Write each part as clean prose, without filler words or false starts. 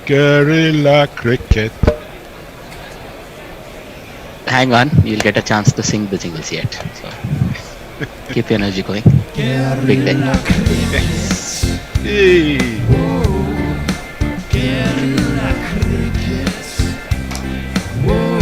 Guerrilla cricket. Hang on, you'll get a chance to sing the jingles yet. So keep your energy going. Big day. Hey. Guerrilla cricket. Whoa.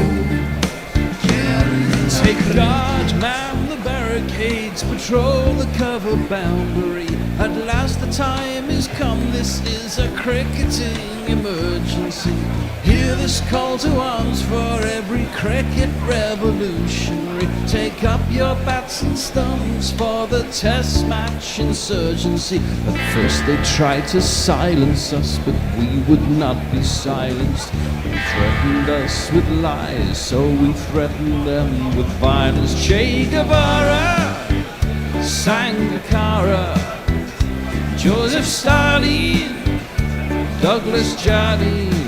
Take guard, man the barricades, patrol the cover boundary. At last the time is come, this is a cricketing emergency. Hear this call to arms for every cricket revolutionary. Take up your bats and stumps for the test match insurgency. At first they tried to silence us, but we would not be silenced. They threatened us with lies, so we threatened them with violence. Che Guevara, Sangakkara, Joseph Stalin, Douglas Jardine,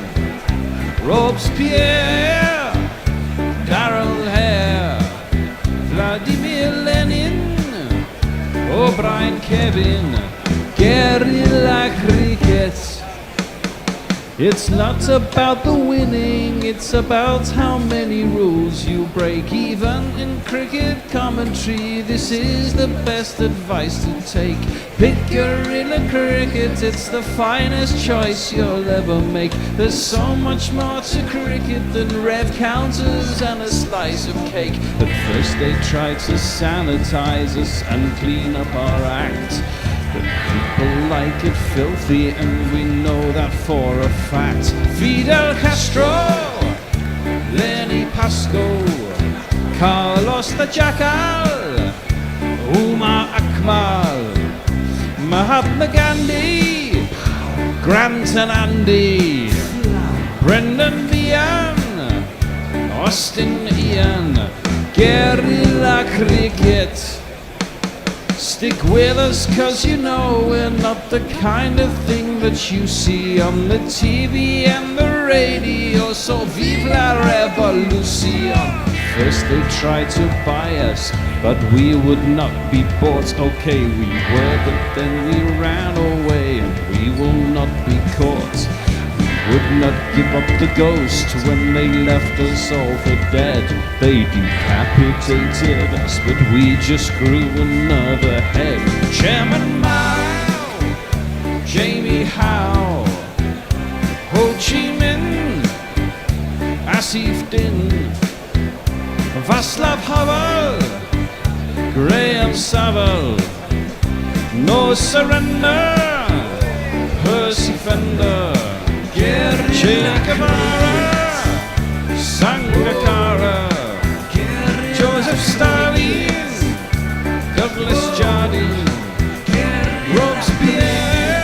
Robespierre, Darrell Hare, Vladimir Lenin, O'Brien Kevin, guerrilla cricket. It's not about the winning, it's about how many rules you break. Even in cricket commentary, this is the best advice to take. Pick guerrilla cricket, it's the finest choice you'll ever make. There's so much more to cricket than rev counters and a slice of cake. At first they tried to sanitize us and clean up our act, but people like it filthy, and we know that for a fact. Fidel Castro, Lenny Pascoe, Carlos the Jackal, Umar Akmal, Mahatma Gandhi, Grant and Andy, Brendan Behan, Austin Ian, guerrilla cricket. Stick with us, cause you know we're not the kind of thing that you see on the TV and the radio. So vive la revolution. First they tried to buy us, but we would not be bought. Okay, we were, but then we ran away, and we will not be caught. Would not give up the ghost when they left us all for dead. They decapitated us, but we just grew another head. Chairman Mao, Jamie Howe, Ho Chi Minh, Asif Din, Václav Havel, Graham Saville, No Surrender, Percy Fender, Che Guevara, Sangakkara, Joseph Stalin, Douglas Jardine, Robespierre,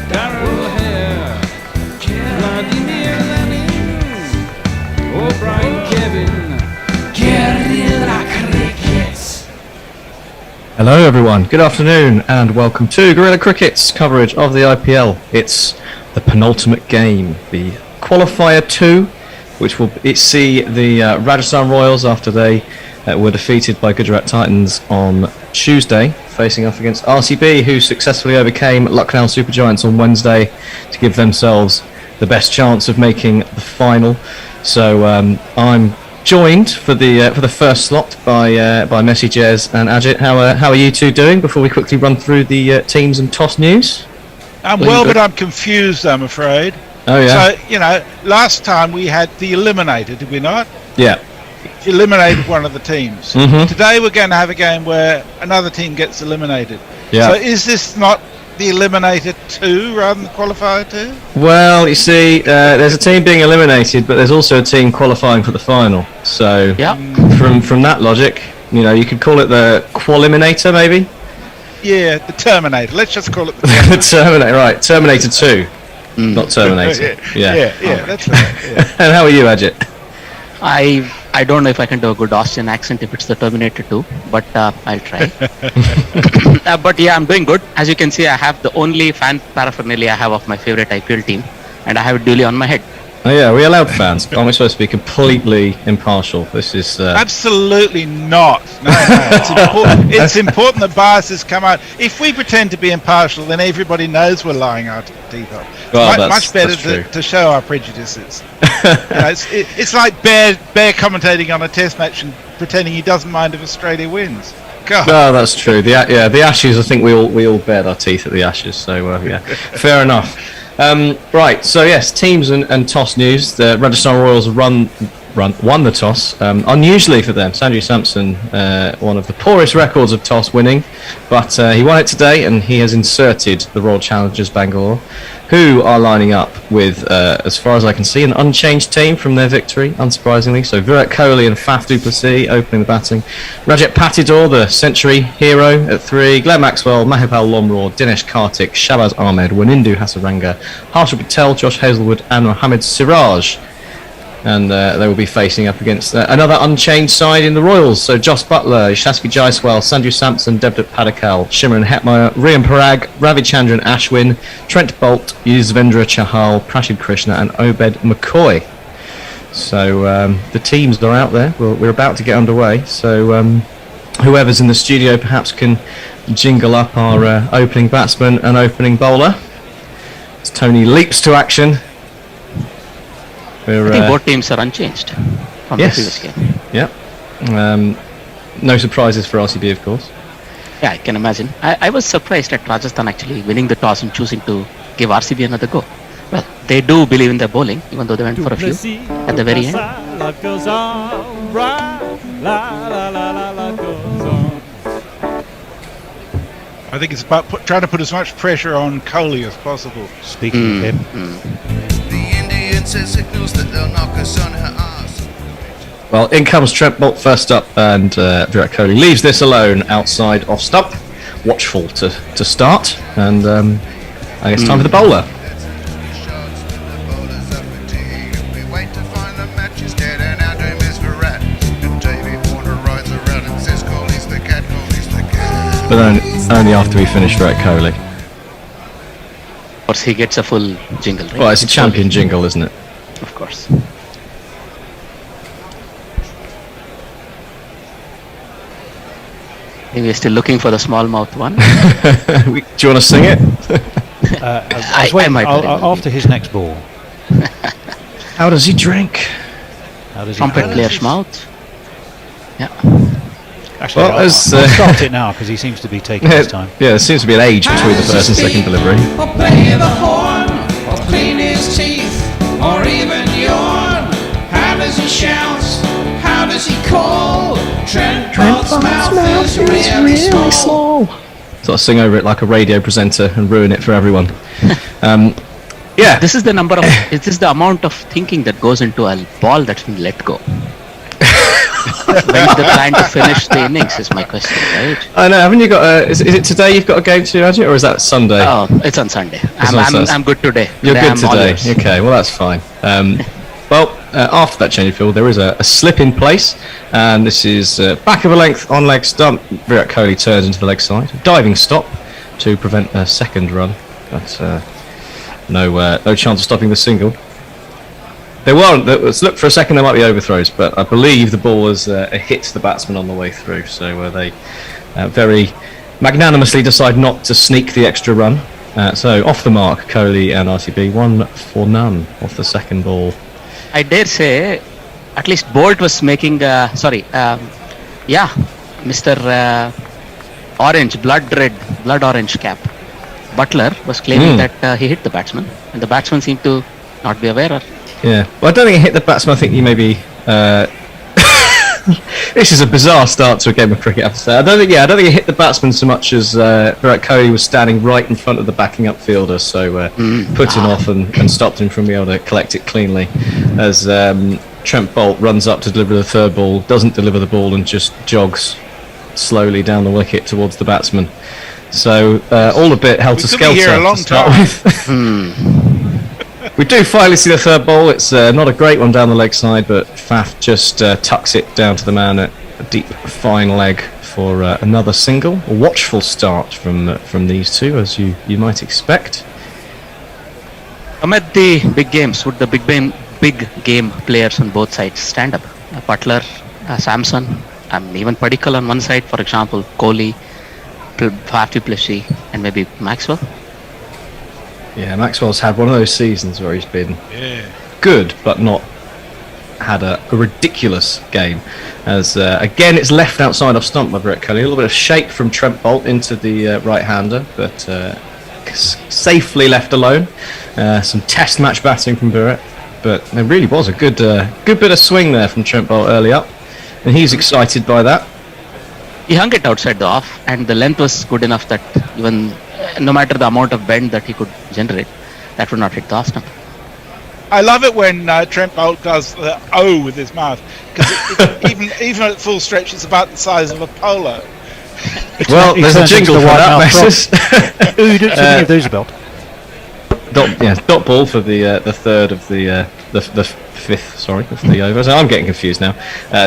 Darrell Hare, Vladimir Lenin, O'Brien Kevin, guerrilla cricket. Hello everyone, good afternoon and welcome to Guerrilla Cricket's coverage of the IPL. It's the penultimate game, the Qualifier 2, which will see the Rajasthan Royals, after they were defeated by Gujarat Titans on Tuesday, facing off against RCB, who successfully overcame Lucknow Super Giants on Wednesday to give themselves the best chance of making the final. So I'm joined for the first slot by Messi, Jez and Ajit. How are you two doing before we quickly run through the teams and toss news? I'm well, but I'm confused, I'm afraid. Oh, yeah. So, last time we had the eliminator, did we not? Yeah. Eliminated one of the teams. Mm-hmm. Today we're going to have a game where another team gets eliminated. Yeah. So is this not the Eliminator 2 rather than the Qualifier 2? Well, you see, there's a team being eliminated, but there's also a team qualifying for the final. So, Yeah. from that logic, you could call it the Qualiminator, maybe? Yeah, the Terminator. Let's just call it the The Terminator. Terminator, right. Terminator 2, not Terminator. Yeah, that's right. Yeah. And how are you, Ajit? I don't know if I can do a good Austrian accent if it's the Terminator 2, but I'll try. But yeah, I'm doing good. As you can see, I have the only fan paraphernalia I have of my favorite IPL team, and I have it duly on my head. Oh yeah, we allowed fans. Aren't we supposed to be completely impartial? This is Absolutely not. No. It's important that biases come out. If we pretend to be impartial, then everybody knows we're lying our teeth off. Well, Much better to show our prejudices. It's like Bear commentating on a test match and pretending he doesn't mind if Australia wins. God. No, that's true. The Ashes. I think we all bared our teeth at the Ashes. So yeah, fair enough. Right. So yes, teams and toss news. The Rajasthan Royals won the toss. Unusually for them, Sanju Samson, one of the poorest records of toss winning, but he won it today, and he has inserted the Royal Challengers Bangalore, who are lining up with, as far as I can see, an unchanged team from their victory, unsurprisingly. So Virat Kohli and Faf du Plessis opening the batting. Rajat Patidar, the century hero, at 3. Glenn Maxwell, Mahipal Lomror, Dinesh Karthik, Shabaz Ahmed, Wanindu Hasaranga, Harshal Patel, Josh Hazlewood, and Mohammad Siraj. And they will be facing up against another unchanged side in the Royals. So Joss Buttler, Yashasvi Jaiswal, Sanju Samson, Devdutt Padikkal, Shimron Hetmeyer, Rian Parag, Ravichandran Ashwin, Trent Bolt, Yuzvendra Chahal, Prashid Krishna, and Obed McCoy. So the teams are out there. We're about to get underway. So whoever's in the studio perhaps can jingle up our opening batsman and opening bowler. As Tony leaps to action. I think both teams are unchanged from the previous game. Yeah. No surprises for RCB, of course. Yeah, I can imagine. I was surprised at Rajasthan actually winning the toss and choosing to give RCB another go. Well, they do believe in their bowling, even though they went for a few at the very end. Life goes on, right, la la la la la goes on. I think it's about trying to put as much pressure on Kohli as possible. Speaking of him. Signals that they'll knock us on her arse. Well, in comes Trent Bolt first up, and Virat Kohli leaves this alone outside off stump. Watchful to start, and I guess time for the bowler. But only after we finish Virat Kohli. Of course, he gets a full jingle, right? Well, it's a champion jingle, isn't it? Of course. Maybe we're still looking for the small mouth one. Do you want to sing it? I was waiting after his next ball. How does he drink? How does he Trumpet player's mouth. Yeah. Actually, Well, I'll start it now because he seems to be taking his time. Yeah, there seems to be an age between the first and second delivery. Or play the horn, or clean his teeth, or even yawn. How does he shout? How does he call? Trent Bolt's mouth is really small. So I sing over it like a radio presenter and ruin it for everyone. Yeah. This is the number of. Is this the amount of thinking that goes into a ball that's been let go? When they're trying to finish the innings is my question, right? I know. Haven't you got? Is it today? You've got a game to, Ajit, or is that Sunday? Oh, it's on Sunday. on I'm good today. You're good I'm all today. yours. Okay, well that's fine. After that change of field, there is a slip in place, and this is back of a length on leg stump. Virat Kohli turns into the leg side, diving stop to prevent a second run, but no chance of stopping the single. There weren't. Let's look for a second. There might be overthrows, but I believe the ball was hit the batsman on the way through. So they very magnanimously decide not to sneak the extra run. So off the mark, Kohli and RCB 1 for none off the second ball. I dare say, at least Bolt was making. Mr. Orange, blood orange cap. Butler was claiming that he hit the batsman, and the batsman seemed to not be aware of. Yeah, well, I don't think he hit the batsman. I think he maybe. This is a bizarre start to a game of cricket, I have to say. I don't think he hit the batsman so much as Virat Kohli was standing right in front of the backing up fielder, so put him off and stopped him from being able to collect it cleanly. As Trent Bolt runs up to deliver the third ball, doesn't deliver the ball, and just jogs slowly down the wicket towards the batsman. So all a bit helter-skelter here a long to start time. with. We do finally see the third ball. It's not a great one down the leg side, but Faf just tucks it down to the man at a deep, fine leg for another single. A watchful start from these two, as you might expect. Amid the big games, would the big game players on both sides stand up. Butler, Samson, even Padikkal on one side, for example, Kohli, Faf du Plessis, and maybe Maxwell. Yeah, Maxwell's had one of those seasons where he's been Yeah. good, but not had a ridiculous game. As again, it's left outside off stump by Virat Kohli. A little bit of shake from Trent Boult into the right-hander, but safely left alone. Some test match batting from Virat, but there really was a good bit of swing there from Trent Boult early up, and he's excited by that. He hung it outside the off, and the length was good enough that even no matter the amount of bend that he could generate, that would not hit the off stump. I love it when Trent Boult does the O with his mouth, because even at full stretch, it's about the size of a polo. Well, there's a jingle for that, Messes. Who did you do, Isabel? Dot ball for the third of the fifth, sorry, of the over. So I'm getting confused now.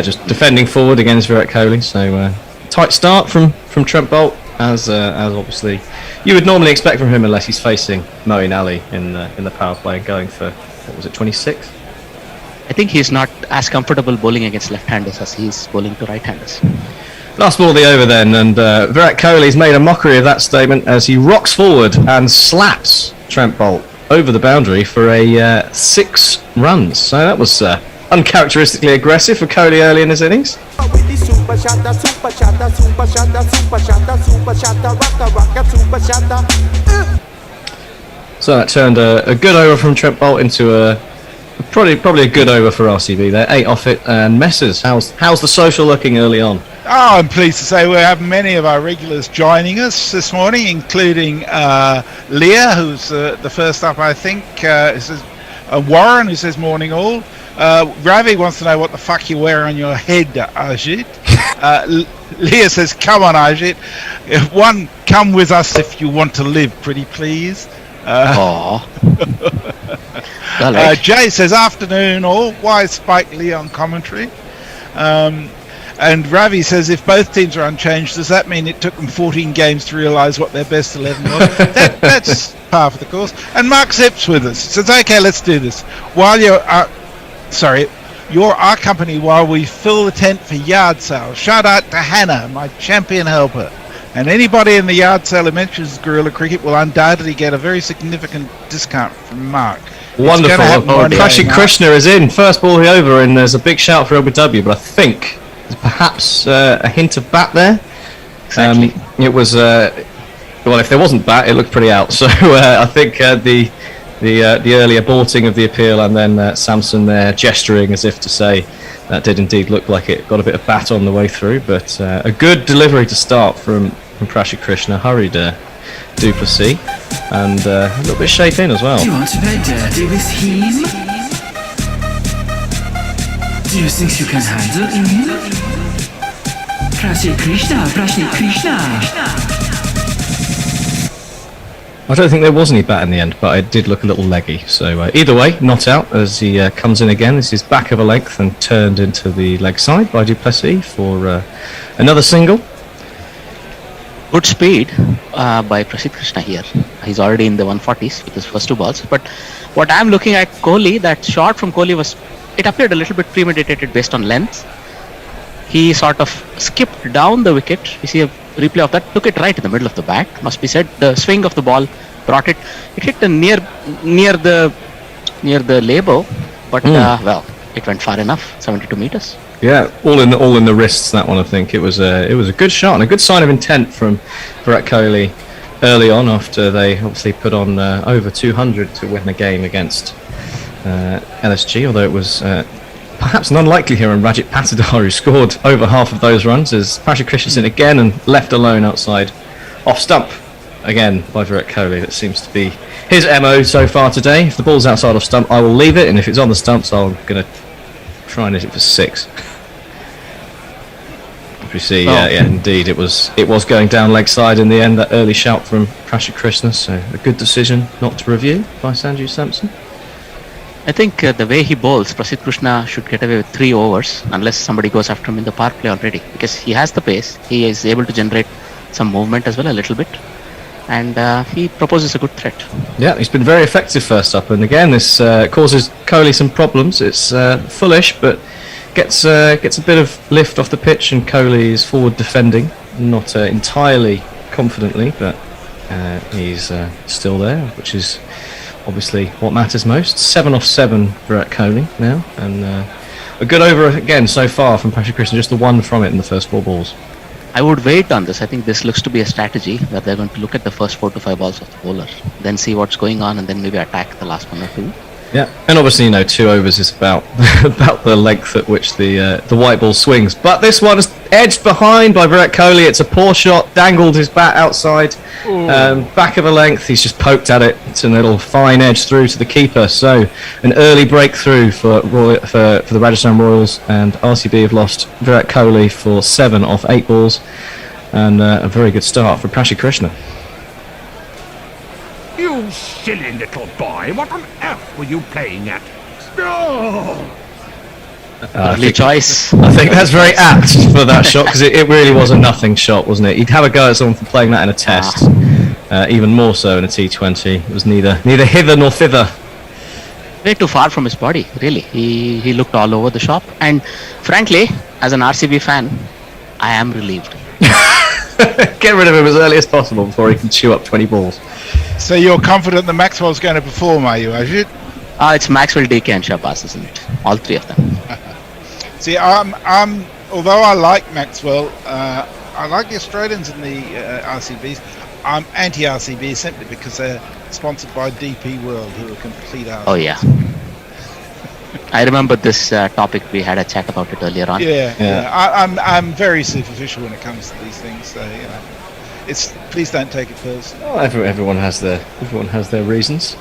Just defending forward against Virat Kohli. So tight start from Trent Boult, as obviously you would normally expect from him, unless he's facing Moeen Ali in the power play and going for, what was it, 26? I think he's not as comfortable bowling against left-handers as he's bowling to right-handers. Last ball of the over then, and Virat Kohli's made a mockery of that statement as he rocks forward and slaps Trent Boult over the boundary for a 6 runs. So that was uncharacteristically aggressive for Kohli early in his innings. So that turned a good over from Trent Boult into a probably a good over for RCB there. 8 off it, and Messers, how's the social looking early on? Oh, I'm pleased to say we have many of our regulars joining us this morning, including Leah, who's the first up, I think. Warren, who says morning all. Ravi wants to know what the fuck you wear on your head, Ajit. Leah says, come on, Ajit. One, come with us if you want to live, pretty please. Jay says, afternoon all. Why Spike Lee on commentary? And Ravi says, if both teams are unchanged, does that mean it took them 14 games to realise what their best 11 was? That's par for the course. And Mark Zipp's with us. He says, okay, let's do this. While you're our company while we fill the tent for yard sale. Shout out to Hannah, my champion helper. And anybody in the yard sale who mentions Guerrilla Cricket will undoubtedly get a very significant discount from Mark. Wonderful. Prashi Krishna is in. First ball over, and there's a big shout for LBW, but I think there's perhaps a hint of bat there. Exactly. It was, well, if there wasn't bat, it looked pretty out. So I think the early aborting of the appeal, and then Samson there gesturing as if to say that did indeed look like it got a bit of bat on the way through, but a good delivery to start from Prashi Krishna. Hurried du Plessis, and a little bit shape in as well. Do you want to play dirty with him? Do you think you can handle him? Prashi Krishna, Prashi Krishna. I don't think there was any bat in the end, but it did look a little leggy. So either way, not out as he comes in again. This is back of a length and turned into the leg side by du Plessis for another single. Good speed by Prasid Krishna here. He's already in the 140s with his first 2 balls. But what I'm looking at Kohli, that shot from Kohli it appeared a little bit premeditated based on length. He sort of skipped down the wicket. You see a replay of that, took it right in the middle of the bat. Must be said, the swing of the ball brought it. It hit near the label, but well, it went far enough, 72 meters. Yeah, all in the wrists. That one, I think it was a good shot and a good sign of intent from Virat Kohli early on after they obviously put on over 200 to win the game against LSG. Although it was perhaps an unlikely here on Rajat Patidar, who scored over half of those runs, as Prashi Krishna again and left alone outside off stump again by Virat Kohli. That seems to be his MO so far today. If the ball's outside off stump, I will leave it, and if it's on the stumps, I'm going to try and hit it for 6. We see, yeah, indeed, it was going down leg side in the end. That early shout from Prashi Krishna, so a good decision not to review by Sanju Samson. I think the way he bowls, Prasid Krishna should get away with 3 overs unless somebody goes after him in the power play already, because he has the pace. He is able to generate some movement as well, a little bit. and he proposes a good threat. Yeah, he's been very effective first up, and again this causes Kohli some problems. It's foolish, but gets a bit of lift off the pitch, and Kohli is forward defending, not entirely confidently, but he's still there, which is obviously what matters most. 7 off 7 for Kohli now, and a good over again so far from Patrick Krishna, just the one from it in the first 4 balls. I would wait on this. I think this looks to be a strategy where they're going to look at the first 4 to 5 balls of the bowler, then see what's going on, and then maybe attack the last 1 or 2. Yeah, and obviously 2 overs is about about the length at which the white ball swings. But this one is edged behind by Virat Kohli. It's a poor shot, dangled his bat outside, back of a length. He's just poked at it. It's a little fine edge through to the keeper. So an early breakthrough for the Rajasthan Royals, and RCB have lost Virat Kohli for 7 off 8 balls, and a very good start for Prashi Krishna. You silly little boy, what on earth were you playing at? Oh! Early choice. I think that's very apt for that shot, because it really was a nothing shot, wasn't it? He'd have a go at someone for playing that in a test, even more so in a T20. It was neither hither nor thither. Way too far from his body, really. He looked all over the shop, and frankly, as an RCB fan, I am relieved. Get rid of him as early as possible before he can chew up 20 balls. So you're confident that Maxwell's going to perform, are you, Ajit? It's Maxwell, DK and Shabazz, isn't it? All 3 of them. See, I'm although I like Maxwell, I like the Australians in the RCBs. I'm anti-RCB simply because they're sponsored by DP World, who are complete arseholes. Oh yeah. I remember this topic. We had a chat about it earlier on. Yeah. I'm very superficial when it comes to these things. So please don't take it personally. Oh, everyone has their reasons.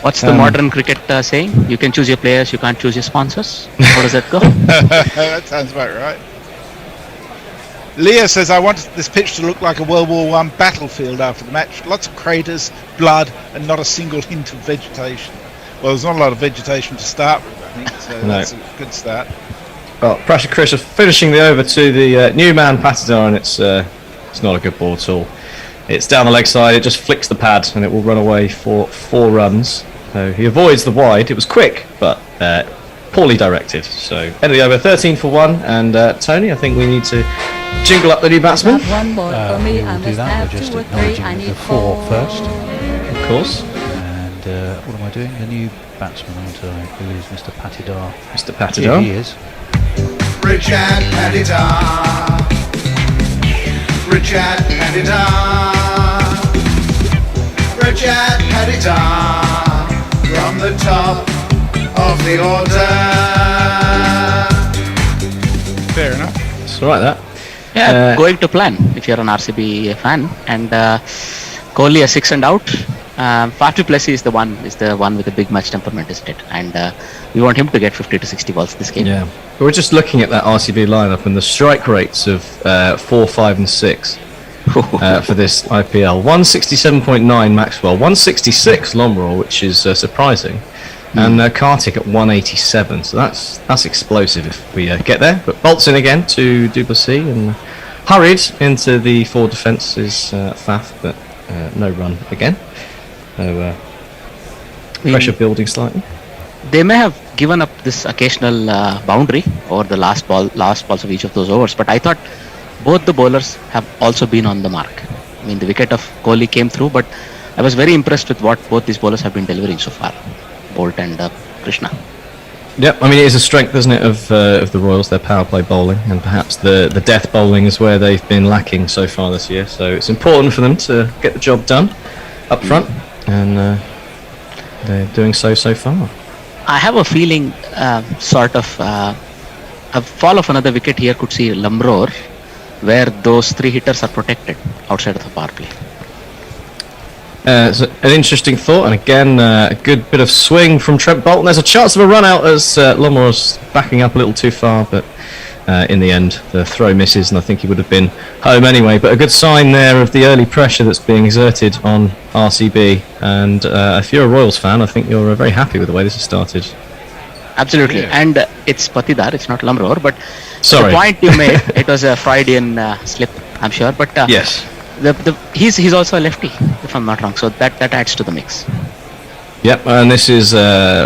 What's the modern cricket saying? You can choose your players, you can't choose your sponsors. How does that go? That sounds about right. Leah says, I want this pitch to look like a World War I battlefield after the match. Lots of craters, blood, and not a single hint of vegetation. Well, there's not a lot of vegetation to start with, I think, so that's a good start. Well, Prashi Krishna finishing the over to the new man Patidar, and it's not a good ball at all. It's down the leg side, it just flicks the pad, and it will run away for 4 runs. So he avoids the wide. It was quick, but poorly directed. So end of the over, 13 for 1, and Tony, I think we need to jingle up the new batsman. One ball for me. I must have 2 or 3. I need 4 first. Of course. And what am I doing? The new batsman, aren't I? Who is Mr. Patidar? Mr. Patidar. Here he is. Richard Patidar. Richard Patidar. Richard Patidar. From the top of the order. Fair enough. It's alright, that. Yeah, going to plan if you're an RCB fan. And Kohli a 6 and out. Faf du Plessis is the one with the big match temperament, isn't it? And we want him to get 50 to 60 balls this game. Yeah. But we're just looking at that RCB lineup and the strike rates of 4, 5, and 6 for this IPL. 167.9 Maxwell, 166 Lomror, which is surprising, and Kartik at 187. So that's explosive if we get there. But bolts in again to du Plessis and hurried into the forward defence is Faf, but no run again. So pressure building slightly. They may have given up this occasional boundary over the last balls of each of those overs, but I thought both the bowlers have also been on the mark. I mean, the wicket of Kohli came through, but I was very impressed with what both these bowlers have been delivering so far, Bolt and Krishna. Yep, I mean it is a strength, isn't it, of the Royals, their power play bowling, and perhaps the death bowling is where they've been lacking so far this year. So it's important for them to get the job done up front, and they're doing so far. I have a feeling sort of a fall of another wicket here could see Lomror, where those 3 hitters are protected outside of the power play. It's an interesting thought, and again a good bit of swing from Trent Bolton. There's a chance of a run out as Lomror's backing up a little too far, but in the end the throw misses, and I think he would have been home anyway. But a good sign there of the early pressure that's being exerted on RCB, and if you're a Royals fan, I think you're very happy with the way this has started. Absolutely, and it's Patidar, it's not Lomror, but Sorry. the point you made, it was a Freudian slip, I'm sure, but yes, He's also a lefty, if I'm not wrong. So that adds to the mix. Yep, and this is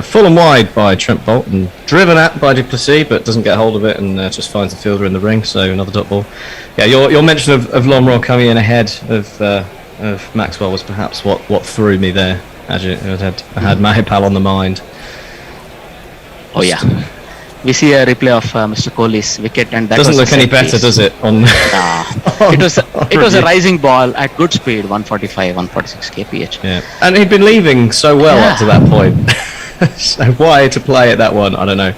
full and wide by Trent Bolt and driven at by Duplessis, but doesn't get hold of it and just finds the fielder in the ring. So another dot ball. Yeah, your mention of Lomro coming in ahead of Maxwell was perhaps what threw me there. I had Mahipal on the mind. Oh yeah, we see a replay of Mr. Kohli's wicket, and that doesn't was look any better, does it? On it was a rising ball at good speed, 145, 146 kph. Yeah, and he'd been leaving so well up to that point. So why to play at that one? I don't know.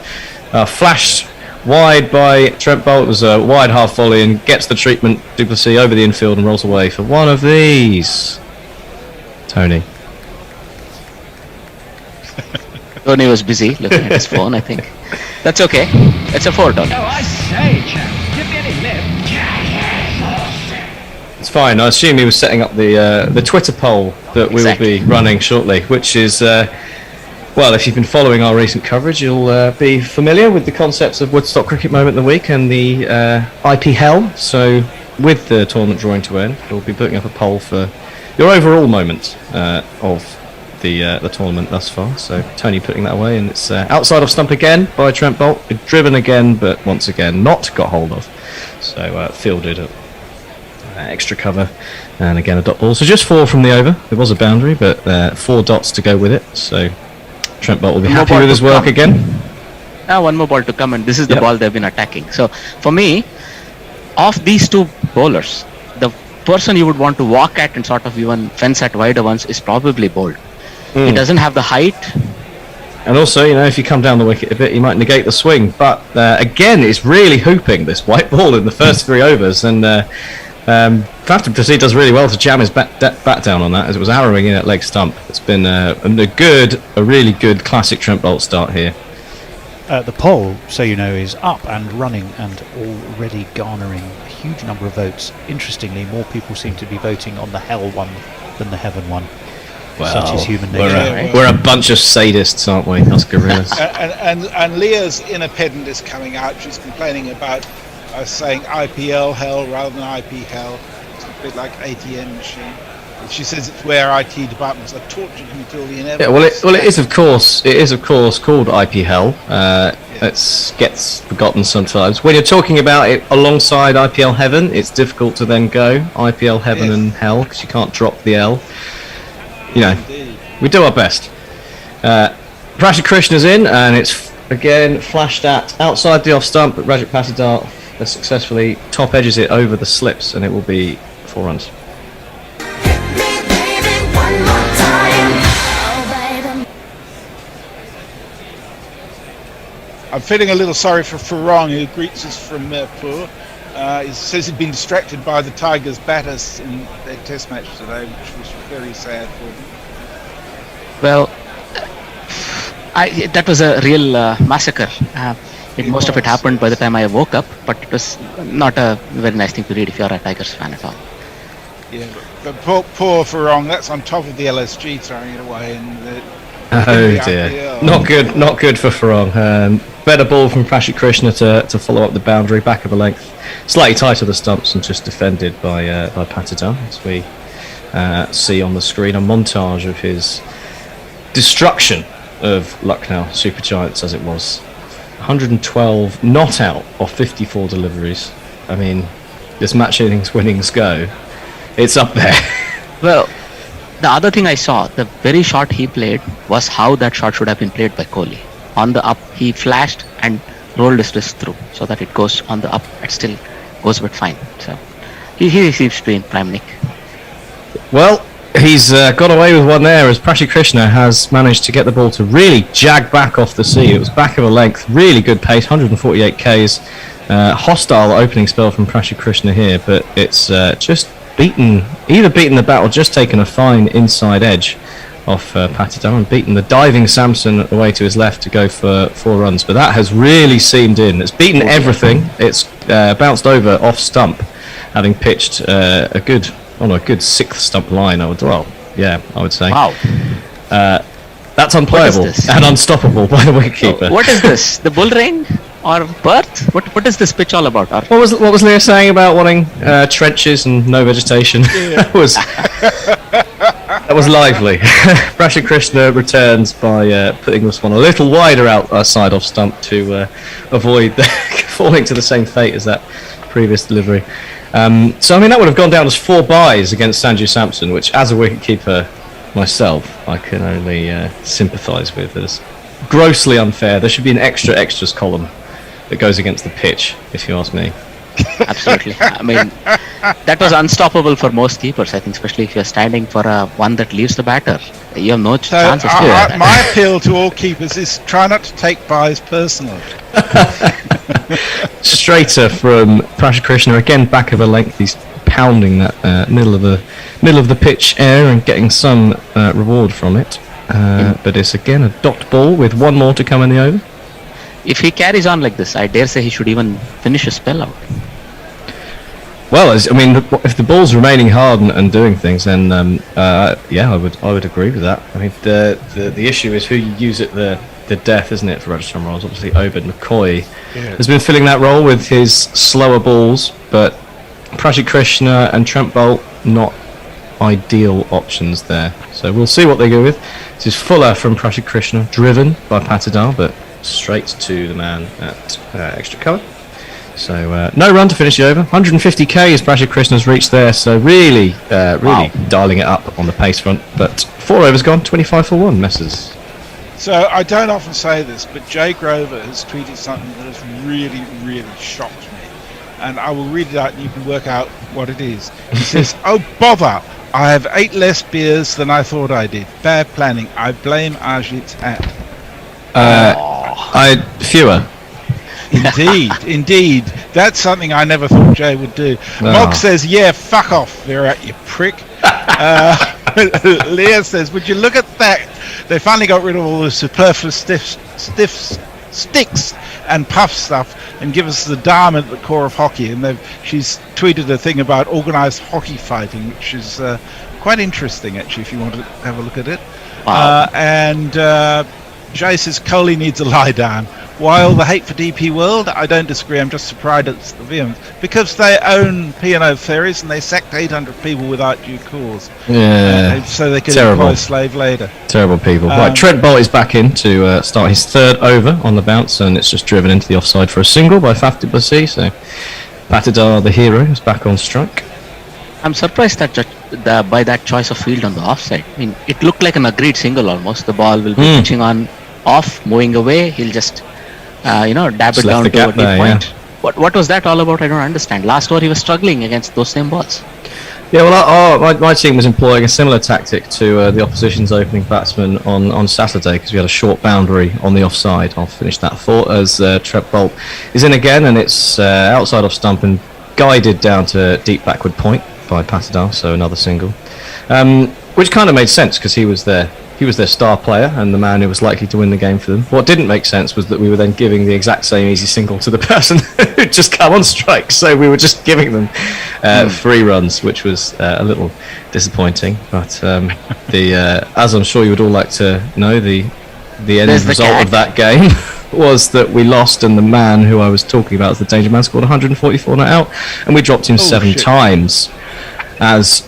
Flashed wide by Trent Bolt. It was a wide half volley and gets the treatment. Duplessis over the infield and rolls away for one of these. Tony. Tony was busy looking at his phone, I think. That's okay. It's a 4, Tony. Oh, I say, chap, give me any lip. It's fine. I assume he was setting up the Twitter poll that we will be running shortly, which is, well, if you've been following our recent coverage, you'll be familiar with the concepts of Woodstock Cricket Moment of the Week and the IP Hell. So, with the tournament drawing to end, we'll be putting up a poll for your overall moment of the tournament thus far. So Tony putting that away, and it's outside of stump again by Trent Bolt, driven again, but once again not got hold of. So fielded at extra cover, and again a dot ball. So just 4 from the over. It was a boundary, but 4 dots to go with it. So Trent Bolt will be happy with his work again. Now one more ball to come, and this is the ball they've been attacking. So for me, of these 2 bowlers, the person you would want to walk at and sort of even fence at wider ones is probably Bolt. He doesn't have the height. And also, if you come down the wicket a bit, you might negate the swing. But again, it's really hooping, this white ball in the first 3 overs. And Duplessis does really well to jam his bat down on that, as it was arrowing in at leg stump. It's been a really good classic Trent Bolt start here. The poll, so you know, is up and running and already garnering a huge number of votes. Interestingly, more people seem to be voting on the hell one than the heaven one. Well, such is human nature. We're a bunch of sadists, aren't we, us gorillas? and Leah's inner pedant is coming out. She's complaining about saying IPL hell rather than IP hell. It's a bit like ATM machine. She says it's where IT departments are tortured until the inevitable. Yeah, well, it is of course called IP hell. It gets forgotten sometimes. When you're talking about it alongside IPL heaven, it's difficult to then go IPL heaven and hell, because you can't drop the L. We do our best. Rajat Krishna's in, and it's again flashed at outside the off stump, but Rajat Patidar successfully top edges it over the slips, and it will be 4 runs. I'm feeling a little sorry for Farong, who greets us from Mirpur. He says he'd been distracted by the Tigers' batters in their test match today, which was very sad for them. Well, that was a real massacre. Most of it happened by the time I woke up, but it was not a very nice thing to read if you're a Tigers fan at all. Yeah, but poor Farong, that's on top of the LSG throwing it away. Oh dear, not good for Farong. Better ball from Rajat Krishna to follow up the boundary, back of a length, slightly tighter the stumps and just defended by Patidar, as we see on the screen a montage of his destruction of Lucknow Supergiants, as it was. 112 not out of 54 deliveries. I mean, this match winnings go, it's up there. Well, the other thing I saw, the very shot he played was how that shot should have been played by Kohli. On the up, he flashed and rolled his wrist through so that it goes on the up. It still goes but fine. So he seems to be in prime nick. Well, he's got away with one there, as Rajat Krishna has managed to get the ball to really jag back off the sea. It was back of a length, really good pace, 148 Ks. Hostile opening spell from Rajat Krishna here, but it's just either beaten the bat or just taken a fine inside edge off Patidar and beaten the diving Samson away to his left to go for 4 runs. But that has really seamed in. It's beaten everything. It's bounced over off stump, having pitched a good 6th stump line. I would say. Wow. That's unplayable and unstoppable by the wicketkeeper. What is this? The bull ring? or Perth? What is this pitch all about? Or What was Leah saying about wanting trenches and no vegetation? that was lively. Prashant Krishna returns by putting this one a little wider outside off stump to avoid falling to the same fate as that previous delivery. So I mean that would have gone down as 4 byes against Sanju Samson, which as a wicketkeeper myself I can only sympathise with as grossly unfair. There should be an extras column that goes against the pitch, if you ask me. absolutely. I mean, that was unstoppable for most keepers. I think, especially if you're standing for one that leaves the batter, you have no chance of scoring. My appeal to all keepers is try not to take byes personally. Straighter from Prashant Krishna, again back of a length. He's pounding that middle of the pitch air and getting some reward from it. But it's again a dot ball with 1 more to come in the over. If he carries on like this, I dare say he should even finish a spell out. Well, if the ball's remaining hard and doing things, then I would agree with that. I mean, the issue is who you use at the death, isn't it, for Rajasthan Royals? Obviously, Obed McCoy has been filling that role with his slower balls, but Prashant Krishna and Trent Boult not ideal options there. So we'll see what they go with. This is Fuller from Prashant Krishna, driven by Patidar, but straight to the man at extra cover. So no run to finish the over. 150k as Prashant Krishna's reached there, so really dialing it up on the pace front. But 4 overs gone, 25 for 1, Messrs. So I don't often say this, but Jay Grover has tweeted something that has really, really shocked me. And I will read it out and you can work out what it is. He says, "Oh bother, I have 8 less beers than I thought I did. Bad planning. I blame Ajit's hat." Fewer. Indeed. That's something I never thought Jay would do. Mog says, "Yeah, fuck off, Virat, you prick." Leah says, "Would you look at that? They finally got rid of all the superfluous stiff sticks and puff stuff and give us the diamond at the core of hockey." And she's tweeted a thing about organised hockey fighting, which is quite interesting, actually, if you want to have a look at it. Wow. Jay says Kohli needs a lie down. While the hate for DP World, I don't disagree. I'm just surprised at the vehemence because they own P&O ferries and they sacked 800 people without due cause. Yeah, so they could employ slave labour. Terrible people. Right, Trent Boult is back in to start his 3rd over on the bounce, and it's just driven into the offside for a single by Faf du Plessis. So Patidar, the hero, is back on strike. I'm surprised that by that choice of field on the offside. I mean, it looked like an agreed single almost. The ball will be pitching on off, moving away. He'll just dab it down to a deep point. Yeah. What was that all about? I don't understand. Last over he was struggling against those same balls. Yeah, well, my team was employing a similar tactic to the opposition's opening batsman on Saturday because we had a short boundary on the offside. I'll finish that thought as Trent Boult is in again, and it's outside off stump and guided down to deep backward point by Patidar, so another single, which kind of made sense because he was their star player and the man who was likely to win the game for them. What didn't make sense was that we were then giving the exact same easy single to the person who'd just come on strike, so we were just giving them 3 runs, which was a little disappointing. But as I'm sure you would all like to know, the end result of that game was that we lost, and the man who I was talking about as the danger man scored 144 not out, and we dropped him 7 times as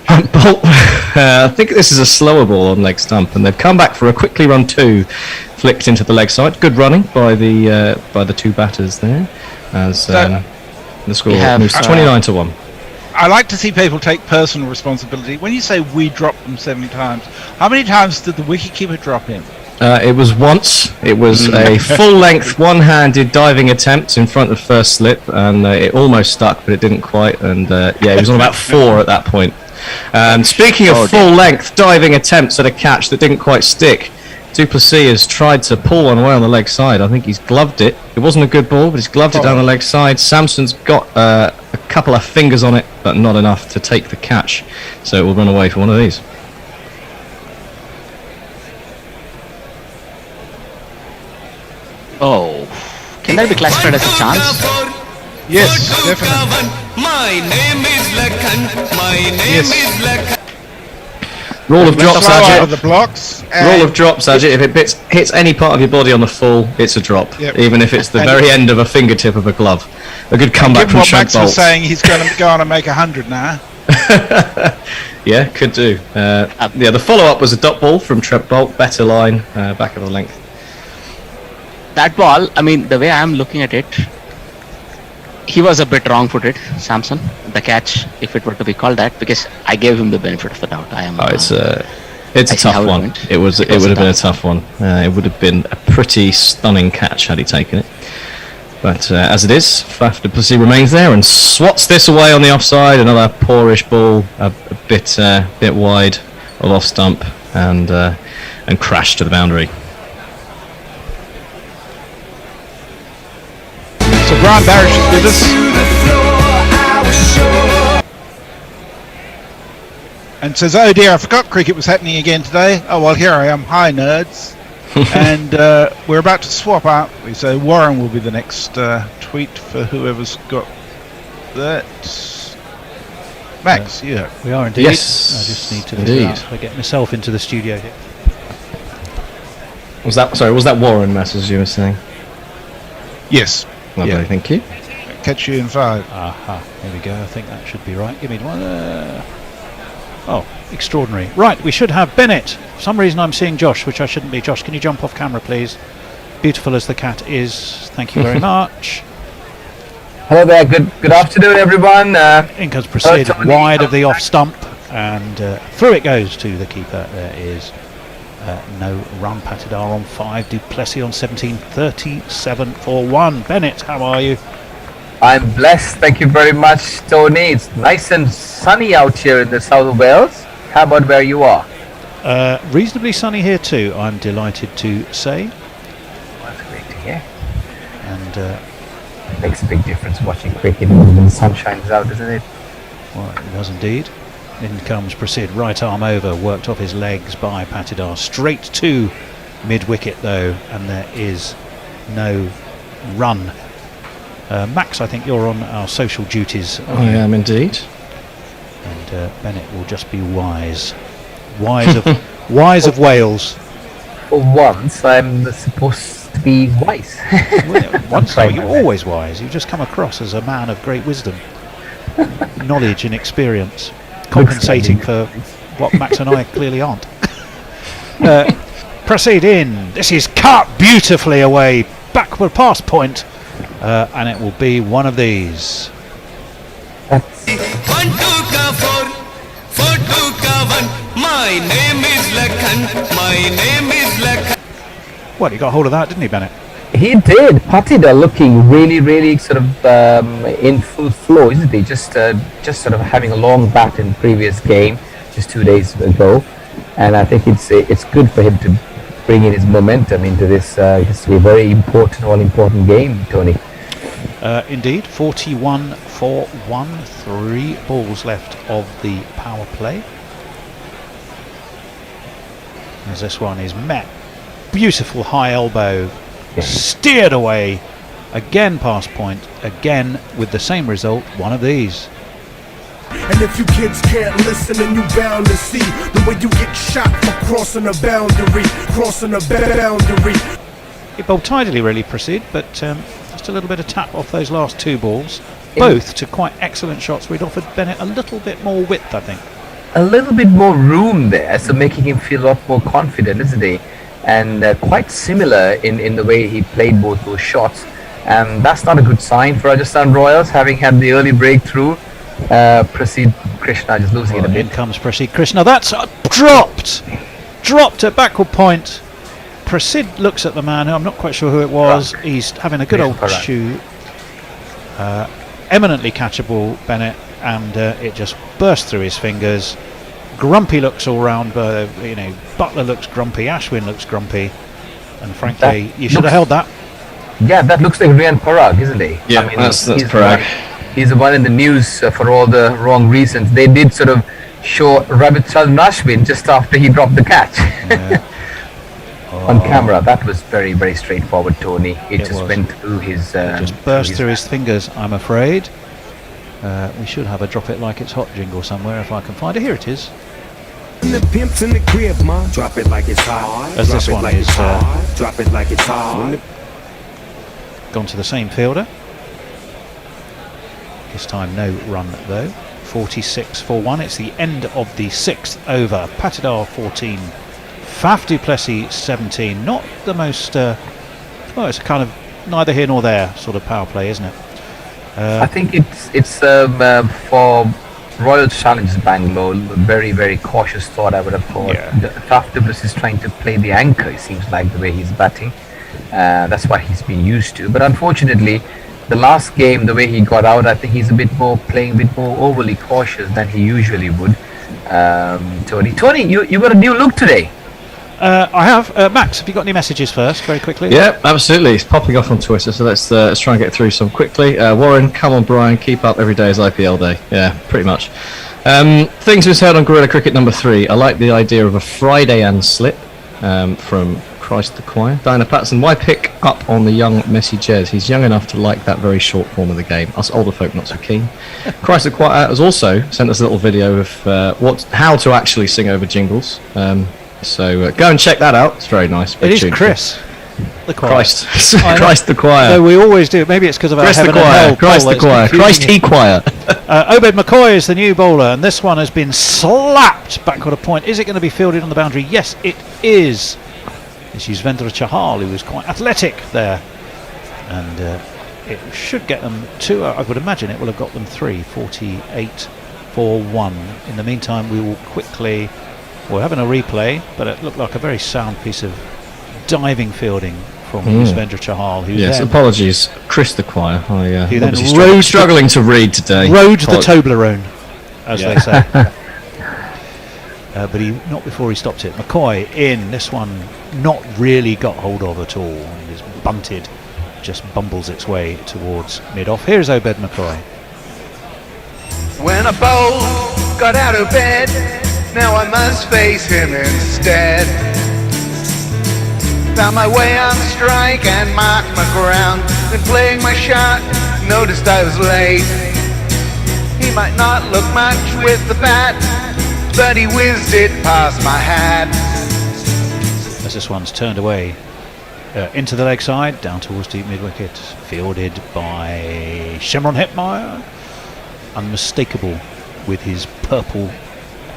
Boult, I think this is a slower ball on leg stump, and they've come back for a quickly run 2 flicked into the leg side. Good running by the 2 batters there as the score moves to 29 to 1. I like to see people take personal responsibility. When you say we dropped them 7 times, how many times did the wicketkeeper drop him? It was once. It was a full-length, one-handed diving attempt in front of first slip, and it almost stuck, but it didn't quite. And it was on about 4 at that point. Speaking of full-length diving attempts at a catch that didn't quite stick, du Plessis has tried to pull one away on the leg side. I think he's gloved it. It wasn't a good ball, but he's gloved it down the leg side. Samson's got a couple of fingers on it, but not enough to take the catch. So it will run away for one of these. Oh, can that be classified as a chance? Yes, definitely. My name is Lakhan. My name is Lakhan. Rule of drops, Slow over Ajit. the blocks. Rule of drops, Ajit. If it hits any part of your body on the full, it's a drop. Yep. Even if it's the very end of a fingertip of a glove. A good comeback Given from what Trent Max was Bolt. saying, he's going to go on and make 100 now. Yeah, could do. The follow-up was a dot ball from Trent Bolt. Better line, back of the length. That ball, I mean, the way I'm looking at it, he was a bit wrong-footed, Samson. The catch, if it were to be called that, because I gave him the benefit of the doubt. It's a I see how tough it one. went. It would have been a tough one. It would have been a pretty stunning catch had he taken it. But as it is, Faf du Plessis remains there and swats this away on the offside. Another poorish ball, a bit wide of off stump, and crashed to the boundary. So Brian Barish is with us. And says, oh dear, I forgot cricket was happening again today. Oh well, here I am. Hi nerds. And we're about to swap out. So Warren will be the next tweet for whoever's got that. Max, yeah. We are indeed. Yes, I just need to indeed. figure out how to get myself into the studio here. Was that Warren message you were saying? Yes. Lovely, Yeah. thank you. Catch you in 5. Aha, there we go. I think that should be right. Give me one. Oh, extraordinary. Right, we should have Bennett. For some reason I'm seeing Josh, which I shouldn't be. Josh, can you jump off camera, please? Beautiful as the cat is. Thank you very much. Hello there, good afternoon everyone. In comes Proceed, Tony. wide of the off stump, and through it goes to the keeper. There is no run. Patidar on 5, du Plessis on 17, 37 for 1. Bennett, how are you? I'm blessed, thank you very much Tony. It's nice and sunny out here in the south of Wales. How about where you are? Reasonably sunny here too, I'm delighted to say. That's great to hear. And Makes a big difference watching cricket when the sun shines out, isn't it? well, it does indeed. In comes Proceed, right arm over, worked off his legs by Patidar, straight to mid-wicket though, and there is no run. Max, I think you're on our social duties. I am indeed. And Bennett will just be wise of Wales. For once, I'm supposed to be wise. Once you're always wise. You just come across as a man of great wisdom, knowledge and experience, compensating for what Max and I clearly aren't. Proceed in. This is cut beautifully away, backward past point, and it will be one of these. My name is Lakhan. Well, He got hold of that, didn't he, Bennett? He did. Patida looking really sort of in full flow, isn't he? Just sort of having a long bat in the previous game, just 2 days ago, and I think it's good for him to bring in his momentum into this. This will be a very important, all-important game, Tony. Indeed, 41 for 1, 3 balls left of the power play. As this one is met, beautiful high elbow, steered away, again past point, again with the same result, one of these. And if you kids can't listen, then you bound to see the way you get shot for crossing a boundary, It bowled tidily really, Proceed, but just a little bit of tap off those last 2 balls, both to quite excellent shots. We'd offered Bennett a little bit more width, I think. A little bit more room there, so making him feel a lot more confident, isn't he? And quite similar in the way he played both those shots. That's not a good sign for Rajasthan Royals, having had the early breakthrough. Proceed Krishna just losing it a bit. In comes Proceed Krishna. That's dropped at backward point. Proceed looks at the man, who I'm not quite sure who it was. He's having a good old shoot. Eminently catchable, Bennett, and it just burst through his fingers. Grumpy looks all round, but Butler looks grumpy, Ashwin looks grumpy, and frankly, you should have held that. Yeah, that looks like Rian Parag, isn't he? Yeah, I mean, that's Parag. He's the one in the news for all the wrong reasons. They did sort of show Ravichandran Ashwin just after he dropped the catch. On camera. That was very straightforward, Tony. It just went through his... just burst through his fingers, I'm afraid. We should have a drop it like it's hot jingle somewhere if I can find it. Here it is. And the pimps in the crib, ma. Drop it like it's hot. As this one is drop it like it's hot. gone to the same fielder. This time no run though. 46 for 1. It's the end of the 6th over. Patidar 14, Faf du Plessis 17. Not the most well, it's kind of neither here nor there sort of power play, isn't it? I think it's for Royal Challengers Bangalore, very, very cautious thought, I would have thought. Yeah. Faf du Plessis is trying to play the anchor, it seems like, the way he's batting. That's what he's been used to. But unfortunately, the last game, the way he got out, I think he's playing a bit more overly cautious than he usually would. Tony, you got a new look today. I have. Max, have you got any messages first, very quickly? Yeah, absolutely. It's popping off on Twitter, so let's try and get through some quickly. Warren, come on, Brian, keep up. Every day is IPL day. Yeah, pretty much. Things we've heard on Guerrilla Cricket number 3. I like the idea of a Friday and slip from Christ the Choir. Diana Patson, why pick up on the young Messi Jez? He's young enough to like that very short form of the game. Us older folk not so keen. Christ the Choir has also sent us a little video of how to actually sing over jingles. So go and check that out. It's very nice. It is Chris the Choir. Christ the Choir. No, we always do. Maybe it's because of our Chris the Heaven and Choir. Hell Christ poll the that's Choir. Christ confusing he choir. Obed McCoy is the new bowler, and this one has been slapped backward a point. Is it going to be fielded on the boundary? Yes, it is. It's Yuzvendra Chahal, who was quite athletic there, and it should get them 2. I would imagine it will have got them 3. 48 for 1. In the meantime, we will quickly. We're having a replay, but it looked like a very sound piece of diving fielding from Yuzvendra Chahal. Who yes, apologies, Chris the Choir. Who then struggling to read today. Rode the Toblerone, as they say. But not before he stopped it. McCoy in. This one not really got hold of at all. And is bunted, just bumbles its way towards mid-off. Here's Obed McCoy. When a bowl got out of bed, now I must face him instead. Found my way on strike and marked my ground. Been playing my shot, noticed I was late. He might not look much with the bat, but he whizzed it past my hat. As this one's turned away into the leg side, down towards deep mid-wicket, fielded by Shimron Hetmeyer. Unmistakable with his purple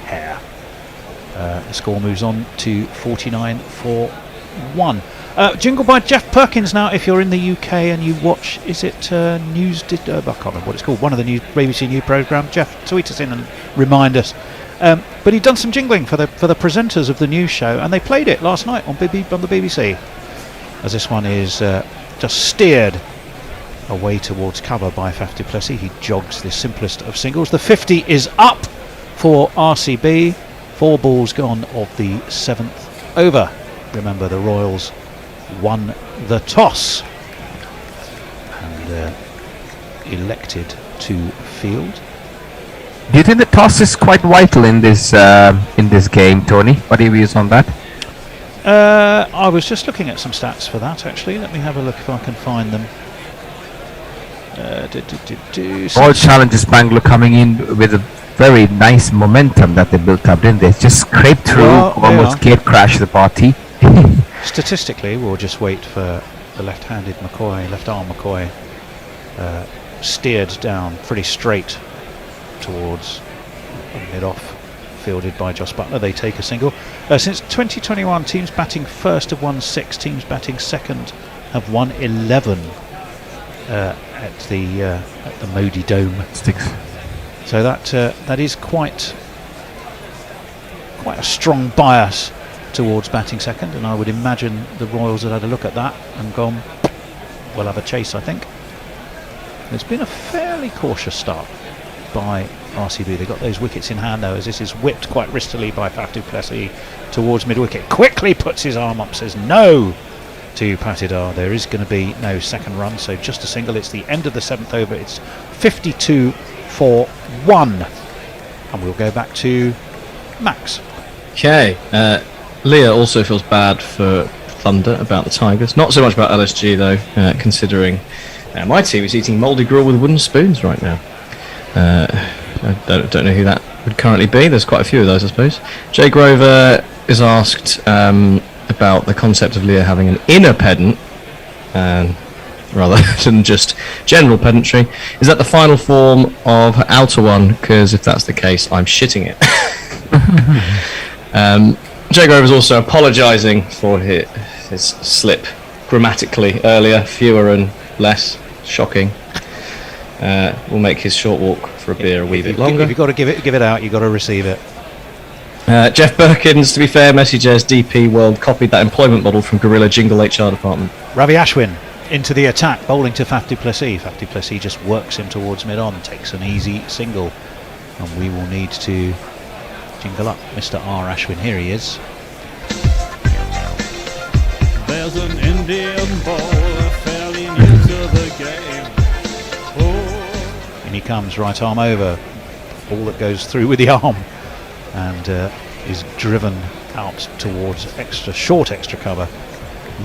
hair. The score moves on to 49 for 1. Jingle by Jeff Perkins now. If you're in the UK and you watch, is it News? I can't remember what it's called. One of the new BBC News programme. Jeff, tweet us in and remind us. But he'd done some jingling for the presenters of the news show, and they played it last night on the BBC. As this one is just steered away towards cover by Faf du Plessis. He jogs the simplest of singles. The 50 is up for RCB. 4 balls gone of the 7th over. Remember, the Royals won the toss and elected to field. Do you think the toss is quite vital in this game, Tony? What are your views on that? I was just looking at some stats for that, actually. Let me have a look if I can find them. All Challengers Bangalore coming in with a very nice momentum that they built up, didn't they? Just scraped through, almost gate crash the party. Statistically, we'll just wait for the left-handed McCoy, left-arm McCoy, steered down pretty straight towards mid-off, fielded by Joss Butler. They take a single. Since 2021, teams batting first have won 6, teams batting second have won 11 at the Modi Dome. Sticks. So that is quite a strong bias towards batting second, and I would imagine the Royals had a look at that and gone, we'll have a chase, I think. It's been a fairly cautious start by RCB. They got those wickets in hand though, as this is whipped quite wristily by Faf du Plessis towards mid-wicket. Quickly puts his arm up, says no to Patidar. There is going to be no second run, so just a single. It's the end of the 7th over. It's 52 for 1. And we'll go back to Max. Okay. Leah also feels bad for Thunder about the Tigers. Not so much about LSG though, considering my team is eating mouldy gruel with wooden spoons right now. I don't know who that would currently be. There's quite a few of those, I suppose. Jay Grover is asked about the concept of Leah having an inner pedant, rather than just general pedantry. Is that the final form of her outer one? Because if that's the case, I'm shitting it. Jay Grover is also apologising for his slip grammatically earlier. Fewer and less. Shocking. Will make his short walk for a beer a wee bit longer. If you've got to give it out, you've got to receive it. Jeff Perkins, to be fair, messages DP World copied that employment model from Gorilla Jingle HR department. Ravi Ashwin into the attack, bowling to Faf du Plessis. Faf du Plessis just works him towards mid-on, takes an easy single, and we will need to jingle up Mr. R. Ashwin. Here he is. There's an Indian bowler fairly new to the game. Oh. And he comes, right arm over, ball that goes through with the arm, and is driven out towards short extra cover.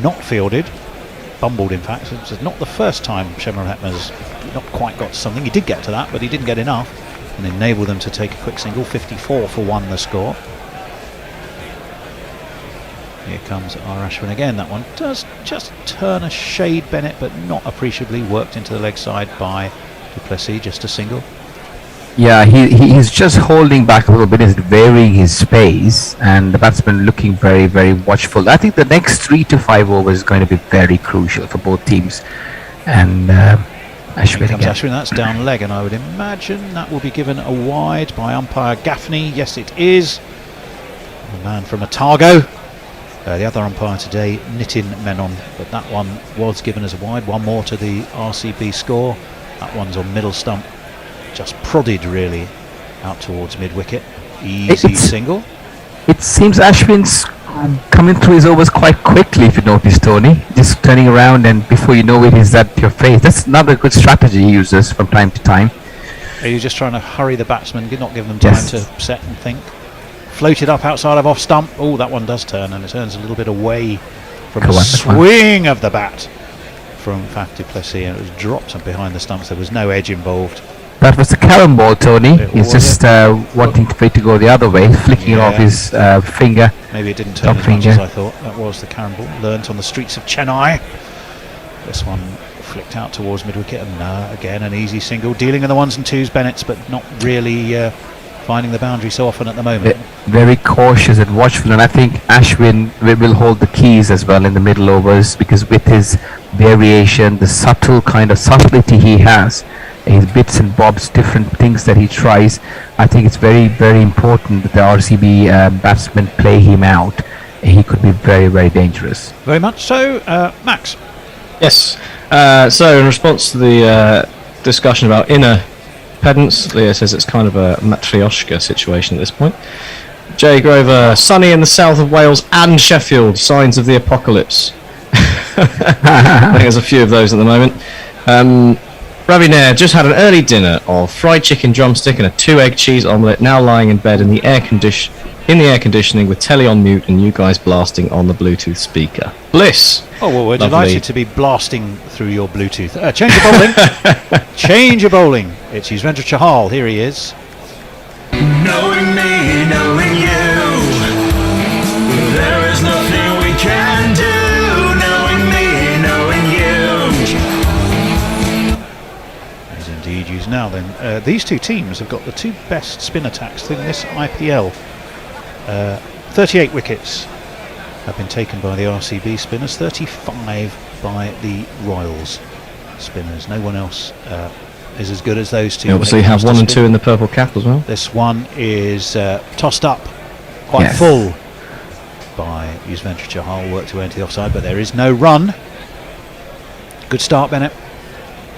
Not fielded, bumbled in fact. It's not the first time Shemar Hetmer's not quite got something. He did get to that, but he didn't get enough, and enabled them to take a quick single. 54 for 1 the score. Here comes R. Ashwin again. That one does just turn a shade Bennett, but not appreciably. Worked into the leg side by du Plessis, just a single. Yeah, he's just holding back a little bit, is varying his pace, and the batsman looking very, very watchful. I think the next 3 to 5 overs is going to be very crucial for both teams. And Ashwin comes Ashwin, that's down leg, and I would imagine that will be given a wide by umpire Gaffney. Yes, it is. The man from Otago. The other umpire today, Nitin Menon, but that one was given as a wide. One more to the RCB score. That one's on middle stump. Just prodded really out towards mid-wicket. Easy single. It seems Ashwin's coming through his overs quite quickly, if you notice, Tony. Just turning around, and before you know it, he's at your face. That's another good strategy he uses from time to time. Are you just trying to hurry the batsman, not give them time to set and think? Floated up outside of off stump. Oh, that one does turn, and it turns a little bit away from the swing of the bat from Faf du Plessis, and it was dropped up behind the stumps. There was no edge involved. That was the carom ball, Tony. He's just wanting to go the other way, flicking it off his finger. Maybe it didn't turn as much as I thought. That was the carom ball. Learnt on the streets of Chennai. This one flicked out towards mid-wicket, and again an easy single. Dealing in the 1s and 2s, Bennett's, but not really finding the boundary so often at the moment. Very cautious and watchful, and I think Ashwin will hold the keys as well in the middle overs, because with his variation, the subtle kind of subtlety he has, his bits and bobs, different things that he tries, I think it's very, very important that the RCB batsmen play him out. He could be very, very dangerous. Very much so. Max? Yes. So in response to the discussion about inner pedants, Leah says it's kind of a Matryoshka situation at this point. Jay Grover, sunny in the south of Wales and Sheffield, signs of the apocalypse. I think there's a few of those at the moment. Ravi Nair just had an early dinner of fried chicken drumstick and a 2-egg cheese omelette, now lying in bed in the air conditioning with telly on mute and you guys blasting on the Bluetooth speaker. Bliss! Oh, well, we're delighted to be blasting through your Bluetooth. Change of bowling. Change of bowling. It's Yuzvendra Chahal. Here he is. Knowing me, knowing you, there is nothing we can do. Knowing me, knowing you. As indeed used now then. These two teams have got the 2 best spin attacks in this IPL. 38 wickets have been taken by the RCB spinners, 35 by the Royals spinners. No one else is as good as those two. You obviously have 1 and 2 in the purple cap as well. This one is tossed up quite full by Yuzvendra Chahal, worked away into the offside, but there is no run. Good start, Bennett.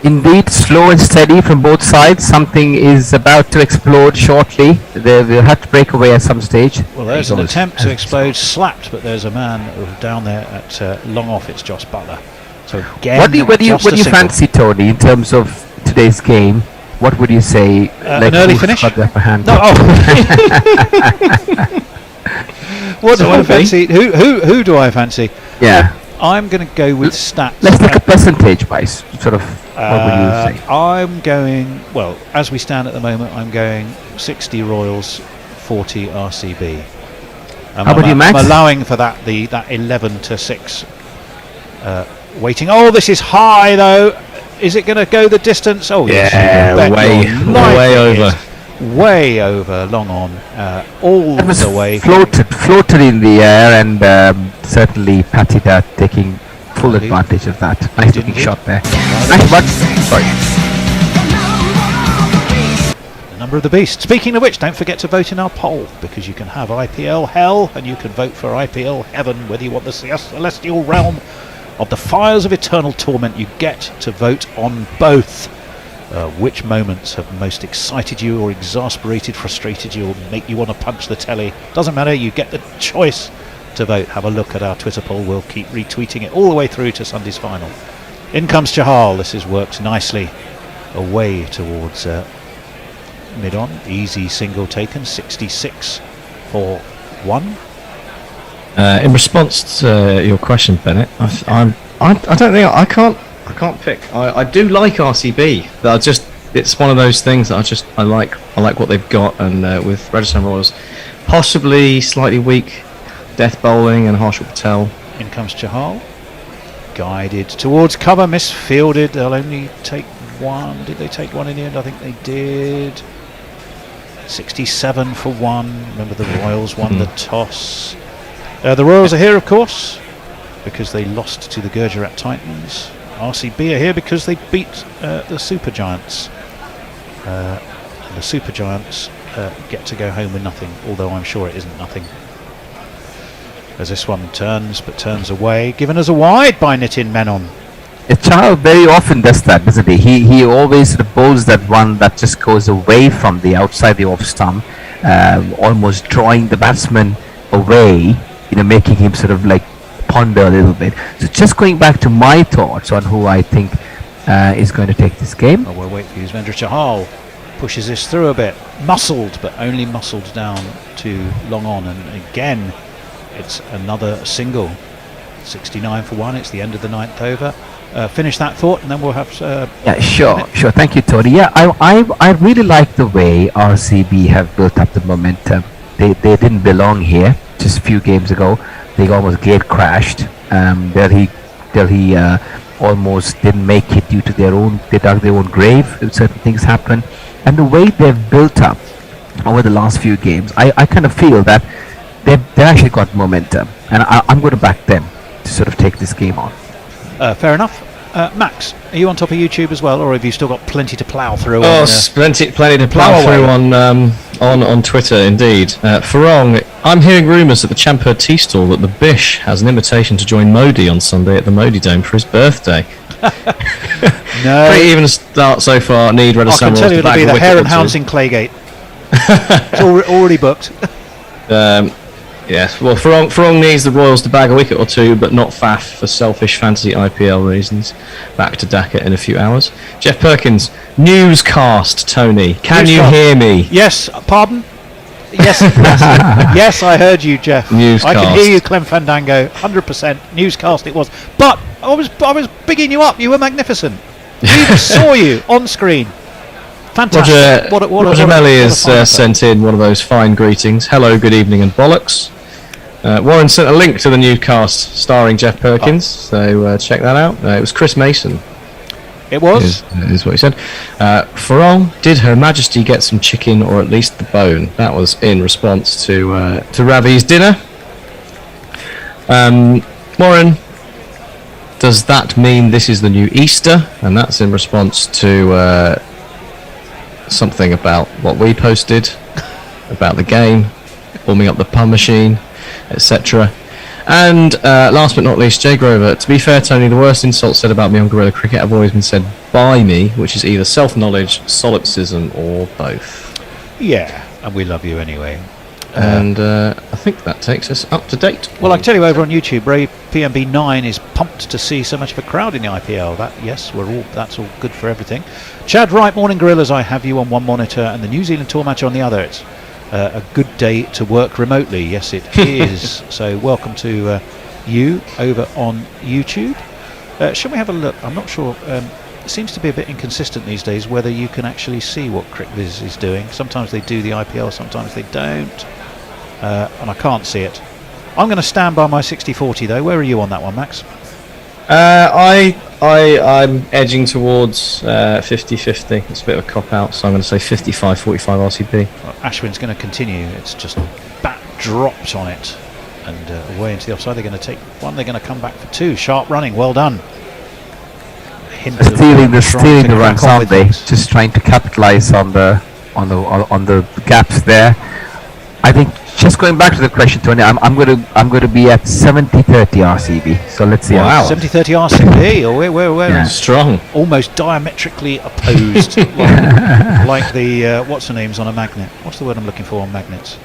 Indeed, slow and steady from both sides. Something is about to explode shortly. They will have to break away at some stage. Well, there's an attempt to explode, slapped, but there's a man down there at long off. It's Josh Butler. So again, what do you fancy, Tony, in terms of today's game? What would you say? An early finish? The upper hand? No. What do I fancy? Who do I fancy? Yeah. I'm going to go with stats. Let's take a percentage wise, sort of. What would you say? I'm going, well, as we stand at the moment, I'm going 60 Royals, 40 RCB. How about you, Max? I'm allowing for that 11-6 waiting. Oh, this is high though. Is it going to go the distance? Oh yes, way over. Way over, long on, all the way. Floated in the air, and certainly Patida taking full advantage of that. Nice looking shot there. Nice one. Sorry. The number of the beast. Speaking of which, don't forget to vote in our poll, because you can have IPL hell and you can vote for IPL heaven, whether you want the celestial realm of the fires of eternal torment. You get to vote on both. Which moments have most excited you or exasperated, frustrated you, or make you want to punch the telly? Doesn't matter, you get the choice to vote. Have a look at our Twitter poll. We'll keep retweeting it all the way through to Sunday's final. In comes Chahal. This has worked nicely away towards mid-on. Easy single taken, 66 for 1. In response to your question, Bennett, I don't think I can't pick. I do like RCB. It's one of those things that I like what they've got, and with Rajasthan Royals, possibly slightly weak death bowling and Harshal Patel. In comes Chahal, guided towards cover, misfielded. They'll only take one. Did they take one in the end? I think they did. 67 for 1. Remember, the Royals won the toss. The Royals are here, of course, because they lost to the Gujarat Titans. RCB are here because they beat the Super Giants. The Super Giants get to go home with nothing, although I'm sure it isn't nothing. As this one turns, but turns away, given as a wide by Nitin Menon. Chahal very often does that, doesn't he? He always sort of bowls that one that just goes away from the outside the off stump, almost drawing the batsman away, making him sort of like ponder a little bit. So just going back to my thoughts on who I think is going to take this game. Oh, we'll wait for Yuzvendra Chahal. Pushes this through a bit. Muscled, but only muscled down to long on. And again, it's another single. 69 for 1. It's the end of the 9th over. Finish that thought, and then we'll have... yeah, sure. Thank you, Tony. Yeah, I really like the way RCB have built up the momentum. They didn't belong here just a few games ago. They almost gate crashed. Delhi almost didn't make it due to they dug their own grave. Certain things happened, and the way they've built up over the last few games, I kind of feel that they've actually got momentum, and I'm going to back them to sort of take this game on. Fair enough. Max, are you on top of YouTube as well, or have you still got plenty to plough through? Plenty to plough through on Twitter, indeed. Farong, I'm hearing rumours at the Champur Tea Stall that the Bish has an invitation to join Modi on Sunday at the Modi Dome for his birthday. No. Pretty even start so far. Need Red I can tell you it'll be the Hare and Hounds in Claygate. It's already booked. Yes, well, Farong needs the Royals to bag a wicket or two, but not faff for selfish fantasy IPL reasons. Back to Dhaka in a few hours. Jeff Perkins, newscast, Tony. Can you hear me? Yes, pardon? Yes, yes, I heard you, Jeff. Newscast. I can hear you, Clem Fandango. 100% newscast it was. But I was bigging you up. You were magnificent. We saw you on screen. Fantastic. Roger Melly has sent in one of those fine greetings. Hello, good evening, and bollocks. Warren sent a link to the newscast starring Jeff Perkins, so check that out. It was Chris Mason. It was? Is what he said. Farong, did Her Majesty get some chicken or at least the bone? That was in response to Ravi's dinner. Warren, does that mean this is the new Easter? And that's in response to something about what we posted about the game, warming up the pun machine, etc. And last but not least, Jay Grover, to be fair, Tony, the worst insults said about me on Guerrilla Cricket have always been said by me, which is either self-knowledge, solipsism, or both. Yeah, and we love you anyway. And I think that takes us up to date. Well, I can tell you over on YouTube, Ray PMB9 is pumped to see so much of a crowd in the IPL. That's all good for everything. Chad Wright, morning Gorillas. I have you on one monitor and the New Zealand tour match on the other. It's a good day to work remotely. Yes, it is. So welcome to you over on YouTube. Shall we have a look? I'm not sure. It seems to be a bit inconsistent these days whether you can actually see what CricViz is doing. Sometimes they do the IPL, sometimes they don't. And I can't see it. I'm going to stand by my 60-40 though. Where are you on that one, Max? I'm edging towards 50-50. It's a bit of a cop out, so I'm going to say 55-45 RCB. Well, Ashwin's going to continue. It's just bat dropped on it and away into the offside. They're going to take one. They're going to come back for two. Sharp running. Well done. Stealing the runs, aren't they? Just trying to capitalize on the gaps there. I think just going back to the question, Tony, I'm going to be at 70-30 RCB. So let's see. Wow, 70-30 RCB. Oh, we're strong. Almost diametrically opposed, like the what's the names on a magnet? What's the word I'm looking for on magnets?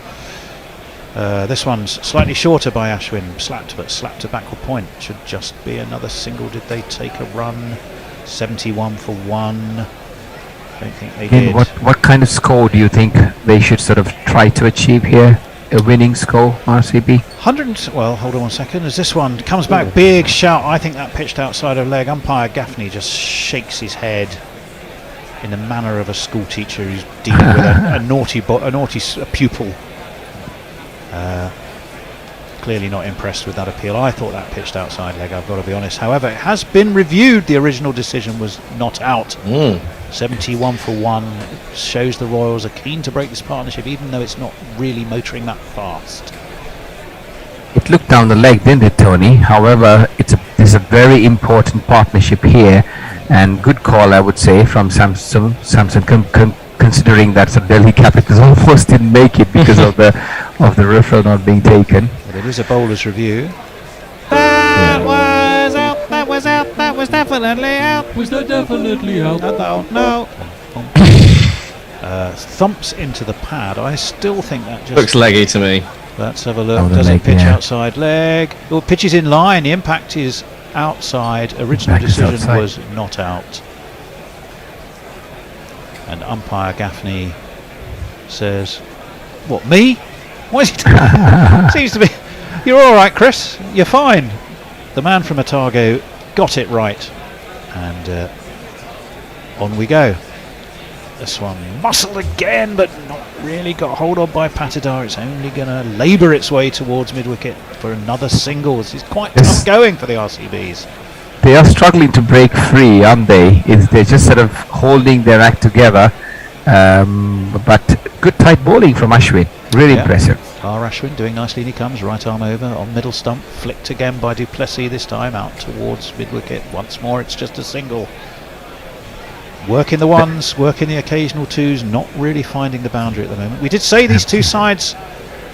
This one's slightly shorter by Ashwin, slapped to backward point. Should just be another single. Did they take a run? 71 for 1. Don't think they did. What kind of score do you think they should sort of try to achieve here? A winning score, RCB? 100. Well, hold on 1 second. As this one comes back, big shout. I think that pitched outside of leg. Umpire Gaffney just shakes his head in the manner of a school teacher who's dealing with a naughty pupil. Clearly not impressed with that appeal. I thought that pitched outside leg, I've got to be honest. However, it has been reviewed. The original decision was not out. 71 for 1 shows the Royals are keen to break this partnership, even though it's not really motoring that fast. It looked down the leg, didn't it, Tony? However, it's a very important partnership here, and good call, I would say, from Samson, considering that the Delhi Capitals almost didn't make it because of the referral not being taken. But it is a bowler's review. That was out. That was out. That was definitely out. Was that definitely out? No. Thumps into the pad. I still think that just looks leggy to me. Let's have a look. Does it pitch outside leg? Well, pitch is in line. The impact is outside. Original decision was not out. And umpire Gaffney says, "What, me? What is he Seems to be. You're all right, Chris. You're fine." The man from Otago got it right, and on we go. This one muscled again, but not really got hold on by Patidar. It's only going to labour its way towards mid-wicket for another single. This is quite tough going for the RCBs. They are struggling to break free, aren't they? They're just sort of holding their act together. But good tight bowling from Ashwin. Really impressive. Ashwin doing nicely. He comes right arm over on middle stump. Flicked again by Duplessis, this time out towards mid-wicket. Once more, it's just a single. Working the ones, working the occasional twos, not really finding the boundary at the moment. We did say these two sides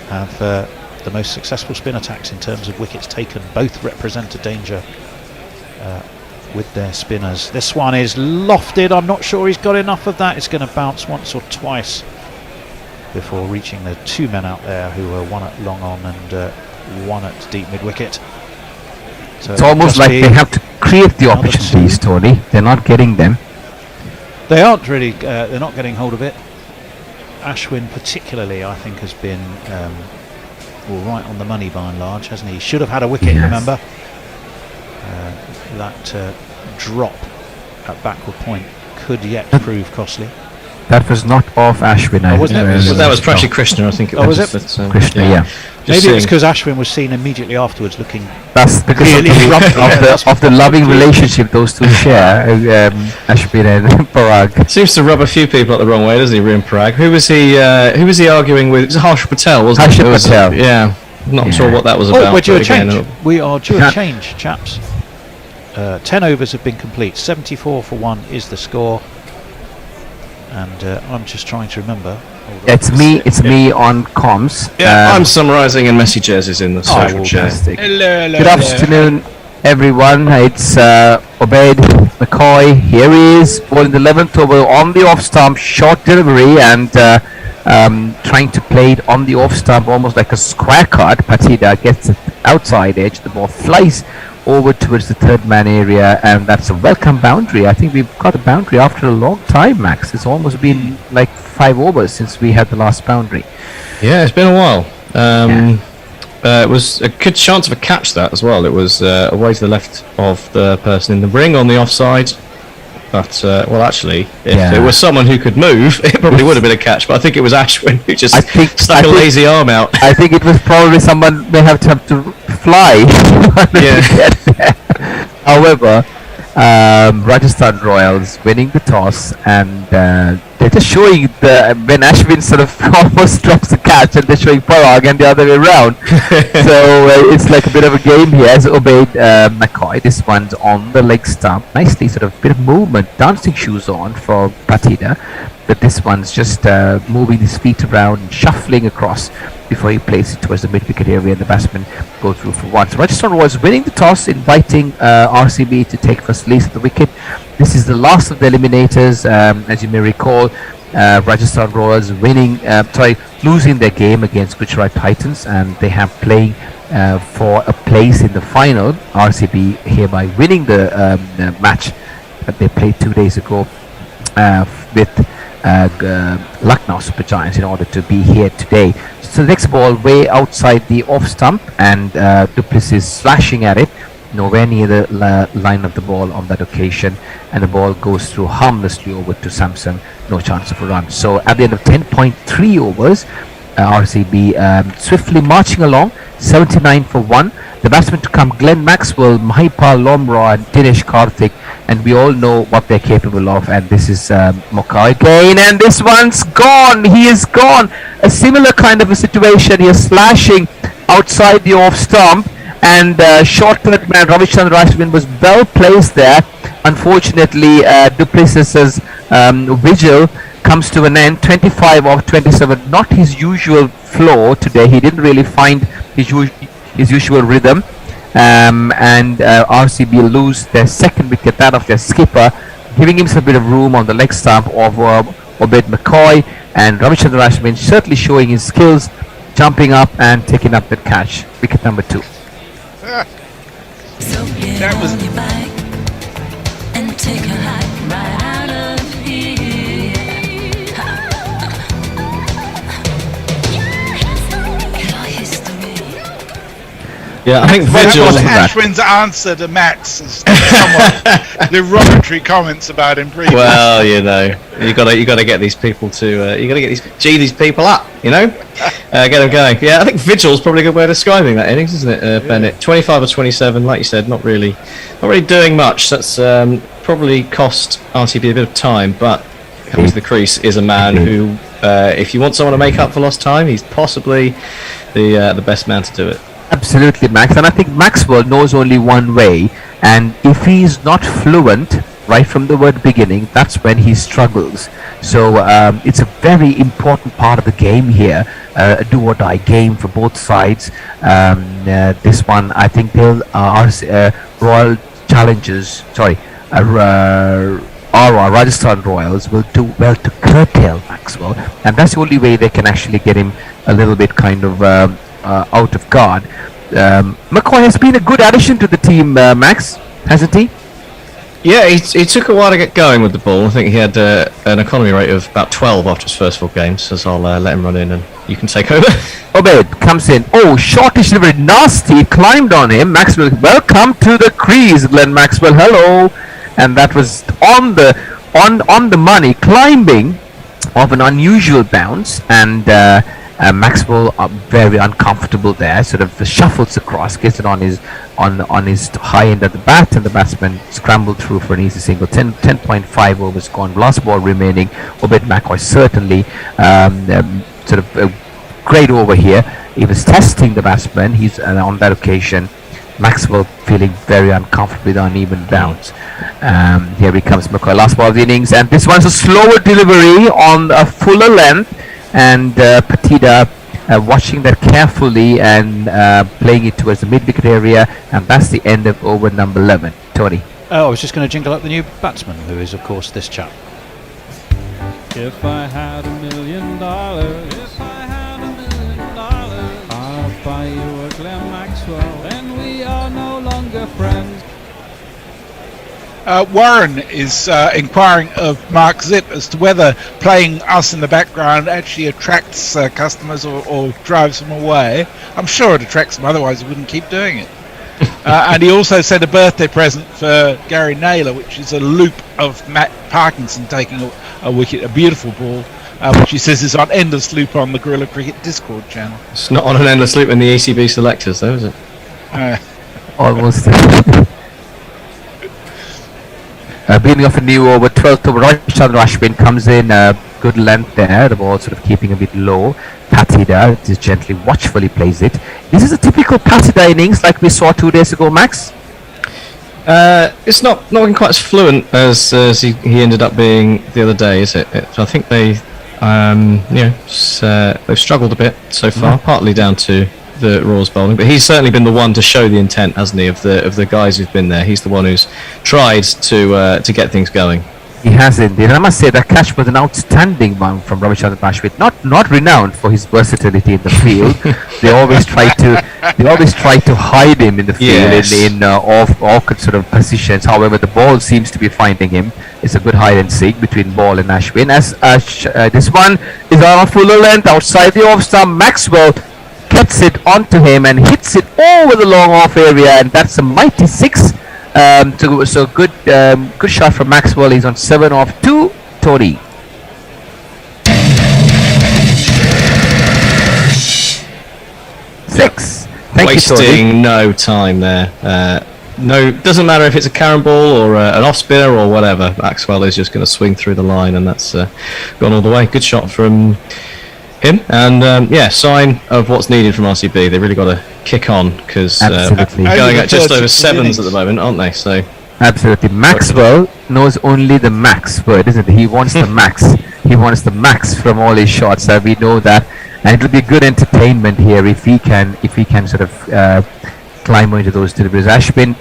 have the most successful spin attacks in terms of wickets taken. Both represent a danger with their spinners. This one is lofted. I'm not sure he's got enough of that. It's going to bounce once or twice before reaching the two men out there who were one at long on and one at deep mid-wicket. So it's almost like they have to create the opportunities, Tony. They're not getting them. They aren't really, they're not getting hold of it. Ashwin particularly, I think, has been right on the money by and large, hasn't he? Should have had a wicket, remember? That drop at backward point could yet prove costly. That was not off Ashwin. That was actually Krishna, I think it was. Was it? Krishna, yeah. Maybe it's because Ashwin was seen immediately afterwards looking. That's because of the loving relationship those two share, Ashwin and Parag. Seems to rub a few people up the wrong way, doesn't he, Rian Parag? Who was he arguing with? It was Harsh Patel, wasn't it? Harsh Patel. Yeah. Not sure what that was about. We're due a change. We are due a change, chaps. 10 overs have been complete. 74 for 1 is the score. And I'm just trying to remember. It's me on comms. Yeah, I'm summarising in messy jerseys in the social chat. Hello. Good afternoon, everyone. It's Obaid McCoy. Here he is, ball in the 11th over on the off stump, short delivery, and trying to play it on the off stump, almost like a square cut. Patida gets the outside edge. The ball flies over towards the third man area, and that's a welcome boundary. I think we've got a boundary after a long time, Max. It's almost been like 5 overs since we had the last boundary. Yeah, it's been a while. It was a good chance of a catch that as well. It was away to the left of the person in the ring on the offside. But, well, actually, if it was someone who could move, it probably would have been a catch. But I think it was Ashwin who just stuck a lazy arm out. I think it was probably someone may have to fly. However, Rajasthan Royals winning the toss, and they're just showing when Ashwin sort of almost drops the catch, and they're showing Parag and the other way around. So it's like a bit of a game here. As obeyed McCoy, this one's on the leg stump, nicely sort of bit of movement, dancing shoes on for Patida, but this one's just moving his feet around and shuffling across before he plays it towards the mid-wicket area, and the batsman go through for one. So Rajasthan Royals winning the toss, inviting RCB to take first release of the wicket. This is the last of the eliminators, as you may recall. Rajasthan Royals losing their game against Gujarat Titans, and they have playing for a place in the final. RCB hereby winning the match that they played 2 days ago with Lucknow Super Giants in order to be here today. So the next ball way outside the off stump, and Du Plessis slashing at it, nowhere near the line of the ball on that occasion, and the ball goes through harmlessly over to Samson, no chance of a run. So at the end of 10.3 overs, RCB swiftly marching along, 79 for 1. The batsmen to come: Glenn Maxwell, Mahipal Lomra, and Dinesh Karthik, and we all know what they're capable of. And this is Mokai again, and this one's gone. He is gone. A similar kind of a situation here, slashing outside the off stump, and short third man Ravichandra Ashwin was well placed there. Unfortunately, Du Plessis's vigil comes to an end. 25 of 27, not his usual flow today. He didn't really find his usual rhythm, and RCB lose their second wicket, that of their skipper, giving him a bit of room on the leg stump of Obed McCoy, and Ravichandra Ashwin certainly showing his skills, jumping up and taking up that catch. Wicket number 2. That was Yeah, I think Vigil. Ashwin's answer to Max is somewhat derogatory comments about him previously. Well, you got to get these people to these people up, get them going. Yeah, I think Vigil's probably a good way of describing that innings, isn't it, Bennett? 25 or 27, like you said, not really doing much. That's probably cost RCB a bit of time, but coming to the crease is a man who, if you want someone to make up for lost time, he's possibly the best man to do it. Absolutely, Max, and I think Maxwell knows only one way, and if he is not fluent right from the word beginning, that's when he struggles. So it's a very important part of the game here, a do-or-die game for both sides. This one, I think they'll Royal Challengers, Rajasthan Royals will do well to curtail Maxwell, and that's the only way they can actually get him a little bit kind of out of guard. McCoy has been a good addition to the team, Max, hasn't he? Yeah, he took a while to get going with the ball. I think he had an economy rate of about 12 after his first 4 games, so I'll let him run in and you can take over. Obed comes in. Oh, shortish delivery, nasty, climbed on him. Maxwell, welcome to the crease, Glenn Maxwell, hello. And that was on the money, climbing of an unusual bounce, and Maxwell very uncomfortable there, sort of shuffles across, gets it on his high end of the bat, and the batsman scrambled through for an easy single. 10.5 overs gone, last ball remaining. Obed McCoy certainly sort of a great over here. He was testing the batsman. He's on that occasion, Maxwell feeling very uncomfortable with uneven bounce. Here he comes, McCoy, last ball of the innings, and this one's a slower delivery on a fuller length, and Patida watching that carefully and playing it towards the mid-wicket area, and that's the end of over number 11. Tony. Oh, I was just going to jingle up the new batsman, who is, of course, this chap. If I had $1 million, I'll buy you a Glenn Maxwell, then we are no longer friends. Warren is inquiring of Mark Zip as to whether playing us in the background actually attracts customers or drives them away. I'm sure it attracts them, otherwise he wouldn't keep doing it. And he also sent a birthday present for Gary Naylor, which is a loop of Matt Parkinson taking a wicket, a beautiful ball, which he says is on endless loop on the Guerrilla Cricket Discord channel. It's not on an endless loop in the ECB selectors, though, is it? Almost. Beginning of a new over, 12th over, Rajasthan Ashwin comes in, good length there, the ball sort of keeping a bit low. Patida just gently, watchfully plays it. This is a typical Patida innings like we saw 2 days ago, Max? It's not looking quite as fluent as he ended up being the other day, is it? I think they've struggled a bit so far, partly down to the Royals bowling, but he's certainly been the one to show the intent, hasn't he, of the guys who've been there. He's the one who's tried to get things going. He has indeed, and I must say that catch was an outstanding one from Ravichandran Ashwin. Not renowned for his versatility in the field. They always try to hide him in the field, yes, in awkward sort of positions. However, the ball seems to be finding him. It's a good hide and seek between ball and Ashwin. As this one is on a fuller length outside the off stump. Maxwell gets it onto him and hits it over the long off area, and that's a mighty six. So good shot from Maxwell. He's on 7 off 2. Tony. Six. Thank Wasting you, Tony. no time there. No, doesn't matter if it's a carrom ball or an off spinner or whatever. Maxwell is just going to swing through the line, and that's gone all the way. Good shot from him, and sign of what's needed from RCB. They really got to kick on, because going at just over sevens at the moment, aren't they? So absolutely, Maxwell knows only the max word, isn't he? He wants the max. He wants the max from all his shots. We know that, and it will be good entertainment here if he can sort of climb into those deliveries. Ashwin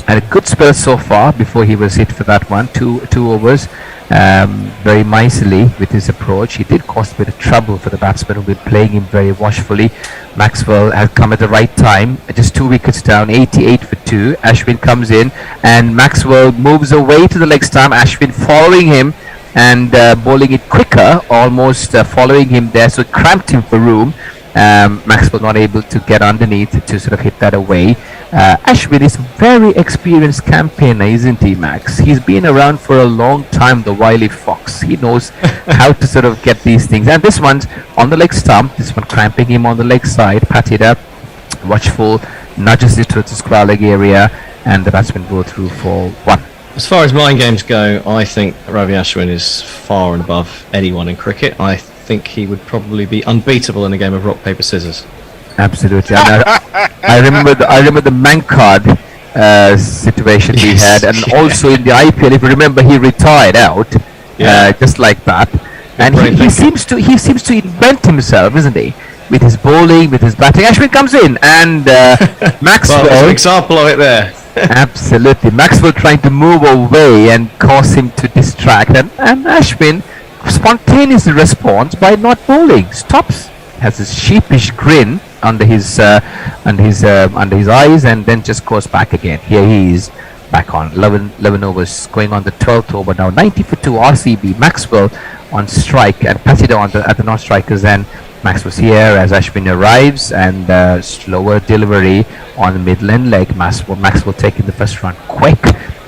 had a good spell so far before he was hit for that one. Two overs. Very nicely with his approach. He did cause a bit of trouble for the batsman who've been playing him very watchfully. Maxwell has come at the right time, just 2 wickets down, 88 for 2. Ashwin comes in and Maxwell moves away to the leg stump. Ashwin following him and bowling it quicker, almost following him there, so it cramped him for room. Maxwell not able to get underneath to sort of hit that away. Ashwin is a very experienced campaigner, isn't he, Max? He's been around for a long time, the wily fox. He knows how to sort of get these things. And this one's on the leg stump, this one cramping him on the leg side. Patted up, watchful, nudges it towards the square leg area, and the batsman go through for 1. as far as mind games go, I think Ravi Ashwin is far and above anyone in cricket. I think he would probably be unbeatable in a game of rock paper scissors. Absolutely. I remember the Mankard situation he had, and also in the IPL, if you remember, he retired out, just like that. And he seems to invent himself, isn't he? With his bowling, with his batting. Ashwin comes in, and Maxwell. Well, an example of it there. Absolutely. Maxwell trying to move away and cause him to distract, and Ashwin spontaneously responds by not bowling. Stops, has a sheepish grin under his eyes, and then just goes back again. Here he is back on 11 overs, going on the 12th over now. 90 for 2 RCB. Maxwell on strike and Patida at the non-strikers, and Maxwell's here as Ashwin arrives, and slower delivery on the midland leg. Maxwell taking the first run quick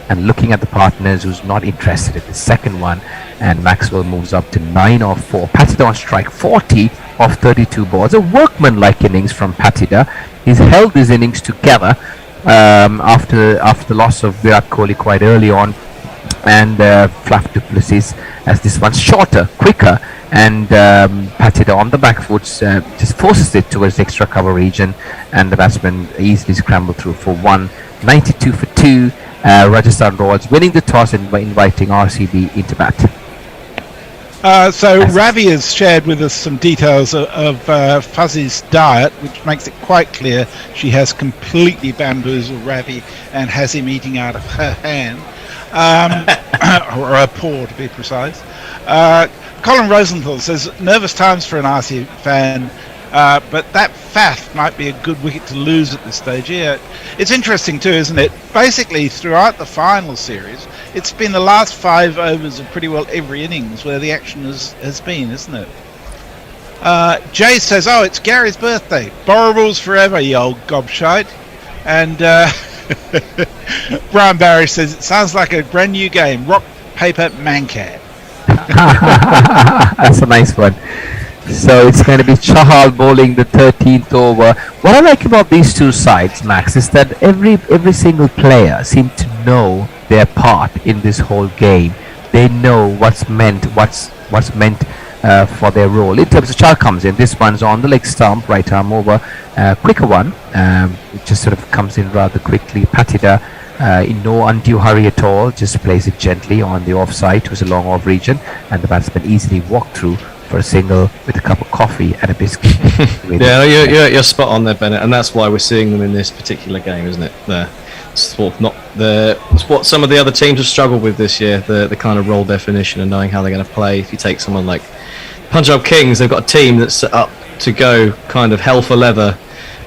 and looking at the partners who's not interested in the second one, and Maxwell moves up to 9 off 4. Patida on strike, 40 off 32 balls. A workman-like innings from Patida. He's held his innings together after the loss of Virat Kohli quite early on, and Flav du Plessis as this one's shorter, quicker, and Patida on the back foot just forces it towards the extra cover region, and the batsman easily scrambled through for 1. 92 for 2. Rajasthan Royals winning the toss and inviting RCB into bat. So Ravi has shared with us some details of Fuzzy's diet, which makes it quite clear she has completely bamboozled Ravi and has him eating out of her hand, or her paw to be precise. Colin Rosenthal says, nervous times for an RC fan. But that faff might be a good wicket to lose at this stage. Yeah, it's interesting too, isn't it? Basically, throughout the final series, it's been the last 5 overs of pretty well every innings where the action has been, isn't it? Jay says, "Oh, it's Gary's birthday. Borobuls forever, you old gobshite." And Brian Barry says, "It sounds like a brand new game. Rock, paper, mancat." That's a nice one. So it's going to be Chahal bowling the 13th over. What I like about these two sides, Max, is that every single player seems to know their part in this whole game. They know what's meant for their role. In terms of Chahal comes in, this one's on the leg stump, right arm over, quicker one. It just sort of comes in rather quickly. Patida in no undue hurry at all, just plays it gently on the offside to a long off region, and the batsman easily walked through for a single with a cup of coffee and a biscuit. Yeah, you're spot on there, Bennett, and that's why we're seeing them in this particular game, isn't it? It's what some of the other teams have struggled with this year, the kind of role definition and knowing how they're going to play. If you take someone like Punjab Kings, they've got a team that's set up to go kind of hell for leather,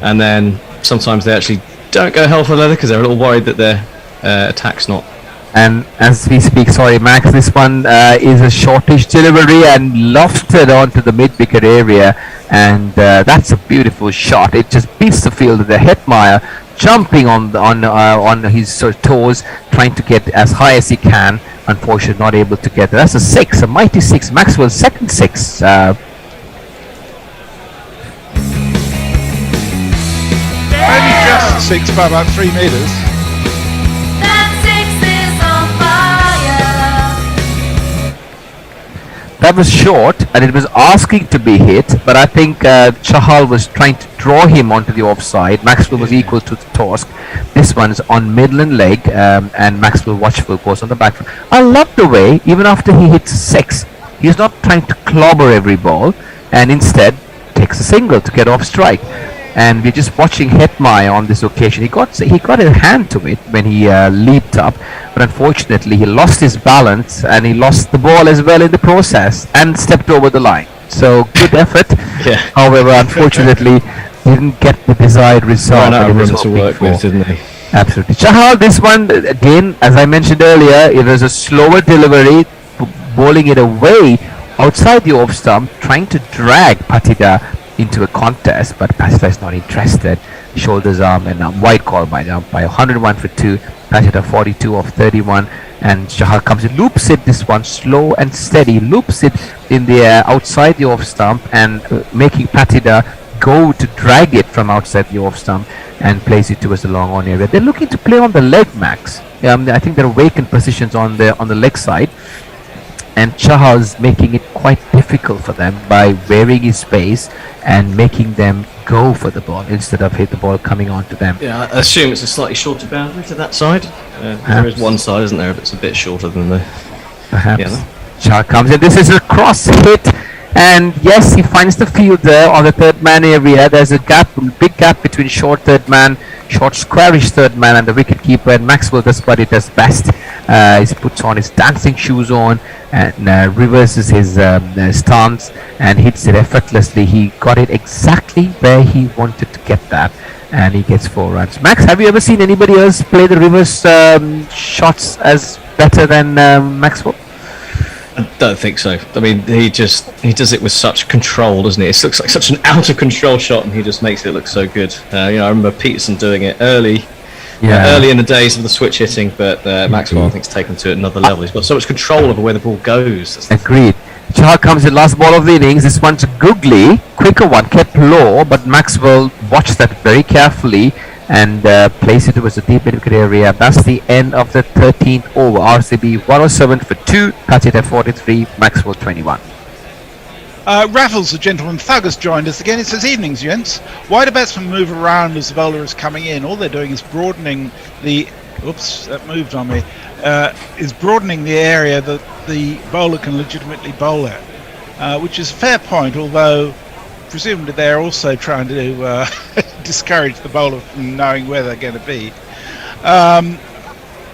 and then sometimes they actually don't go hell for leather because they're a little worried that their attack's not. And as we speak, sorry Max, this one is a shortish delivery and lofted onto the mid-wicket area, and that's a beautiful shot. It just beats the fielder. The Hetmeyer jumping on his sort of toes, trying to get as high as he can. Unfortunately, not able to get there. That's a 6, a mighty 6. Maxwell's second 6. Maybe just 6 by about 3 metres. That was short, and it was asking to be hit, but I think Chahal was trying to draw him onto the offside. Maxwell was equal to the task. This one's on Midland leg, and Maxwell watchful goes on the back foot. I love the way, even after he hits 6, he's not trying to clobber every ball, and instead takes a single to get off strike. And we're just watching Hetmeyer on this occasion. He got a hand to it when he leaped up, but unfortunately he lost his balance and he lost the ball as well in the process and stepped over the line. So good effort. Yeah. However, unfortunately, didn't get the desired result. Ran out of room to work with, didn't he? Absolutely. Chahal, this one again, as I mentioned earlier, it was a slower delivery, bowling it away outside the off stump, trying to drag Patida into a contest, but Patida is not interested. Shoulders arm and wide call by the umpire. 101 for 2. Patida 42 of 31, and Chahal comes in, loops it. This one slow and steady, loops it in the air outside the off stump, and making Patida go to drag it from outside the off stump and place it towards the long on area. They're looking to play on the leg, Max. I think there are vacant positions on the leg side, and Chahal's making it quite difficult for them by varying his pace and making them go for the ball instead of hit the ball coming onto them. Yeah, I assume it's a slightly shorter boundary to that side. There is one side, isn't there, that's a bit shorter than the... Perhaps. Yeah. Chahal comes in. This is a cross hit, and yes, he finds the field there on the third man area. There's a big gap between short squarish third man and the wicket keeper, and Maxwell does what he does best. He puts on his dancing shoes on and reverses his stance and hits it effortlessly. He got it exactly where he wanted to get that, and he gets 4 runs. Max, have you ever seen anybody else play the reverse shots as better than Maxwell? I don't think so. I mean, he does it with such control, doesn't he? It looks like such an out of control shot, and he just makes it look so good. I remember Peterson doing it early in the days of the switch hitting, but Maxwell, I think, has taken to another level. He's got so much control over where the ball goes. Agreed. Chahal comes in, last ball of the innings. This one's a googly, quicker one, kept low, but Maxwell watched that very carefully and placed it towards the deep mid-wicket area. That's the end of the 13th over. RCB 107 for 2, Patida 43, Maxwell 21. Raffles, the gentleman thug, has joined us again. It says, "Evenings, gents. Why do batsmen move around as the bowler is coming in? All they're doing is broadening the... Oops, that moved on me. Is broadening the area that the bowler can legitimately bowl at." Which is a fair point, although presumably they're also trying to discourage the bowler from knowing where they're going to be.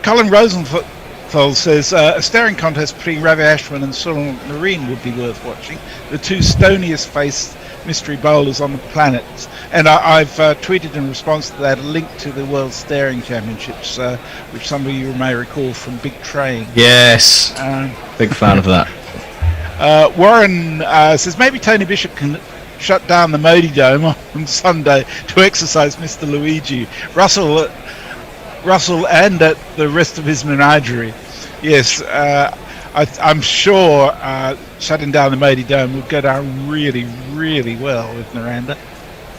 Colin Rosenthal says, "A staring contest between Ravi Ashwin and Sunil Narine would be worth watching. The two stoniest faced mystery bowlers on the planet. And I've tweeted in response to that a link to the World Staring Championships, which some of you may recall from Big Train. Yes, big fan of that. Warren says maybe Tony Bishop can shut down the Modi Dome on Sunday to exercise Mr. Luigi. Russell and the rest of his menagerie. Yes, I'm sure shutting down the Modi Dome would go down really, really well with Narendra.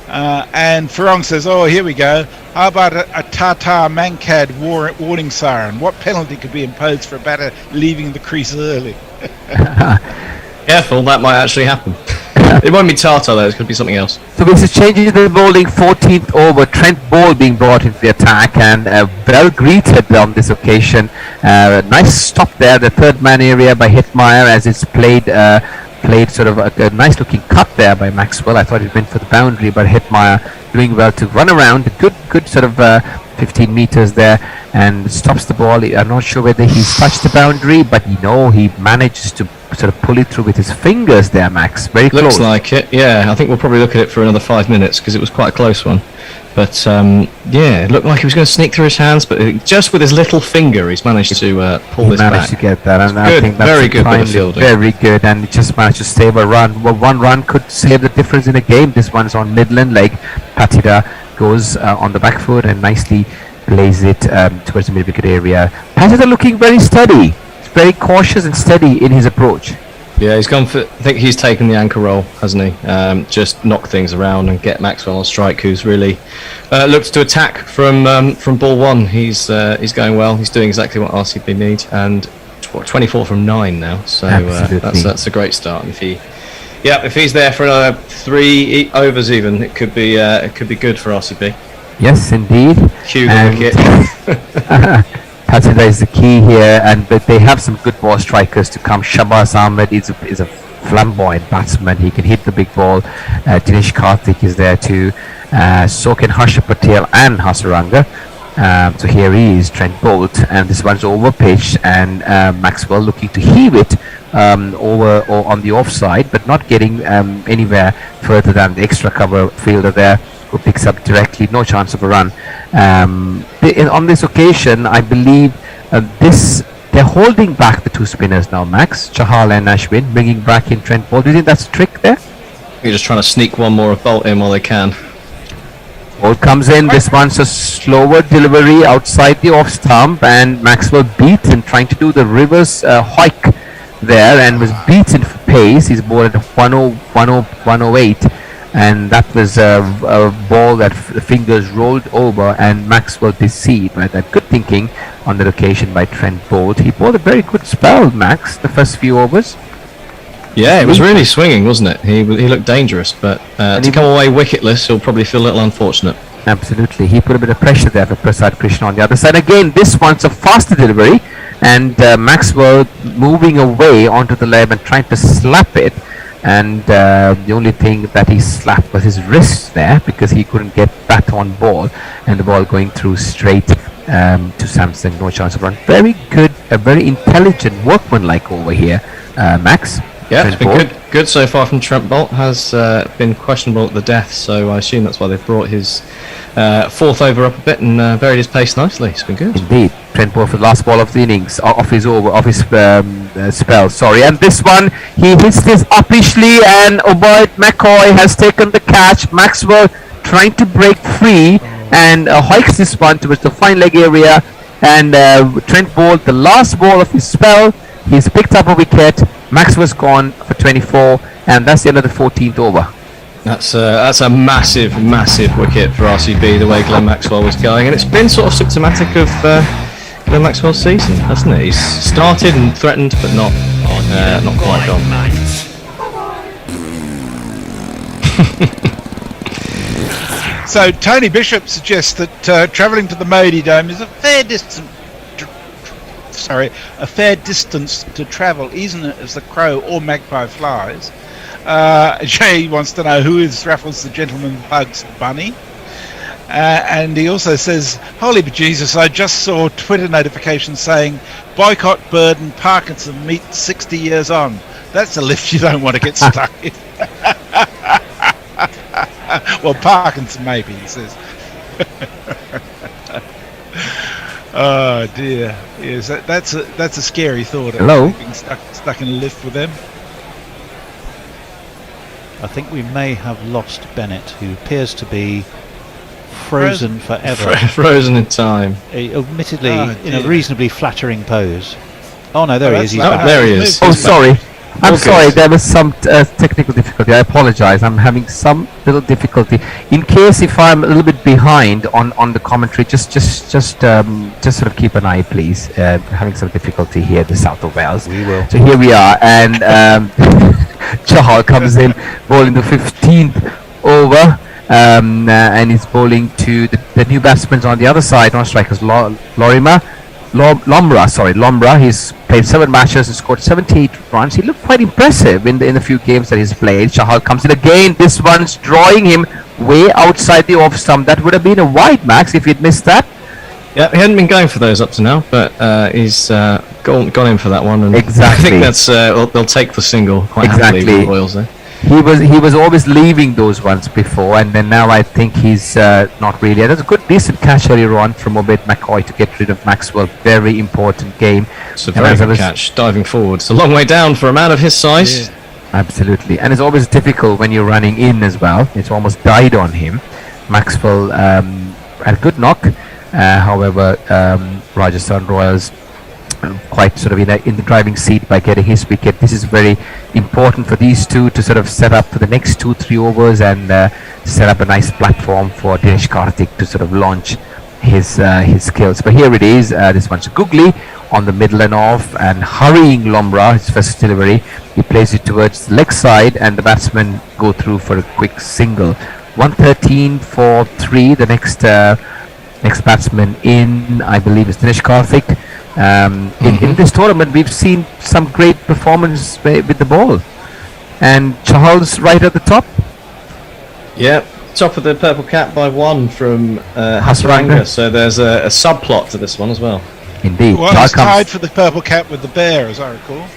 And Farong says, oh, here we go. How about a Tata Mankad warning siren? What penalty could be imposed for a batter leaving the crease early? Careful, that might actually happen. It won't be Tata though, it's going to be something else. So this is changing the bowling. 14th over, Trent Boult being brought into the attack, and well greeted on this occasion. Nice stop there, the third man area by Hetmeyer as it's played sort of a nice looking cut there by Maxwell. I thought it went for the boundary, but Hetmeyer doing well to run around. Good sort of 15 meters there and stops the ball. I'm not sure whether he's touched the boundary, but he manages to sort of pull it through with his fingers there, Max. Very close. Looks like it, yeah. I think we'll probably look at it for another 5 minutes because it was quite a close one. But yeah, it looked like he was going to sneak through his hands, but just with his little finger, he's managed to pull this back. He managed to get that, and I think that's very good bit of fielding. Very good, and he just managed to save a run. Well, one run could save the difference in a game. This one's on Midland leg. Patida goes on the back foot and nicely lays it towards the mid-wicket area. Patida looking very steady. Very cautious and steady in his approach. Yeah, he's gone for. I think he's taken the anchor role, hasn't he? Just knock things around and get Maxwell on strike, who's really looked to attack from ball one. He's going well. He's doing exactly what RCB need, and 24 from 9 now. So that's a great start. And if he's there for another 3 overs, even it could be good for RCB. Yes, indeed. Cue the wicket. Patida is the key here, but they have some good ball strikers to come. Shabazz Ahmed is a flamboyant batsman. He can hit the big ball. Dinesh Karthik is there too. So can Harsha Patel and Hasaranga. So here he is, Trent Boult, and this one's over pitch, and Maxwell looking to heave it over or on the offside, but not getting anywhere further than the extra cover fielder there, who picks up directly. No chance of a run. On this occasion, I believe they're holding back the two spinners now, Max, Chahal and Ashwin, bringing back in Trent Boult. Do you think that's a trick there? You're just trying to sneak one more of Boult in while they can. Boult comes in. This one's a slower delivery outside the off stump, and Maxwell beaten trying to do the reverse hike there, and was beaten for pace. He's bowled at 108. And that was a ball that the fingers rolled over, and Maxwell deceived by that. Good thinking on that occasion by Trent Boult. He bowled a very good spell, Max, the first few overs. Yeah, it was really swinging, wasn't it? He looked dangerous, but to come away wicketless, he'll probably feel a little unfortunate. Absolutely. He put a bit of pressure there for Prasad Krishna on the other side. Again, this one's a faster delivery, and Maxwell moving away onto the leg and trying to slap it. And the only thing that he slapped was his wrist there, because he couldn't get bat on ball, and the ball going through straight to Samson. No chance of run. Very good, a very intelligent workmanlike over here, Max. Yeah, it's been good so far from Trent Boult. Has been questionable at the death, so I assume that's why they've brought his fourth over up a bit and varied his pace nicely. It's been good. Indeed. Trent Boult for the last ball of the innings, off his spell. Sorry, and this one he hits this uppishly, and Obaid McCoy has taken the catch. Maxwell trying to break free and hikes this one towards the fine leg area, and Trent Boult, the last ball of his spell, he's picked up a wicket. Maxwell's gone for 24, and that's the end of the 14th over. That's a massive wicket for RCB, the way Glenn Maxwell was going, and it's been sort of symptomatic of Glenn Maxwell's season, hasn't it? He's started and threatened, but not quite gone. So Tony Bishop suggests that travelling to the Modi Dome is a fair distance to travel, isn't it, as the crow or magpie flies. Jay wants to know who is Raffles the Gentleman Bugs Bunny. And he also says, holy bejesus, I just saw Twitter notifications saying boycott Bird and Parkinson meet 60 years on. That's a lift you don't want to get stuck in. Well, Parkinson maybe, he says. Oh dear. Yes, that's a scary thought. Hello? Being stuck in a lift with them. I think we may have lost Bennett, who appears to be frozen forever. Frozen in time. Admittedly, Oh, in a dear. reasonably flattering pose. Oh no, there he is. He's that's back. There he is. Oh, sorry. I'm Okay. sorry, there was some technical difficulty. I apologize. I'm having some little difficulty. In case if I'm a little bit behind on the commentary, just sort of keep an eye, please. Having some difficulty here in the south of Wales. We will. So here we are, and Chahal comes in, bowling the 15th over, and he's bowling to the new batsmen on the other side, non-strikers, Lombra. He's played 7 matches and scored 78 runs. He looked quite impressive in the few games that he's played. Chahal comes in again. This one's drawing him way outside the off stump. That would have been a wide, Max, if he'd missed that. Yeah, he hadn't been going for those up to now, but he's gone in for that one. And Exactly. I think that's they'll take the single quite happily with the Royals there. He was always leaving those ones before, and then now I think he's not really. That's a good, decent catch earlier on from Obed McCoy to get rid of Maxwell. Very important game. It's a very good catch, diving forward. It's a long way down for a man of his size. Yeah. Absolutely, and it's always difficult when you're running in as well. It's almost died on him. Maxwell had a good knock. However, Rajasthan Royals quite sort of in the driving seat by getting his wicket. This is very important for these two to sort of set up for the next 2-3 overs and set up a nice platform for Dinesh Karthik to sort of launch his skills. But here it is. This one's Googly on the middle and off and hurrying Lombra, his first delivery. He plays it towards the leg side and the batsmen go through for a quick single. 113 for 3. The next batsman in, I believe, is Dinesh Karthik. In this tournament, we've seen some great performance with the ball, and Chahal's right at the top. Yeah, top of the purple cap by 1 from Hasranga. So there's a subplot to this one as well. Indeed, Well, it's tied for the purple cap with the bear, as I recall.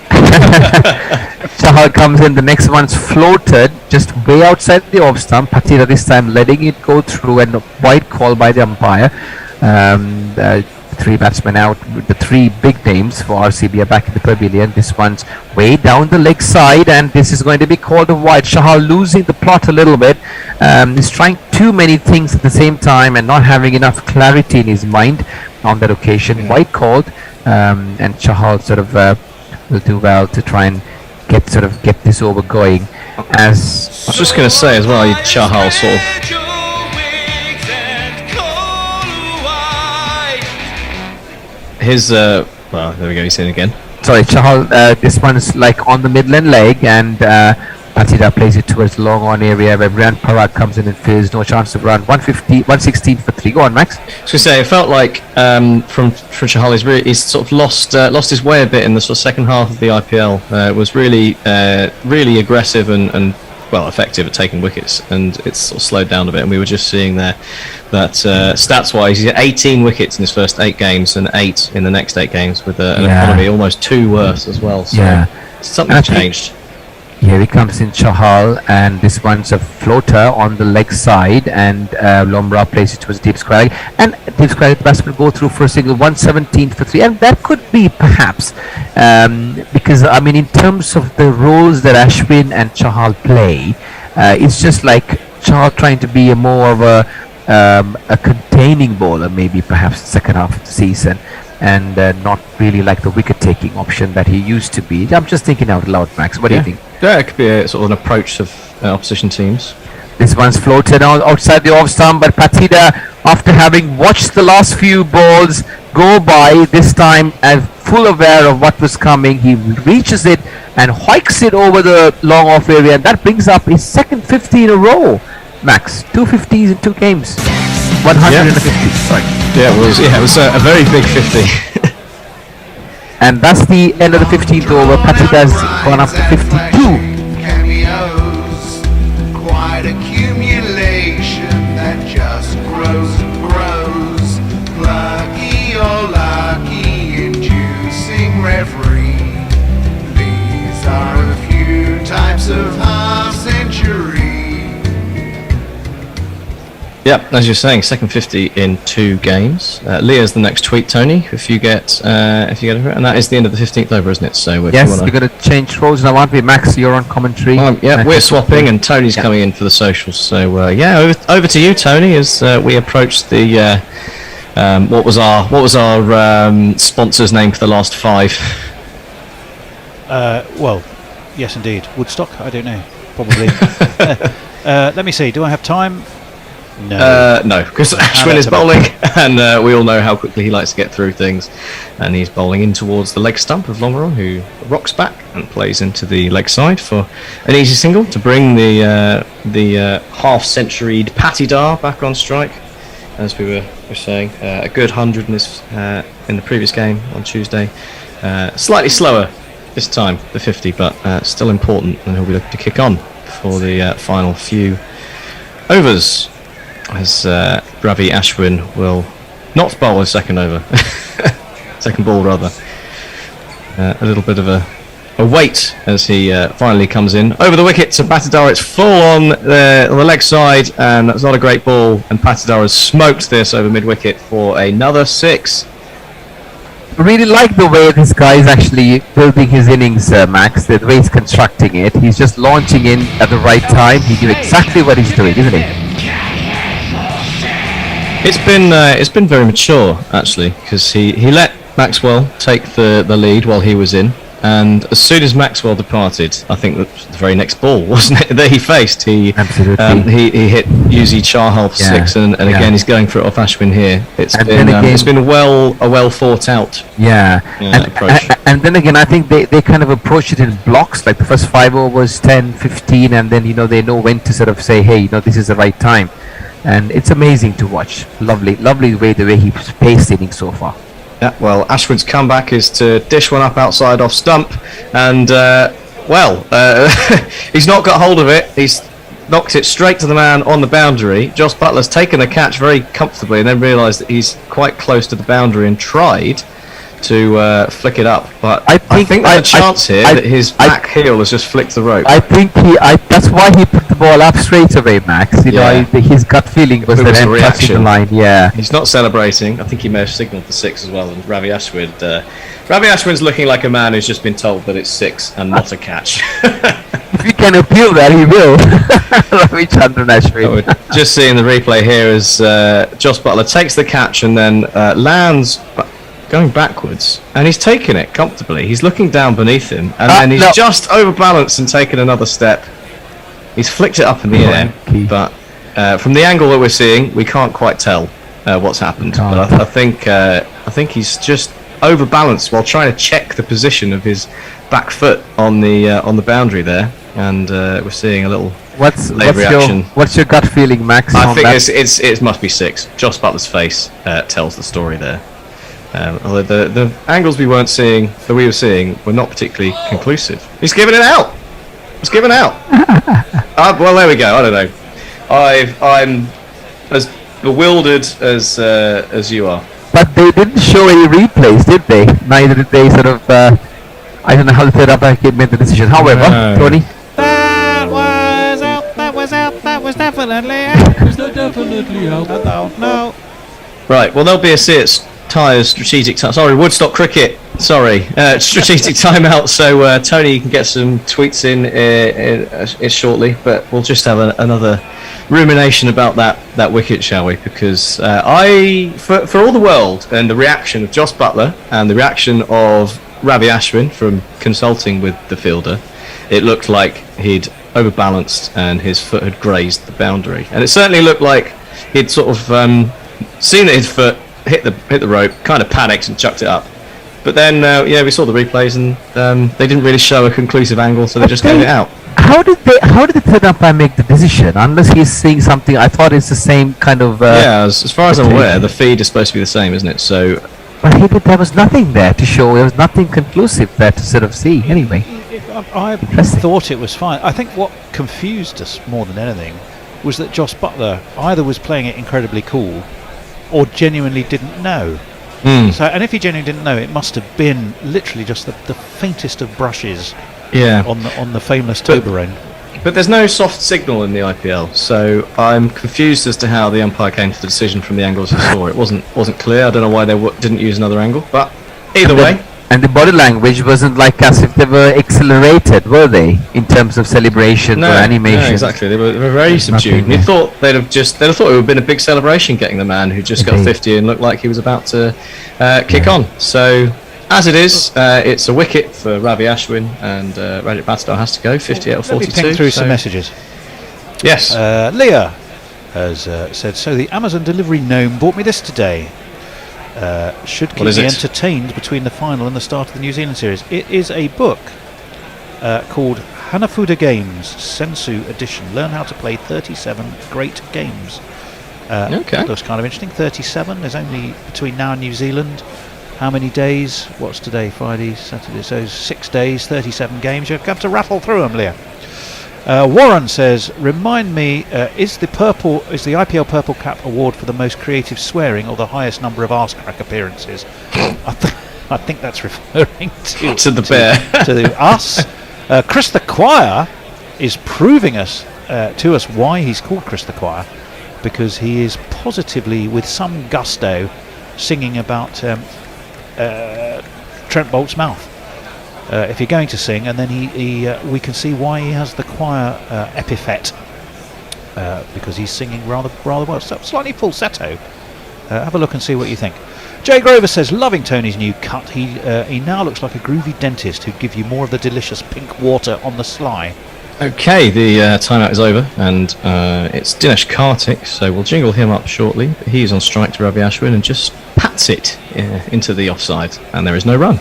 Chahal comes in. The next one's floated just way outside the off stump. Patira this time letting it go through, and a wide call by the umpire. 3 batsmen out. The 3 big names for RCB are back in the pavilion. This one's way down the leg side, and this is going to be called a wide. Chahal losing the plot a little bit. He's trying too many things at the same time and not having enough clarity in his mind on that occasion. Wide called, and Chahal sort of will do well to try and get this over going. As I was just going to say as well, Chahal sort of. His well, there we go. He's in again. Sorry, Chahal. This one's like on the midland leg, and Patida plays it towards the long on area where Brian Parag comes in and fills. No chance of run. 116 for 3. Go on, Max. I was going to say, it felt like from Chahal, he's sort of lost his way a bit in the sort of second half of the IPL. It was really aggressive and well effective at taking wickets, and it's sort of slowed down a bit. And we were just seeing there that stats-wise, he's had 18 wickets in his first 8 games and 8 in the next 8 games, with an economy almost 2 worse as well. So something's changed. Here he comes in, Chahal, and this one's a floater on the leg side, and Lombra plays it towards deep square, and deep square batsman go through for a single. 117 for 3, and that could be perhaps because I mean in terms of the roles that Ashwin and Chahal play, it's just like Chahal trying to be a more of a containing bowler, maybe perhaps the second half of the season, and not really like the wicket-taking option that he used to be. I'm just thinking out loud, Max. What do you think? Yeah, it could be a sort of an approach of opposition teams. This one's floated outside the off stump, but Patida, after having watched the last few balls go by, this time as full aware of what was coming, he reaches it and hikes it over the long off area, and that brings up his second 50 in a row. Max, 2 50s in 2 games. 150. Sorry. Yeah, it was a very big 50. And that's the end of the 15th over. Patida's gone up to 52. Cameos, quite accumulation that just grows and grows. Lucky or lucky, inducing reverie. These are a few types of half century. Yep, as you're saying, second 50 in 2 games. Leah's the next tweet, Tony. If you get it, and that is the end of the 15th over, isn't it? So yes, we're going to change roles now, aren't we? Max, you're on commentary. Yeah, we're swapping, and Tony's coming in for the socials. So over to you, Tony, as we approach the what was our sponsor's name for the last 5? Well, yes, indeed. Woodstock. I don't know. Probably. Let me see. Do I have time? No, because Ashwin is bowling, and we all know how quickly he likes to get through things. And he's bowling in towards the leg stump of Longaron, who rocks back and plays into the leg side for an easy single to bring the half-centuried Patidar back on strike. As we were saying, a good 100 in the previous game on Tuesday. Slightly slower this time, the 50, but still important, and he'll be looking to kick on for the final few overs. As Ravi Ashwin will not bowl his second over, second ball rather. A little bit of a wait as he finally comes in over the wicket to Patidar. It's full on the leg side, and that's not a great ball. And Patidar has smoked this over mid wicket for another 6. I really like the way this guy is actually building his innings, Max. The way he's constructing it, he's just launching in at the right time. He knew exactly what he's doing, isn't he? It's been very mature actually, because he let Maxwell take the lead while he was in, and as soon as Maxwell departed, I think the very next ball, wasn't it, that he faced, he hit Yuzi Chahal for 6, and again he's going for it off Ashwin here. It's been a well thought out approach. And then again, I think they kind of approach it in blocks, like the first 5 overs, 10, 15, and then they know when to sort of say, hey, this is the right time. And it's amazing to watch. Lovely way the way he's paced innings so far. Yeah, well, Ashwin's comeback is to dish one up outside off stump, and he's not got hold of it. He's knocked it straight to the man on the boundary. Josh Butler's taken the catch very comfortably, and then realised that he's quite close to the boundary and tried to flick it up, but I think there's a chance here that his back heel has just flicked the rope. I think that's why he put the ball up straight away, Max. His gut feeling was that I'm touching the line. Yeah, he's not celebrating. I think he may have signalled for 6 as well. And Ravi Ashwin's looking like a man who's just been told that it's 6 and not a catch. If he can appeal that, he will. Ravichandran Ashwin. Just seeing the replay here as Josh Butler takes the catch and then lands going backwards, and he's taken it comfortably. He's looking down beneath him, and then he's just overbalanced and taken another step. He's flicked it up in the air, but from the angle that we're seeing, we can't quite tell what's happened. But I think he's just overbalanced while trying to check the position of his back foot on the boundary there, and we're seeing a little late reaction. What's your gut feeling, Max? I think it must be 6. Josh Butler's face tells the story there. Although the angles we were seeing were not particularly conclusive. He's given it out. It's given out. Well, there we go. I don't know. I'm as bewildered as you are. But they didn't show any replays, did they? Neither did they sort of. I don't know how the third umpire made the decision. However, Tony. That was definitely out. Was that definitely out? I don't know. Right. Well, there'll be a Tyres strategic time. Sorry, Woodstock Cricket. Sorry, strategic timeout. So Tony, you can get some tweets in shortly, but we'll just have another rumination about that wicket, shall we? Because for all the world and the reaction of Josh Butler and the reaction of Ravi Ashwin from consulting with the fielder, it looked like he'd overbalanced and his foot had grazed the boundary, and it certainly looked like he'd sort of seen that his foot hit the rope, kind of panicked and chucked it up. But then, we saw the replays, and they didn't really show a conclusive angle, so they just gave it out. How did the third umpire make the decision? Unless he's seeing something, I thought it's the same kind of. As far as I'm aware, the feed is supposed to be the same, isn't it? So. But there was nothing there to show. There was nothing conclusive there to sort of see. Anyway. I thought it was fine. I think what confused us more than anything was that Josh Butler either was playing it incredibly cool, or genuinely didn't know. So, and if he genuinely didn't know, it must have been literally just the faintest of brushes on the famous Toblerone. But there's no soft signal in the IPL, so I'm confused as to how the umpire came to the decision from the angles he saw. It wasn't clear. I don't know why they didn't use another angle, but either way. And the body language wasn't like as if they were accelerated, were they, in terms of celebration or animation? No, exactly. They were very subdued. And you thought they'd have thought it would have been a big celebration getting the man who just got 50 and looked like he was about to kick on. So, as it is, it's a wicket for Ravi Ashwin, and Rajat Patidar has to go 58 or 42. Let me ping through some messages. Yes. Leah has said, so the Amazon delivery gnome bought me this today. Should keep me entertained between the final and the start of the New Zealand series. It is a book called Hanafuda Games Sensu Edition. Learn how to play 37 great games. Okay. Looks kind of interesting. 37. There's only between now and New Zealand. How many days? What's today? Friday, Saturday. So 6 days, 37 games. You've got to rattle through them, Leah. Warren says, remind me, is the IPL Purple Cap award for the most creative swearing or the highest number of arse crack appearances? I think that's referring to the bear. to us. Chris the Choir is proving to us why he's called Chris the Choir, because he is positively, with some gusto, singing about Trent Bolt's mouth. If you're going to sing, and then we can see why he has the choir epithet, because he's singing rather well, so slightly falsetto. Have a look and see what you think. Jay Grover says, loving Tony's new cut. He now looks like a groovy dentist who'd give you more of the delicious pink water on the sly. Okay, the timeout is over, and it's Dinesh Karthik, so we'll jingle him up shortly. He's on strike to Ravi Ashwin and just pats it into the offside, and there is no run.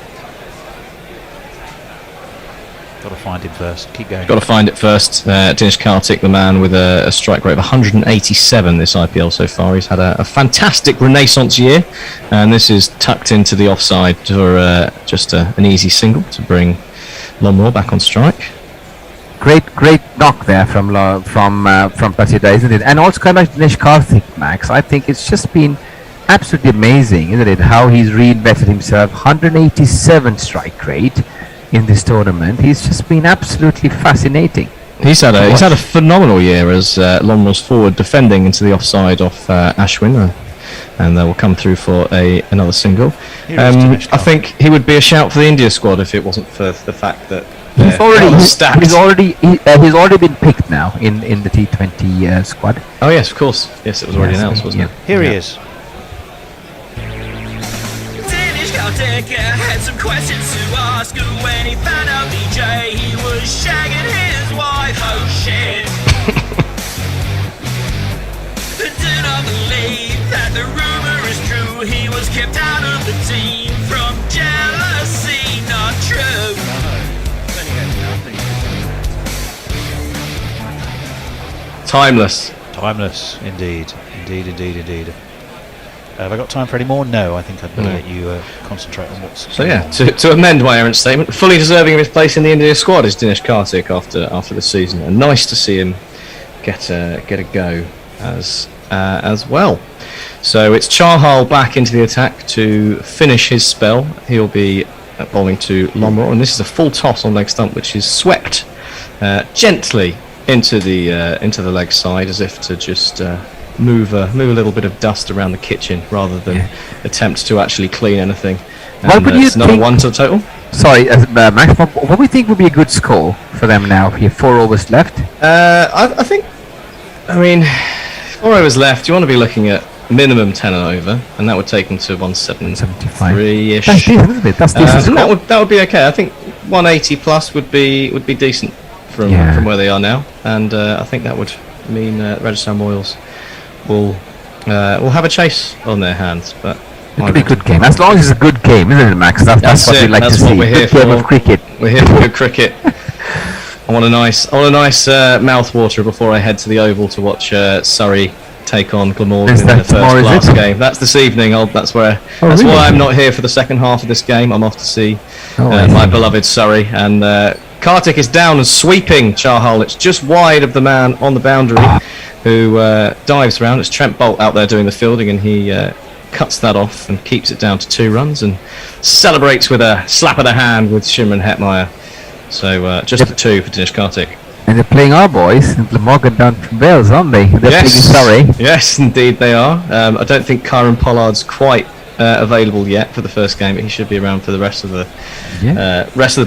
Got to find him first. Keep going. Got to find it first. Dinesh Karthik, the man with a strike rate of 187 this IPL so far. He's had a fantastic renaissance year, and this is tucked into the offside for just an easy single to bring Lomro back on strike. Great knock there from Patidar, isn't it? And also kind of Dinesh Karthik, Max. I think it's just been absolutely amazing, isn't it? How he's reinvented himself. 187 strike rate in this tournament. He's just been absolutely fascinating. He's had a phenomenal year as Lomro's forward defending into the offside off Ashwin, and they will come through for another single. I think he would be a shout for the India squad if it wasn't for the fact that he's already been picked now in the T20 squad. Oh yes, of course. Yes, it was already announced, wasn't it? Here he is. Had some questions to ask when he found out DJ he was shagging his wife. Oh shit. Do not believe that the rumor is true. He was kept out of the team from jealousy. Not true. Timeless, indeed. Have I got time for any more? No, I think I'd better let you concentrate on what's... So yeah, to amend my errant statement, fully deserving of his place in the India squad is Dinesh Karthik after the season, and nice to see him get a go as well. So it's Chahal back into the attack to finish his spell. He'll be bowling to Lomro, and this is a full toss on leg stump, which is swept gently into the leg side, as if to just move a little bit of dust around the kitchen rather than attempt to actually clean anything. What would you it's another think, one to the total. Sorry, Max, what do you think would be a good score for them now? You have 4 overs left. I think, 4 overs left. You want to be looking at minimum 10 and over, and that would take them to 173-ish. That's decent, isn't it? That's decent. That would be okay. I think 180 plus would be decent from where they are now, and I think that would mean Rajasthan Royals will have a chase on their hands, but it could be a good game. As long as it's a good game, isn't it, Max? That's what we like to see. We're here good game of cricket. We're here for good cricket. I want a nice mouth water before I head to the Oval to watch Surrey take on Glamorgan in the first class game. That's this evening. That's why I'm not here for the second half of this game. I'm off to see my beloved Surrey, and Karthik is down and sweeping Chahal. It's just wide of the man on the boundary who dives around. It's Trent Bolt out there doing the fielding, and he cuts that off and keeps it down to 2 runs and celebrates with a slap of the hand with Shimron Hetmeyer. So just the 2 for Dinesh Karthik. And they're playing our boys, Glamorgan down from Wales, aren't they? They're playing in Surrey. Yes, indeed they are. I don't think Kyron Pollard's quite available yet for the first game, but he should be around for the rest of the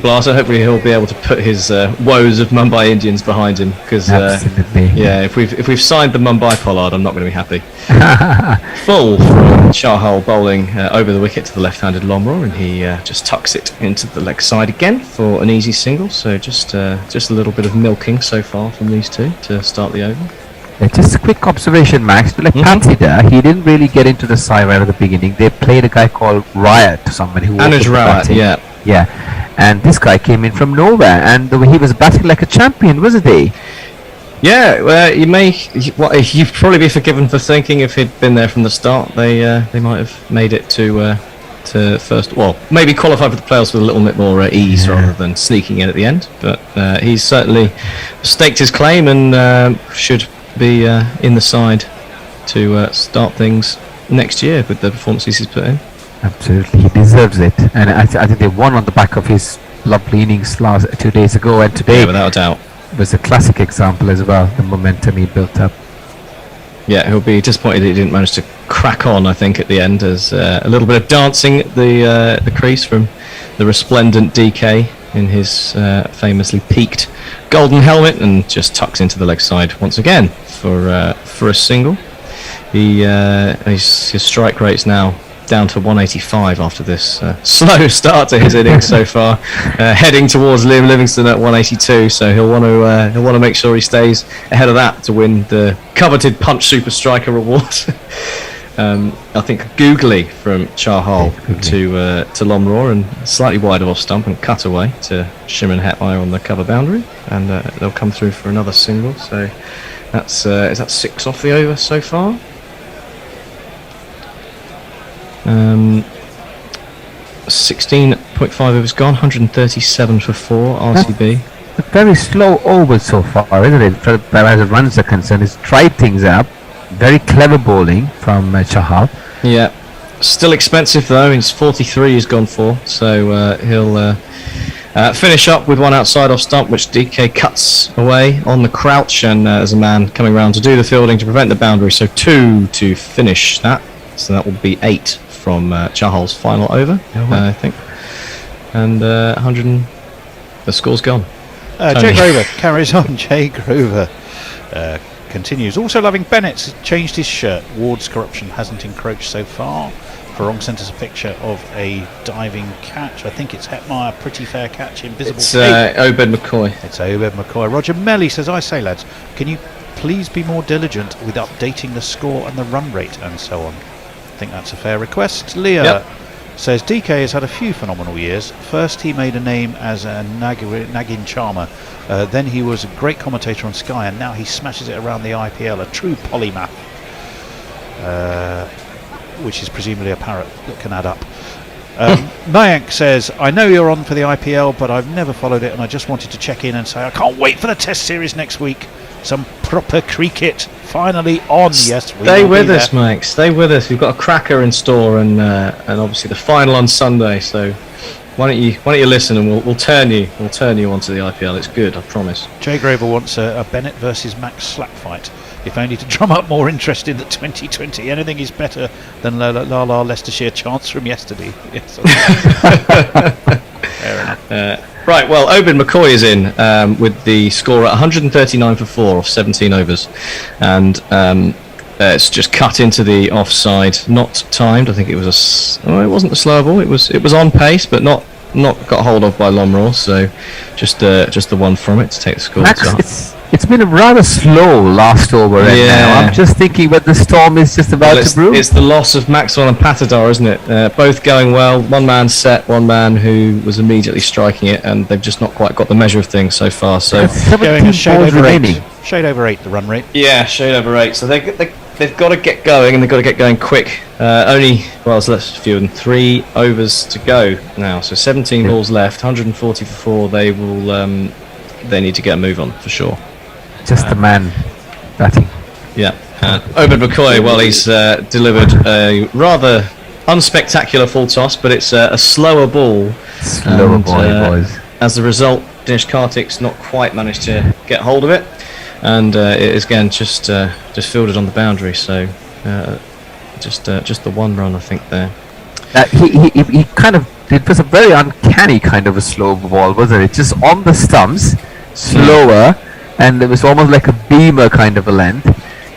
Blaster. Hopefully he'll be able to put his woes of Mumbai Indians behind him, because if we've signed the Mumbai Pollard, I'm not going to be happy. Full from Chahal bowling over the wicket to the left-handed Lomro, and he just tucks it into the leg side again for an easy single. So just a little bit of milking so far from these two to start the over. Just a quick observation, Max. Like Patida, he didn't really get into the side right at the beginning. They played a guy called Riot, somebody who Anuj Rawat, yeah. And this guy came in from nowhere, and he was batting like a champion, wasn't he? Yeah, well, you'd probably be forgiven for thinking if he'd been there from the start, they might have made it to first. Well, maybe qualify for the playoffs with a little bit more ease rather than sneaking in at the end. But he's certainly staked his claim and should be in the side to start things next year with the performances he's put in. Absolutely, he deserves it, and I think they won on the back of his lovely innings 2 days ago, and today, without a doubt, was a classic example as well. The momentum he built up. Yeah, he'll be disappointed that he didn't manage to crack on, I think, at the end, as a little bit of dancing at the crease from the resplendent DK in his famously peaked golden helmet, and just tucks into the leg side once again for a single. His strike rate's now down to 185 after this slow start to his innings so far, heading towards Liam Livingstone at 182. So he'll want to make sure he stays ahead of that to win the coveted Punch Super Striker award. I think googly from Chahal to Lomro, and slightly wide of off stump and cut away to Shimon Hetmeyer on the cover boundary, and they'll come through for another single. So that's is that 6 off the over so far? 16.5 overs gone, 137 for 4 RCB. A very slow over so far, isn't it? As the runs are concerned, he's tried things up. Very clever bowling from Chahal. Yeah, still expensive though. He's 43. He's gone for, so he'll finish up with one outside off stump, which DK cuts away on the crouch, and there's a man coming round to do the fielding to prevent the boundary. So 2 to finish that. So that will be 8 from Chahal's final over, I think. And 100. The score's gone. Jay Grover carries on. Jay Grover continues. Also loving Bennett's changed his shirt. Ward's corruption hasn't encroached so far. Farong sent us a picture of a diving catch. I think it's Hetmeyer. Pretty fair catch. Invisible. It's Obed McCoy. It's Obed McCoy. Roger Melly says, I say, lads, can you please be more diligent with updating the score and the run rate and so on? I think that's a fair request. Leah says DK has had a few phenomenal years. First he made a name as a nagging charmer, then he was a great commentator on Sky, and now he smashes it around the IPL, a true polymath, which is presumably a parrot that can add up. Mayank says, I know you're on for the IPL, but I've never followed it, and I just wanted to check in and say I can't wait for the Test series next week. Some proper cricket finally on. Yes, stay with us, Mike. Stay with us. We've got a cracker in store, and obviously the final on Sunday. So why don't you listen, and we'll turn you onto the IPL. It's good, I promise. Jay Grover wants a Bennett versus Max slap fight, if only to drum up more interest in the 2020. Anything is better than La Leicestershire chance from yesterday. Yes. Fair enough. Right, well, Obed McCoy is in with the score at 139 for 4 off 17 overs, and it's just cut into the offside, not timed. I think it was it wasn't a slow ball. It was on pace, but not got hold of by Lomro. So just the one from it to take the score. Max, it's been a rather slow last over. Now I'm just thinking that the storm is just about to brew. It's the loss of Maxwell and Patidar, isn't it? Both going well. One man set, one man who was immediately striking it, and they've just not quite got the measure of things so far. So going a shade over 8. Shade over 8, the run rate. Yeah, shade over 8. So they've got to get going, and they've got to get going quick. It's less fewer than 3 overs to go now. So 17 balls left, 140 for 4. They will. They need to get a move on for sure. Just the man batting. Yeah. Obed McCoy, well, he's delivered a rather unspectacular full toss, but it's a slower ball. Boys. as the result, Dinesh Karthik's not quite managed to get hold of it, and it is again just fielded on the boundary. So just the one run, I think there. He kind of, it was a very uncanny kind of a slow ball, wasn't it? Just on the stumps, slower, and it was almost like a beamer kind of a length.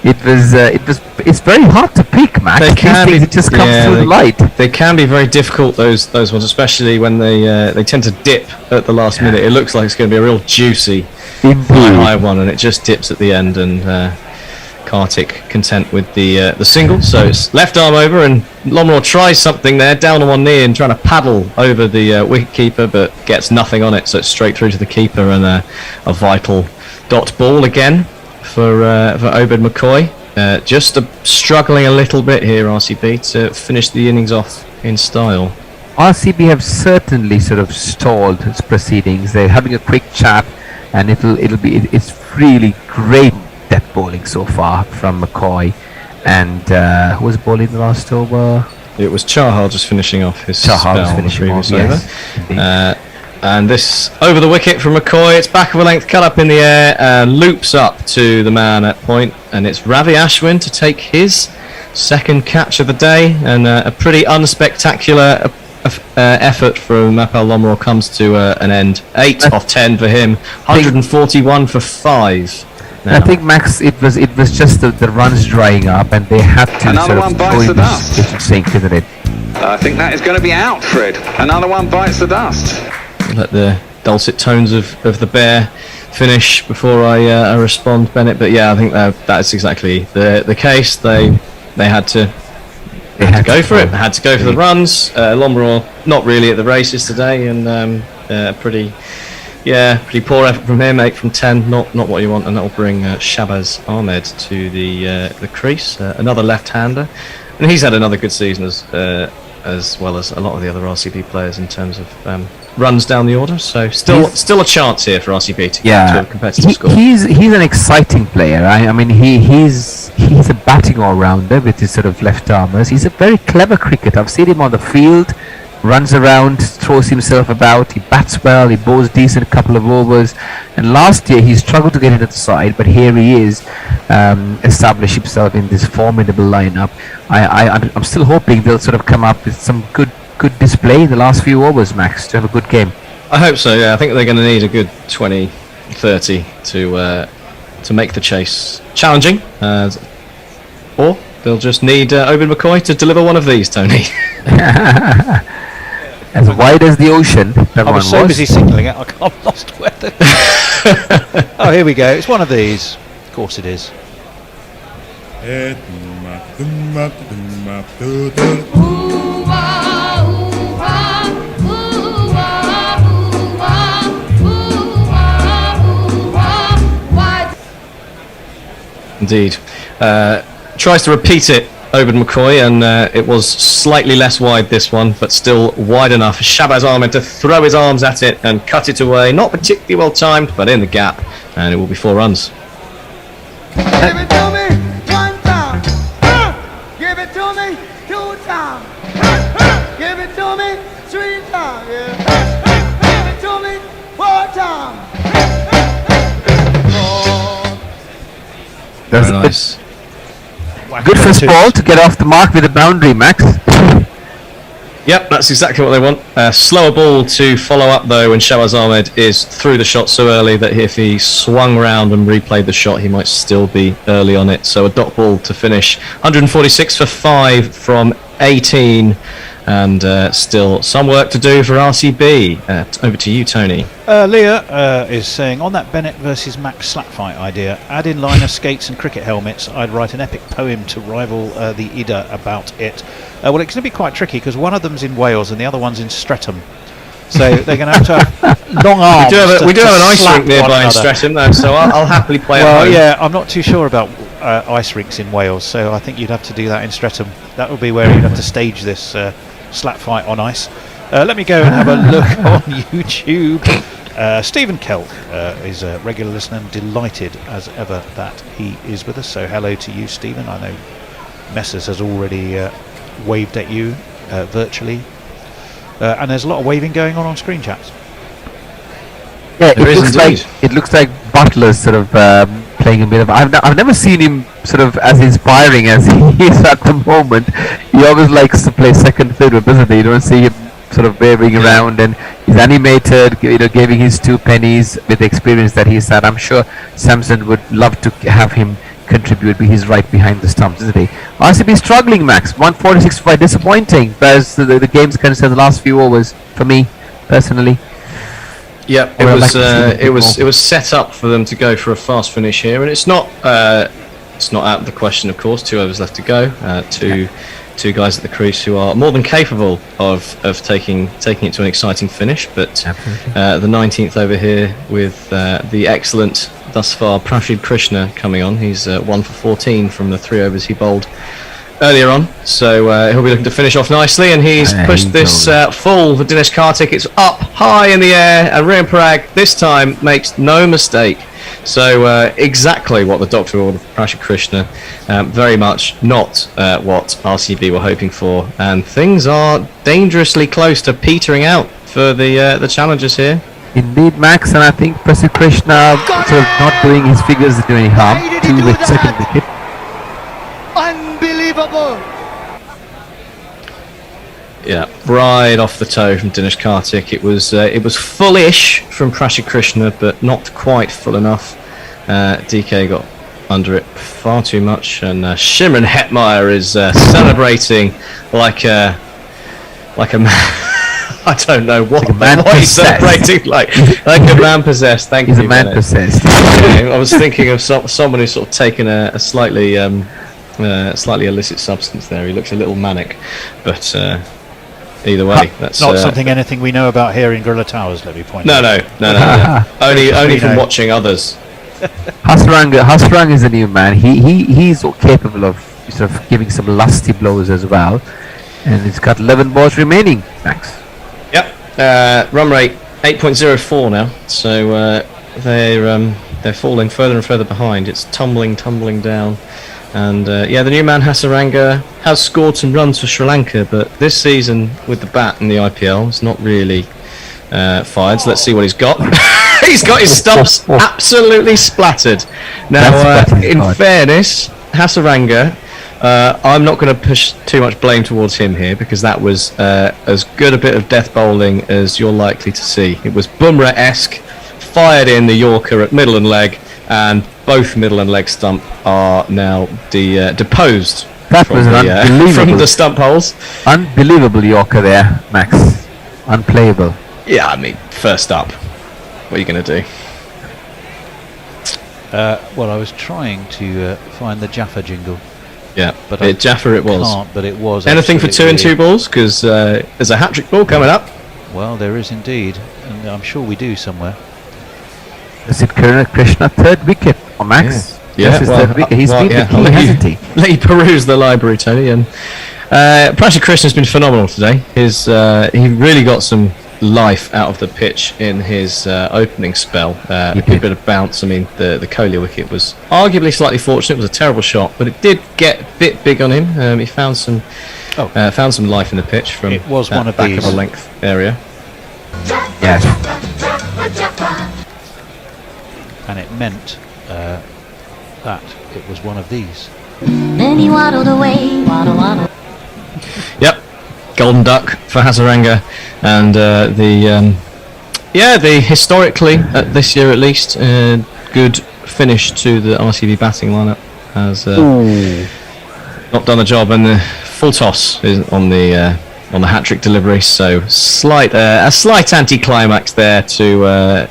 It's very hard to pick, Max. They can be, it just comes through the light. They can be very difficult, those ones, especially when they tend to dip at the last minute. It looks like it's going to be a real juicy high one, and it just dips at the end, and Karthik content with the single. So it's left arm over, and Lomror tries something there, down on one knee and trying to paddle over the wicket keeper, but gets nothing on it, so it's straight through to the keeper, and a vital dot ball again for Obed McCoy. Just struggling a little bit here, RCB, to finish the innings off in style. RCB have certainly sort of stalled its proceedings. They're having a quick chat, and it's really great death bowling so far from McCoy. And who was bowling the last over? It was Chahal just finishing off his spell on the previous over. And this over the wicket from McCoy. It's back of a length, cut up in the air, and loops up to the man at point. And it's Ravi Ashwin to take his second catch of the day. And a pretty unspectacular effort from Mapal Lomror comes to an end. 8 off 10 for him. 141 for 5. Now. I think, Max, it was just the runs drying up, and they had to Another one bites the dust. Kitchen sink, isn't it? I think that is going to be out, Fred. Another one bites the dust. Let the dulcet tones of the bear finish before I respond, Bennett. But yeah, I think that's exactly the case. They had to go for it. They had to go for the runs. Lomror not really at the races today, and pretty poor effort from him. 8 from 10, not what you want, and that will bring Shabaz Ahmed to the crease. Another left-hander, and he's had another good season as well as a lot of the other RCB players in terms of runs down the order. So still a chance here for RCB to get to a competitive score. He's an exciting player. I mean, he's a batting all-rounder with his sort of left armers. He's a very clever cricketer. I've seen him on the field, runs around, throws himself about, he bats well, he bowls decent couple of overs, and last year he struggled to get into the side, but here he is, establish himself in this formidable lineup. I'm still hoping they'll sort of come up with some good display in the last few overs, Max, to have a good game. I hope so, yeah. I think they're going to need a good 20-30 to make the chase challenging, or they'll just need Obed McCoy to deliver one of these, Tony. As wide as the ocean. I was so busy signalling it, I've lost where the... Oh, here we go. It's one of these. Of course it is. Indeed. Tries to repeat it, Obed McCoy, and it was slightly less wide this one, but still wide enough for Shabaz Ahmed to throw his arms at it and cut it away. Not particularly well timed, but in the gap, and it will be 4 runs. Give it to me 1 time. Give it to me 2 times. Give it to me 3 times. Give it to me 4 times. That's very nice. Good first ball to get off the mark with a boundary, Max. Yep, that's exactly what they want. Slower ball to follow up though, and Shabaz Ahmed is through the shot so early that if he swung round and replayed the shot, he might still be early on it. So a dot ball to finish. 146 for 5 from 18, and still some work to do for RCB. Over to you, Tony. Leah is saying, on that Bennett versus Max slap fight idea, add in liner skates and cricket helmets. I'd write an epic poem to rival the Ida about it. Well, it's going to be quite tricky because one of them's in Wales and the other one's in Streatham. So they're going to have long arms. We do have an ice rink nearby in Streatham, though, so I'll happily play at home. Well, yeah, I'm not too sure about ice rinks in Wales, so I think you'd have to do that in Streatham. That would be where you'd have to stage this slap fight on ice. Let me go and have a look on YouTube. Stephen Kelt is a regular listener and delighted as ever that he is with us. So hello to you, Stephen. I know Messrs has already waved at you virtually. And there's a lot of waving going on screen chats. Yeah, There is indeed. it looks like Butler's sort of playing a bit of. I've never seen him sort of as inspiring as he is at the moment. He always likes to play second fiddle, doesn't he? You don't see him sort of waving around, and he's animated, giving his 2 pennies with the experience that he's had. I'm sure Samson would love to have him contribute, but he's right behind the stumps, isn't he? RCB struggling, Max. 146 quite disappointing, whereas the game's concerned the last few overs for me personally. Yeah, it was set up for them to go for a fast finish here, and it's not out of the question, of course. 2 overs left to go. Two guys at the crease who are more than capable of taking it to an exciting finish. But the 19th over here with the excellent thus far Prashid Krishna coming on. He's 1 for 14 from the 3 overs he bowled earlier on, so he'll be looking to finish off nicely, and he's pushed this full for Dinesh Karthik. It's up high in the air, and Rian Parag this time makes no mistake. So exactly what the doctor ordered for Prashid Krishna, very much not what RCB were hoping for, and things are dangerously close to petering out for the challengers here. Indeed, Max, and I think Prashid Krishna sort of not doing his figures to any harm. 2 with second wicket. Unbelievable! Yeah, right off the toe from Dinesh Karthik. It was fullish from Prashid Krishna, but not quite full enough. DK got under it far too much, and Shimron Hetmeyer is celebrating like a man. I don't know what he's celebrating like a man possessed. Thank you. He's a man possessed. I was thinking of someone who's sort of taken a slightly illicit substance there. He looks a little manic, but either way, that's not anything we know about here in Gorilla Towers. Let me point out. No. only from watching others. Hasrang is a new man. He's capable of sort of giving some lusty blows as well, and he's got 11 balls remaining. Max. Yep. Run rate 8.04 now. So they're falling further and further behind. It's tumbling down. And the new man Hasaranga has scored some runs for Sri Lanka, but this season with the bat in the IPL, it's not really fired. So let's see what he's got. He's got his stumps absolutely splattered. Now, in fairness, Hasaranga, I'm not going to push too much blame towards him here, because that was as good a bit of death bowling as you're likely to see. It was Bumrah-esque, fired in the Yorker at middle and leg, and both middle and leg stump are now deposed. That was unbelievable from the stump holes. Unbelievable Yorker there, Max. Unplayable. Yeah, I mean, first up. What are you going to do? Well, I was trying to find the Jaffa jingle. Yeah, but Jaffa it was. Can't, but it was. Anything for 2 and 2 balls, because there's a hat-trick ball coming up. Well, there is indeed, and I'm sure we do somewhere. Is it Krishna 3rd wicket, or Max? Yeah, third wicket. He's been the key, hasn't he? Let you peruse the library, Tony. And Prashid Krishna's been phenomenal today. He really got some life out of the pitch in his opening spell. A good bit of bounce. I mean, the Kohli wicket was arguably slightly fortunate. It was a terrible shot, but it did get a bit big on him. He found some life in the pitch from it was that one of back these. of a length area. Yes. And it meant that it was one of these. Then he waddled away, waddle. Yep, golden duck for Hasaranga, and the historically this year at least good finish to the RCB batting lineup has not done the job, and the full toss is on the hat-trick delivery. So a slight anti-climax there to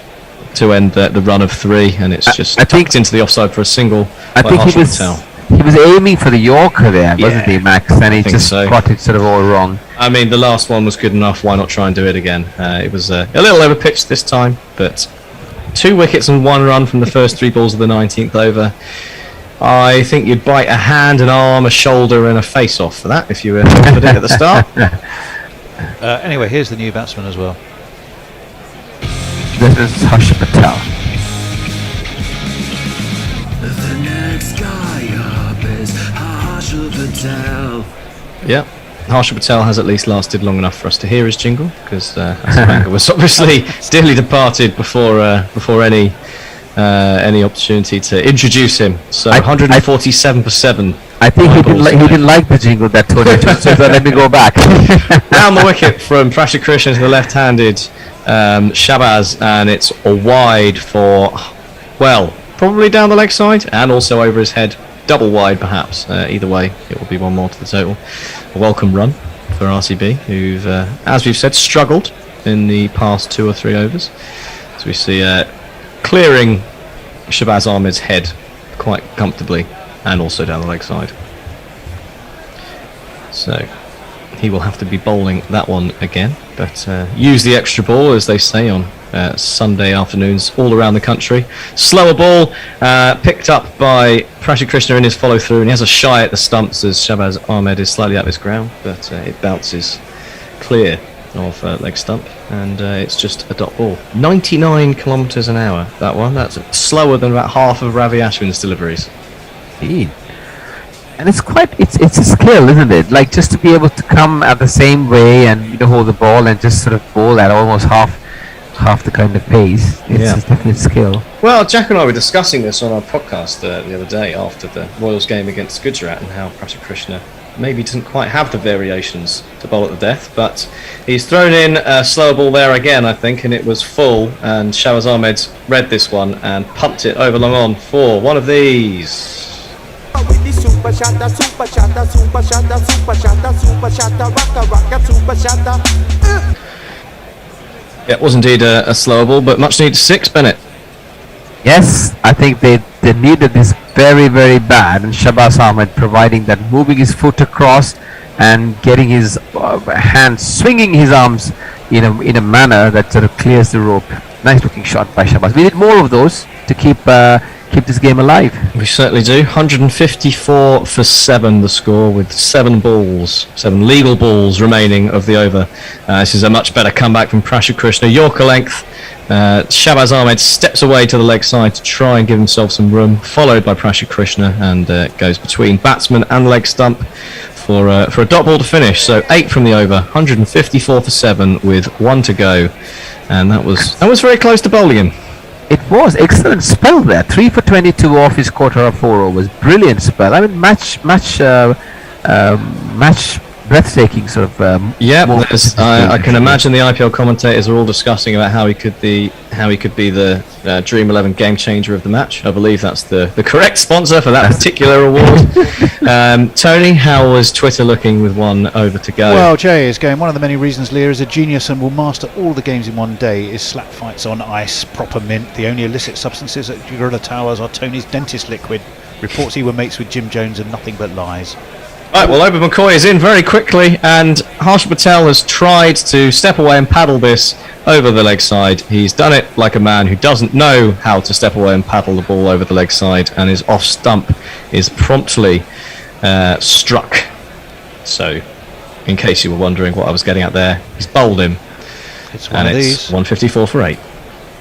end the run of 3, and it's just tucked into the offside for a single. I think he was aiming for the Yorker there, wasn't he, Max? And he just got it sort of all wrong. I mean, the last one was good enough. Why not try and do it again? It was a little overpitched this time, but 2 wickets and 1 run from the first 3 balls of the 19th over. I think you'd bite a hand, an arm, a shoulder, and a face off for that if you were offered it at the start. Anyway, here's the new batsman as well. This is Harsh Patel. The next guy up is Harsh Patel. Yeah, Harsha Patel has at least lasted long enough for us to hear his jingle, because Hassan was obviously dearly departed before any opportunity to introduce him. So 147 for 7. I think he didn't like the jingle that Tony just said, so let me go back. Down the wicket from Prashant Krishna to the left-handed Shabaz, and it's a wide for, well, probably down the leg side and also over his head. Double wide, perhaps. Either way, it will be one more to the total. A welcome run for RCB, who've, as we've said, struggled in the past 2 or 3 overs. So we see clearing Shabaz Ahmed's head quite comfortably, and also down the leg side. So he will have to be bowling that one again, but use the extra ball, as they say on Sunday afternoons all around the country. Slower ball picked up by Prashant Krishna in his follow through, and he has a shy at the stumps as Shabaz Ahmed is slightly up his ground, but it bounces clear of leg stump, and it's just a dot ball. 99 kilometres an hour, that one. That's slower than about half of Ravi Ashwin's deliveries. Indeed. And it's a skill, isn't it? Like, just to be able to come at the same way and hold the ball and just sort of bowl at almost half the kind of pace. It's a definite skill. Well, Jack and I were discussing this on our podcast the other day after the Royals game against Gujarat, and how Prashant Krishna maybe doesn't quite have the variations to bowl at the death, but he's thrown in a slower ball there again, I think, and it was full, and Shabaz Ahmed read this one and pumped it over long on for one of these. Yeah, it was indeed a slower ball, but much needed 6, Bennett. Yes, I think they needed this very, very bad, and Shabaz Ahmed providing that, moving his foot across and getting his hands, swinging his arms in a manner that sort of clears the rope. Nice looking shot by Shabaz. We need more of those to keep this game alive. We certainly do. 154 for 7 the score, with 7 legal balls remaining of the over. This is a much better comeback from Prashant Krishna. Yorker length. Shabaz Ahmed steps away to the leg side to try and give himself some room, followed by Prashant Krishna, and goes between batsman and leg stump for a dot ball to finish. So 8 from the over, 154 for 7 with 1 to go, and that was very close to bowling him. It was excellent spell there. 3 for 22 off his quarter of 4 overs. Brilliant spell. I mean, match breathtaking sort of. I can imagine the IPL commentators are all discussing about how he could be the Dream 11 game changer of the match. I believe that's the correct sponsor for that particular award. Tony, how was Twitter looking with 1 over to go? Well, Jay is going, one of the many reasons Lear is a genius and will master all the games in one day is slap fights on ice, proper mint. The only illicit substances at Gorilla Towers are Tony's dentist liquid. Reports he were mates with Jim Jones and nothing but lies. Right, well, Oba McCoy is in very quickly, and Harsha Patel has tried to step away and paddle this over the leg side. He's done it like a man who doesn't know how to step away and paddle the ball over the leg side, and his off stump is promptly struck. So, in case you were wondering what I was getting at there, he's bowled him, it's 154 for 8.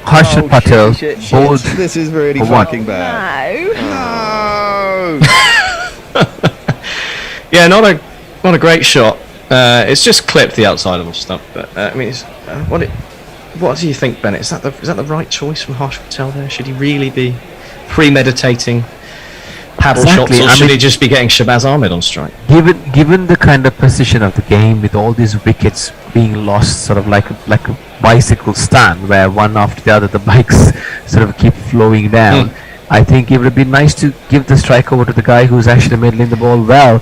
Harsha Patel bowled. This is really fucking bad. No. Yeah, not a great shot. It's just clipped the outside of the stump. But I mean, what do you think, Bennett? Is that the right choice from Harsha Patel there? Should he really be premeditating paddle shots, or should he just be getting Shabaz Ahmed on strike? Given the kind of position of the game, with all these wickets being lost, sort of like a bicycle stand, where one after the other the bikes sort of keep flowing down. I think it would have been nice to give the strike over to the guy who's actually middling the ball well.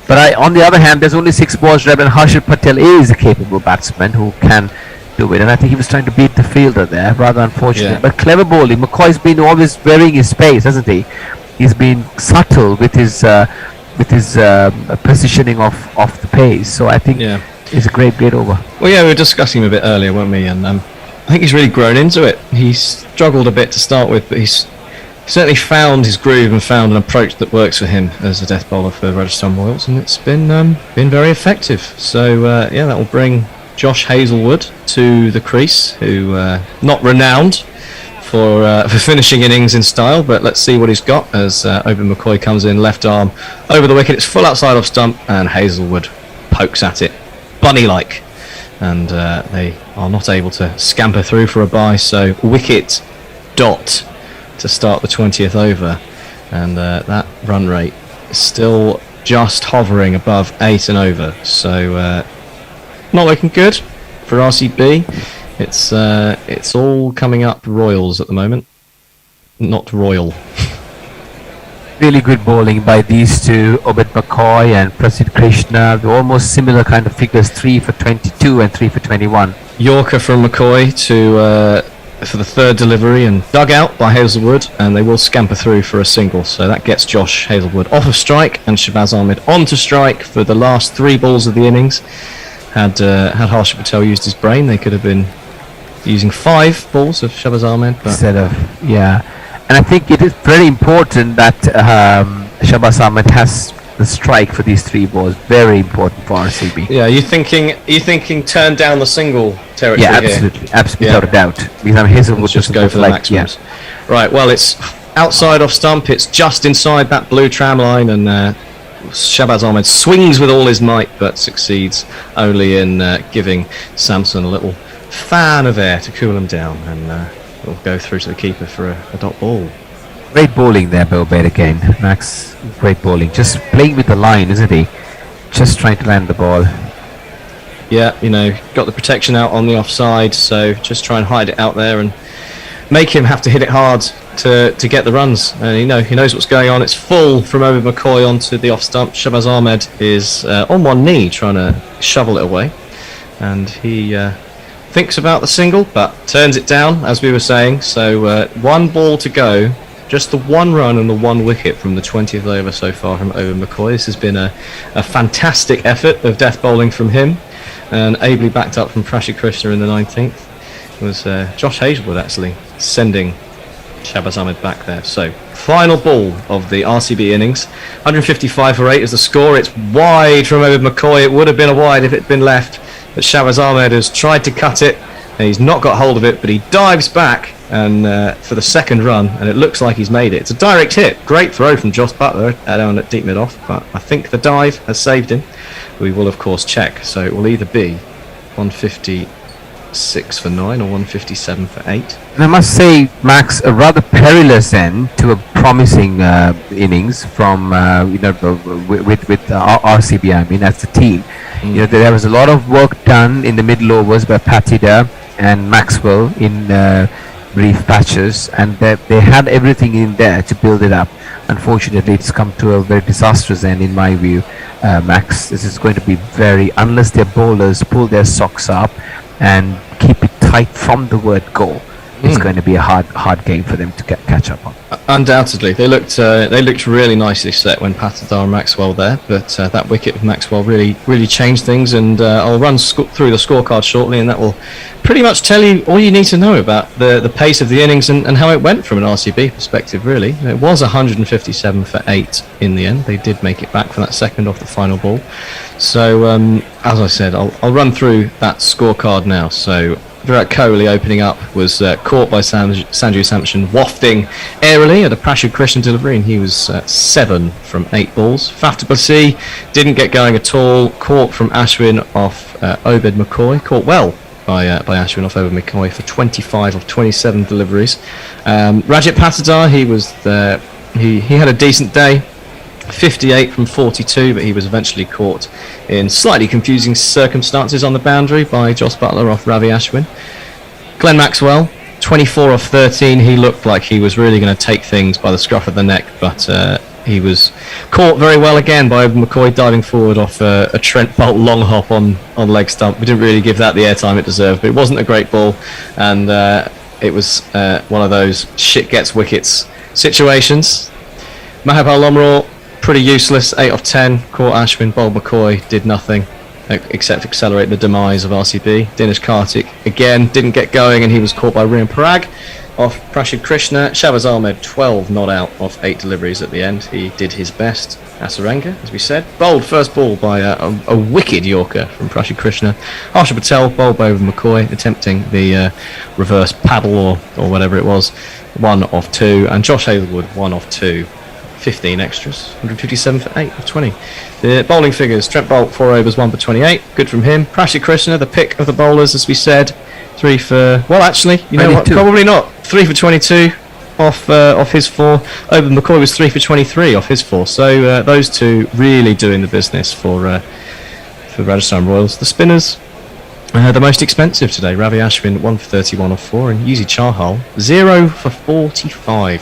But on the other hand, there's only 6 balls left, and Harsha Patel is a capable batsman who can do it. And I think he was trying to beat the fielder there, rather unfortunate. Yeah. But clever bowling. McCoy's been always varying his pace, hasn't he? He's been subtle with his positioning of the pace. So I think it's a great over. Well, yeah, we were discussing him a bit earlier, weren't we? And I think he's really grown into it. He's struggled a bit to start with, but he's certainly found his groove and found an approach that works for him as a death bowler for Rajasthan Royals, and it's been very effective. So that will bring Josh Hazlewood to the crease, who not renowned for finishing innings in style, but let's see what he's got as Oba McCoy comes in, left arm over the wicket. It's full outside off stump, and Hazlewood pokes at it, bunny-like, and they are not able to scamper through for a bye. So wicket dot to start the 20th over, and that run rate is still just hovering above 8 and over. So not looking good for RCB. It's all coming up Royals at the moment, not Royal. Really good bowling by these two, Obed McCoy and Prasid Krishna. They're almost similar kind of figures, 3 for 22 and 3 for 21. Yorker from McCoy for the third delivery, and dug out by Hazelwood, and they will scamper through for a single. So that gets Josh Hazelwood off of strike and Shabazz Ahmed onto strike for the last 3 balls of the innings. Had Harsha Patel used his brain, they could have been using 5 balls of Shabazz Ahmed. But Instead of, yeah. And I think it is very important that Shabazz Ahmed has the strike for these 3 balls. Very important for RCB. Yeah, you thinking turn down the single territory? Yeah, absolutely, absolutely, without a doubt. Because Hazelwood Let's just go for the maximums. Yeah. Right, well, it's outside off stump. It's just inside that blue tram line, and Shabazz Ahmed swings with all his might, but succeeds only in giving Samson a little fan of air to cool him down, and will go through to the keeper for a dot ball. Great bowling there, Bill Bate again. Max, great bowling. Just playing with the line, isn't he? Just trying to land the ball. Yeah, got the protection out on the offside, so just try and hide it out there and make him have to hit it hard to get the runs. And he knows what's going on. It's full from Obed McCoy onto the off stump. Shabazz Ahmed is on one knee trying to shovel it away, and he thinks about the single, but turns it down, as we were saying. So 1 ball to go, just the 1 run and the 1 wicket from the 20th over so far from Obed McCoy. This has been a fantastic effort of death bowling from him, and ably backed up from Prasid Krishna in the 19th. It was Josh Hazelwood actually sending Shabazz Ahmed back there. So final ball of the RCB innings, 155 for 8 is the score. It's wide from Obed McCoy. It would have been a wide if it had been left, but Shabazz Ahmed has tried to cut it, and he's not got hold of it, but he dives back and for the second run, and it looks like he's made it. It's a direct hit. Great throw from Josh Butler down at deep mid-off, but I think the dive has saved him. We will of course check, so it will either be 156 for 9 or 157 for 8. And I must say, Max, a rather perilous end to a promising innings from with RCB. I mean, as the team, there was a lot of work done in the middle overs by Patida and Maxwell in brief patches, and they had everything in there to build it up. Unfortunately, it's come to a very disastrous end, in my view. Max, this is going to be unless their bowlers pull their socks up and keep it tight from the word go, it's going to be a hard game for them to catch up on. Undoubtedly, they looked really nicely set when Patidar and Maxwell there, but that wicket of Maxwell really changed things. And I'll run through the scorecard shortly, and that will pretty much tell you all you need to know about the pace of the innings and how it went from an RCB perspective. Really, it was 157 for 8 in the end. They did make it back for that second off the final ball. So as I said, I'll run through that scorecard now. So Virat Kohli opening up was caught by Sanju Samson wafting airily at a Prasid Krishna delivery, and he was 7 from 8 balls. Faf du Plessis didn't get going at all, caught from Ashwin off Obed McCoy, caught well by Ashwin off Obed McCoy for 25 of 27 deliveries. Rajat Patidar, he had a decent day, 58 from 42, but he was eventually caught in slightly confusing circumstances on the boundary by Joss Butler off Ravi Ashwin. Glenn Maxwell, 24 off 13. He looked like he was really going to take things by the scruff of the neck, but he was caught very well again by McCoy diving forward off a Trent Bolt long hop on leg stump. We didn't really give that the airtime it deserved, but it wasn't a great ball, and it was one of those shit gets wickets situations. Mahabal Lomror, pretty useless, 8 off 10, caught Ashwin, bowled McCoy, did nothing except accelerate the demise of RCB. Dinesh Karthik again didn't get going, and he was caught by Rian Parag off Prasid Krishna. Shabazz Ahmed, 12 not out off 8 deliveries at the end. He did his best. Asaranga, as we said, bowled first ball by a wicked Yorker from Prasid Krishna. Harsha Patel bowled by McCoy, attempting the reverse paddle or whatever it was, 1 off 2, and Josh Hazelwood 1 off 2 15 extras, 157 for 8 of 20. The bowling figures: Trent Boult 4 overs 1 for 28, good from him. Prashi Krishna, the pick of the bowlers, as we said, 3 for, well, actually, you know what, probably not, 3 for 22 off his 4. Oban McCoy was 3 for 23 off his 4. So those two really doing the business for Rajasthan Royals. The spinners, the most expensive today: Ravi Ashwin 1 for 31 off 4, and Yuzi Chahal 0 for 45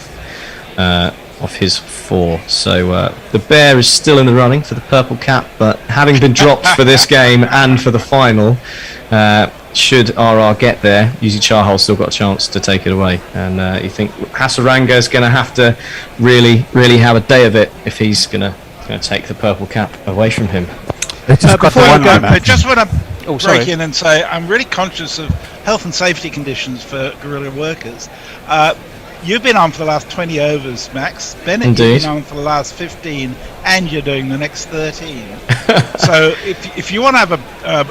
off his 4. So the Bear is still in the running for the purple cap, but having been dropped for this game and for the final, should RR get there, Yuzi Chahal's still got a chance to take it away. And you think Hasaranga is going to have to really have a day of it if he's going to take the purple cap away from him. Before I go, I just want to break in and say I'm really conscious of health and safety conditions for guerrilla workers. You've been on for the last 20 overs, Max. Bennett, Indeed. You've been on for the last 15, and you're doing the next 13. So if you want to have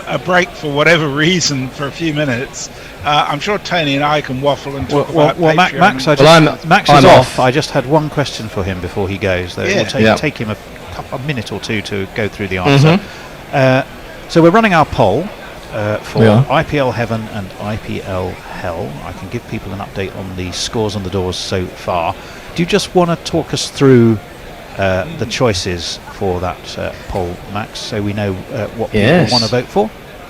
a break for whatever reason for a few minutes, I'm sure Tony and I can waffle and talk about Max, Max is off. I just had one question for him before he goes. Though. It will take him a minute or two to go through the answer. So we're running our poll for IPL Heaven and IPL Hell. I can give people an update on the scores on the doors so far. Do you just want to talk us through the choices for that poll, Max, so we know what people want to vote for?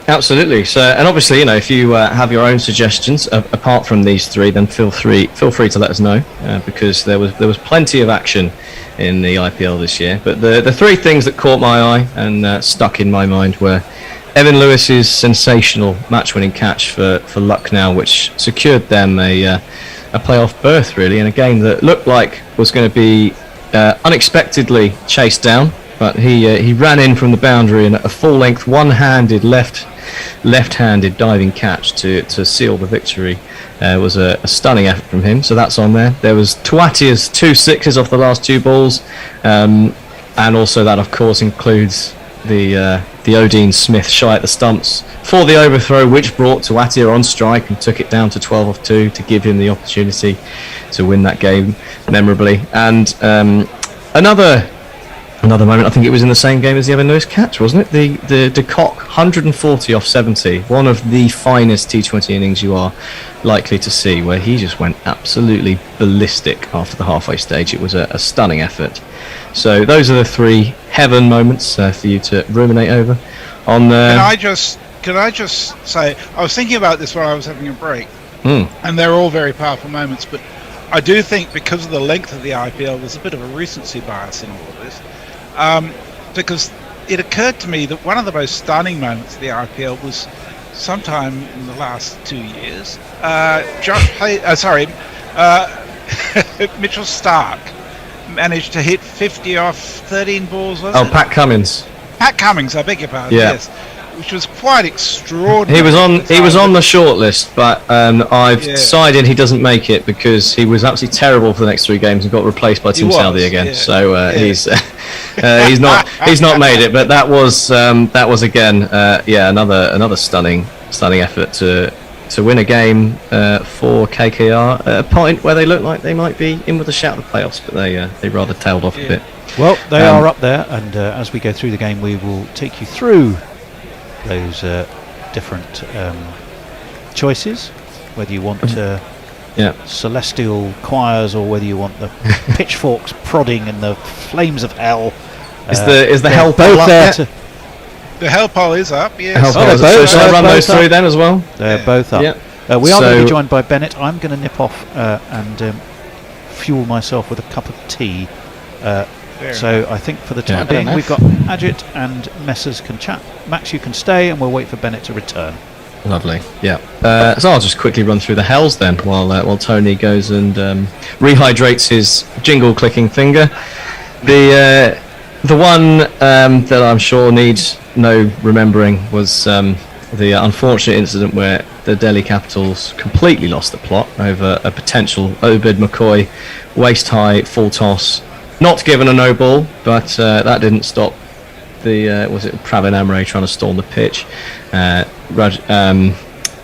Absolutely. So, and obviously, if you have your own suggestions apart from these 3, then feel free to let us know, because there was plenty of action in the IPL this year. But the 3 things that caught my eye and stuck in my mind were Evan Lewis's sensational match-winning catch for Lucknow, which secured them a playoff berth, really, in a game that looked like was going to be unexpectedly chased down. But he ran in from the boundary in a full-length, one-handed left-handed diving catch to seal the victory. It was a stunning effort from him, so that's on there. There was Tuatia's 2 sixes off the last 2 balls, and also that, of course, includes the Odin Smith shy at the stumps for the overthrow, which brought Tuatia on strike and took it down to 12 off 2 to give him the opportunity to win that game memorably. And another moment, I think it was in the same game as the Evan Lewis catch, wasn't it? The De Kock 140 off 70, one of the finest T20 innings you are likely to see, where he just went absolutely ballistic after the halfway stage. It was a stunning effort. So those are the 3 heaven moments for you to ruminate over. Can I just say, I was thinking about this while I was having a break, and they're all very powerful moments, but I do think because of the length of the IPL, there's a bit of a recency bias in all of this. Because it occurred to me that one of the most stunning moments of the IPL was sometime in the last 2 years. Mitchell Stark managed to hit 50 off 13 balls, was it? Pat Cummins. Pat Cummins, I beg your pardon, yes. Which was quite extraordinary. He was on the shortlist, but I've decided he doesn't make it because he was absolutely terrible for the next 3 games and got replaced by Tim Southee again. Yeah. So he's not made it. But that was again another stunning effort to win a game for KKR at a point where they looked like they might be in with a shout at the playoffs, but they rather tailed off a bit. Well, they are up there, and as we go through the game, we will take you through those different choices, whether you want celestial choirs or whether you want the pitchforks prodding in the flames of hell. Is the hell poll up there? The hell poll is up, yes. So shall I run those through then as well? They're both up. We are going to be joined by Bennett. I'm going to nip off and fuel myself with a cup of tea. So I think for the time being, we've got Ajit and Messers can chat. Max, you can stay, and we'll wait for Bennett to return. Lovely, yeah. So I'll just quickly run through the hells then, while Tony goes and rehydrates his jingle-clicking finger. The one that I'm sure needs no remembering was the unfortunate incident where the Delhi Capitals completely lost the plot over a potential Obed McCoy waist-high full toss. Not given a no ball, but that didn't stop the was it Pravin Amre trying to storm the pitch.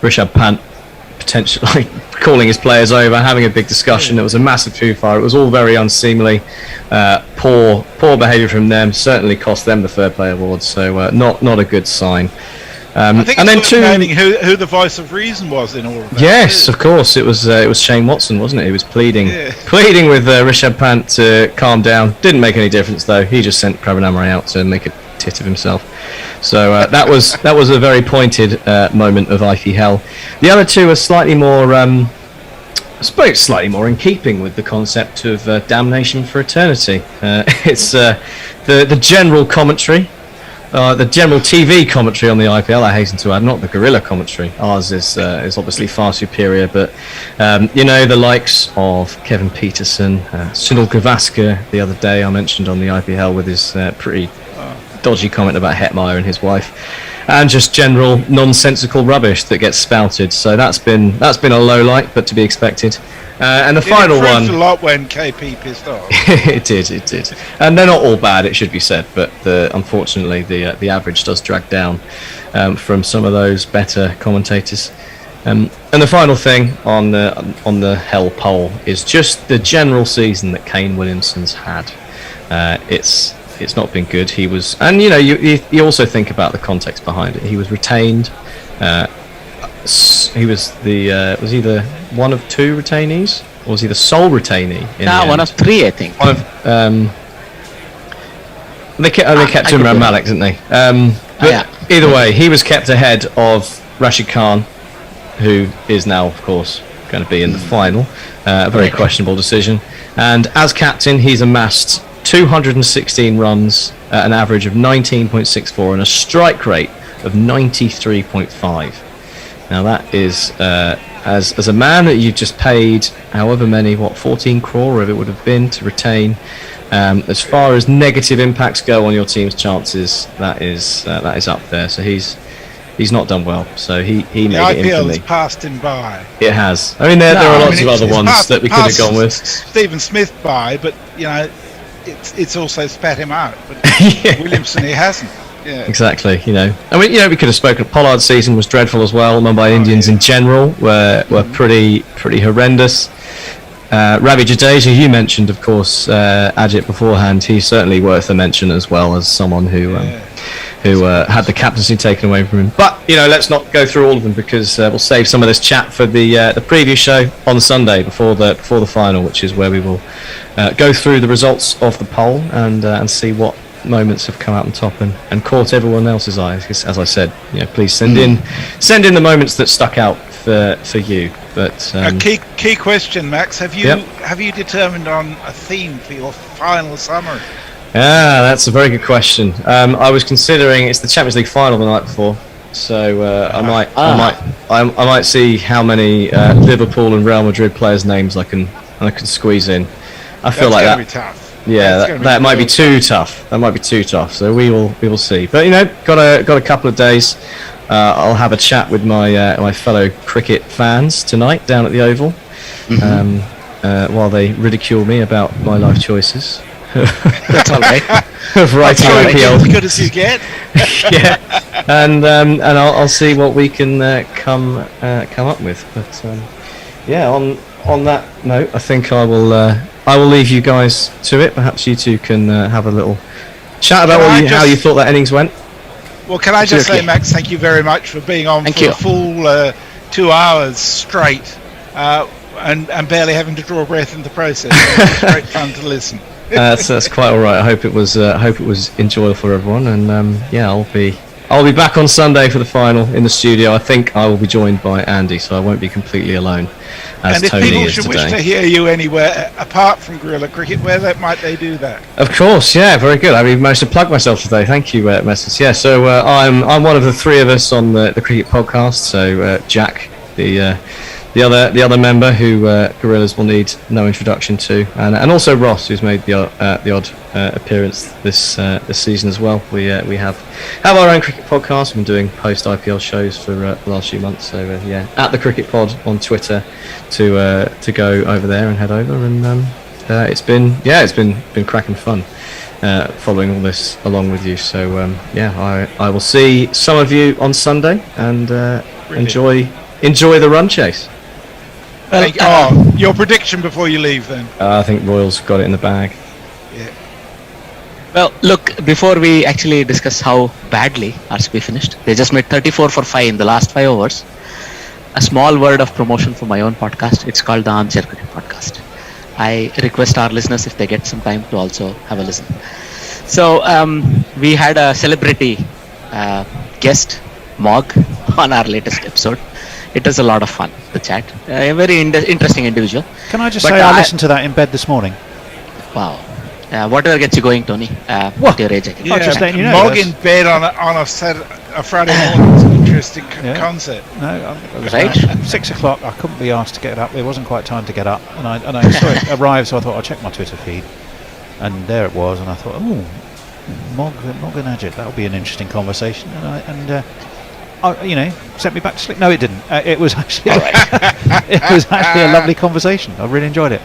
Rishabh Pant potentially like calling his players over, having a big discussion. It was a massive foo-fire. It was all very unseemly. Poor behaviour from them. Certainly cost them the Fair Play Award. So not a good sign. I think and it's then worth noting who the voice of reason was in all of that. Yes, of course. It was Shane Watson, wasn't it? He was pleading with Rishabh Pant to calm down. Didn't make any difference though. He just sent Pravanamari out to make a tit of himself. So that was a very pointed moment of IP hell. The other two are slightly more, I suppose, slightly more in keeping with the concept of damnation for eternity. It's the general commentary. The general TV commentary on the IPL, I hasten to add, not the guerrilla commentary. Ours is obviously far superior, but the likes of Kevin Peterson, Sunil Gavaskar the other day I mentioned on the IPL with his pretty dodgy comment about Hetmeyer and his wife, and just general nonsensical rubbish that gets spouted. So that's been a low light, but to be expected. And the final one. It improved a lot when KP pissed off. It did. And they're not all bad, it should be said, but unfortunately the average does drag down from some of those better commentators. And the final thing on the Hell poll is just the general season that Kane Williamson's had. It's not been good. He was, and you also think about the context behind it. He was retained. He was was he the one of two retainees, or was he the sole retainee? One of three, I think. One of they kept him around Malik, didn't they? Either way, he was kept ahead of Rashid Khan, who is now, of course, going to be in the final. A very questionable decision. And as captain, he's amassed 216 runs at an average of 19.64 and a strike rate of 93.5. Now that is, as a man that you've just paid however many, 14 crore, if it would have been, to retain, as far as negative impacts go on your team's chances, that is up there. So he's not done well. So he made it infamy. The IPL has passed him by. It has. I mean, there are lots of other ones that we could have gone with. Stephen Smith by, but it's also spat him out. But Williamson, he hasn't. Yeah. Exactly. I mean, we could have spoken. Pollard's season was dreadful as well. Mumbai Indians in general were pretty horrendous. Ravi Jadeja, you mentioned, of course, Ajit beforehand. He's certainly worth a mention as well as someone who had the captaincy taken away from him. But let's not go through all of them because we'll save some of this chat for the preview show on Sunday before the final, which is where we will go through the results of the poll and see what moments have come out on top and caught everyone else's eyes. As I said, please send in the moments that stuck out for you. But a key question, Max, have you determined on a theme for your final summary? That's a very good question. I was considering, it's the Champions League final the night before, so I might see how many Liverpool and Real Madrid players' names I can squeeze in. I feel like that. Be tough. Yeah, that might be too tough. That might be too tough. So we will see. But got a couple of days. I'll have a chat with my fellow cricket fans tonight down at the Oval, while they ridicule me about my life choices. That's all right. Of writing IPL. As good as you get. Yeah, and I'll see what we can come up with. But on that note, I think I will leave you guys to it. Perhaps you two can have a little chat about how you thought that innings went. Well, can I just say, Max, thank you very much for being on for a full 2 hours straight and barely having to draw breath in the process. It was great fun to listen. That's quite all right. I hope it was enjoyable for everyone, and I'll be back on Sunday for the final in the studio. I think I will be joined by Andy, so I won't be completely alone. As and if Tony people is should today. wish to hear you anywhere apart from Guerrilla Cricket, where might they do that? Of course, yeah, very good. I've even managed to plug myself today. Thank you, Messrs. Yeah, so I'm one of the three of us on the cricket podcast. So Jack, the other member who Gorillas will need no introduction to, and also Ross, who's made the odd appearance this season as well. We have our own cricket podcast. We've been doing post IPL shows for the last few months. So at the Cricket Pod on Twitter to go over there and head over, and it's been cracking fun following all this along with you. So I will see some of you on Sunday, and enjoy the run chase. Your prediction before you leave then. I think Royals got it in the bag. Yeah. Well, look, before we actually discuss how badly RCB finished, they just made 34 for 5 in the last 5 overs. A small word of promotion for my own podcast. It's called the Armchair Cricket Podcast. I request our listeners, if they get some time, to also have a listen. So we had a celebrity guest, Mog, on our latest episode. It was a lot of fun, the chat. A very interesting individual. Can I just say I listened to that in bed this morning? Wow. Whatever gets you going, Tony. What your age? Yeah, just letting you know. Mog in bed on a Friday morning is an interesting concept. No, it was right. 6 o'clock. I couldn't be asked to get up. It wasn't quite time to get up, and I saw it arrive. So I thought I'll check my Twitter feed, and there it was. And I thought, Mog and Ajit, that'll be an interesting conversation. Sent me back to sleep. No, it didn't. It was actually a lovely conversation. I really enjoyed it.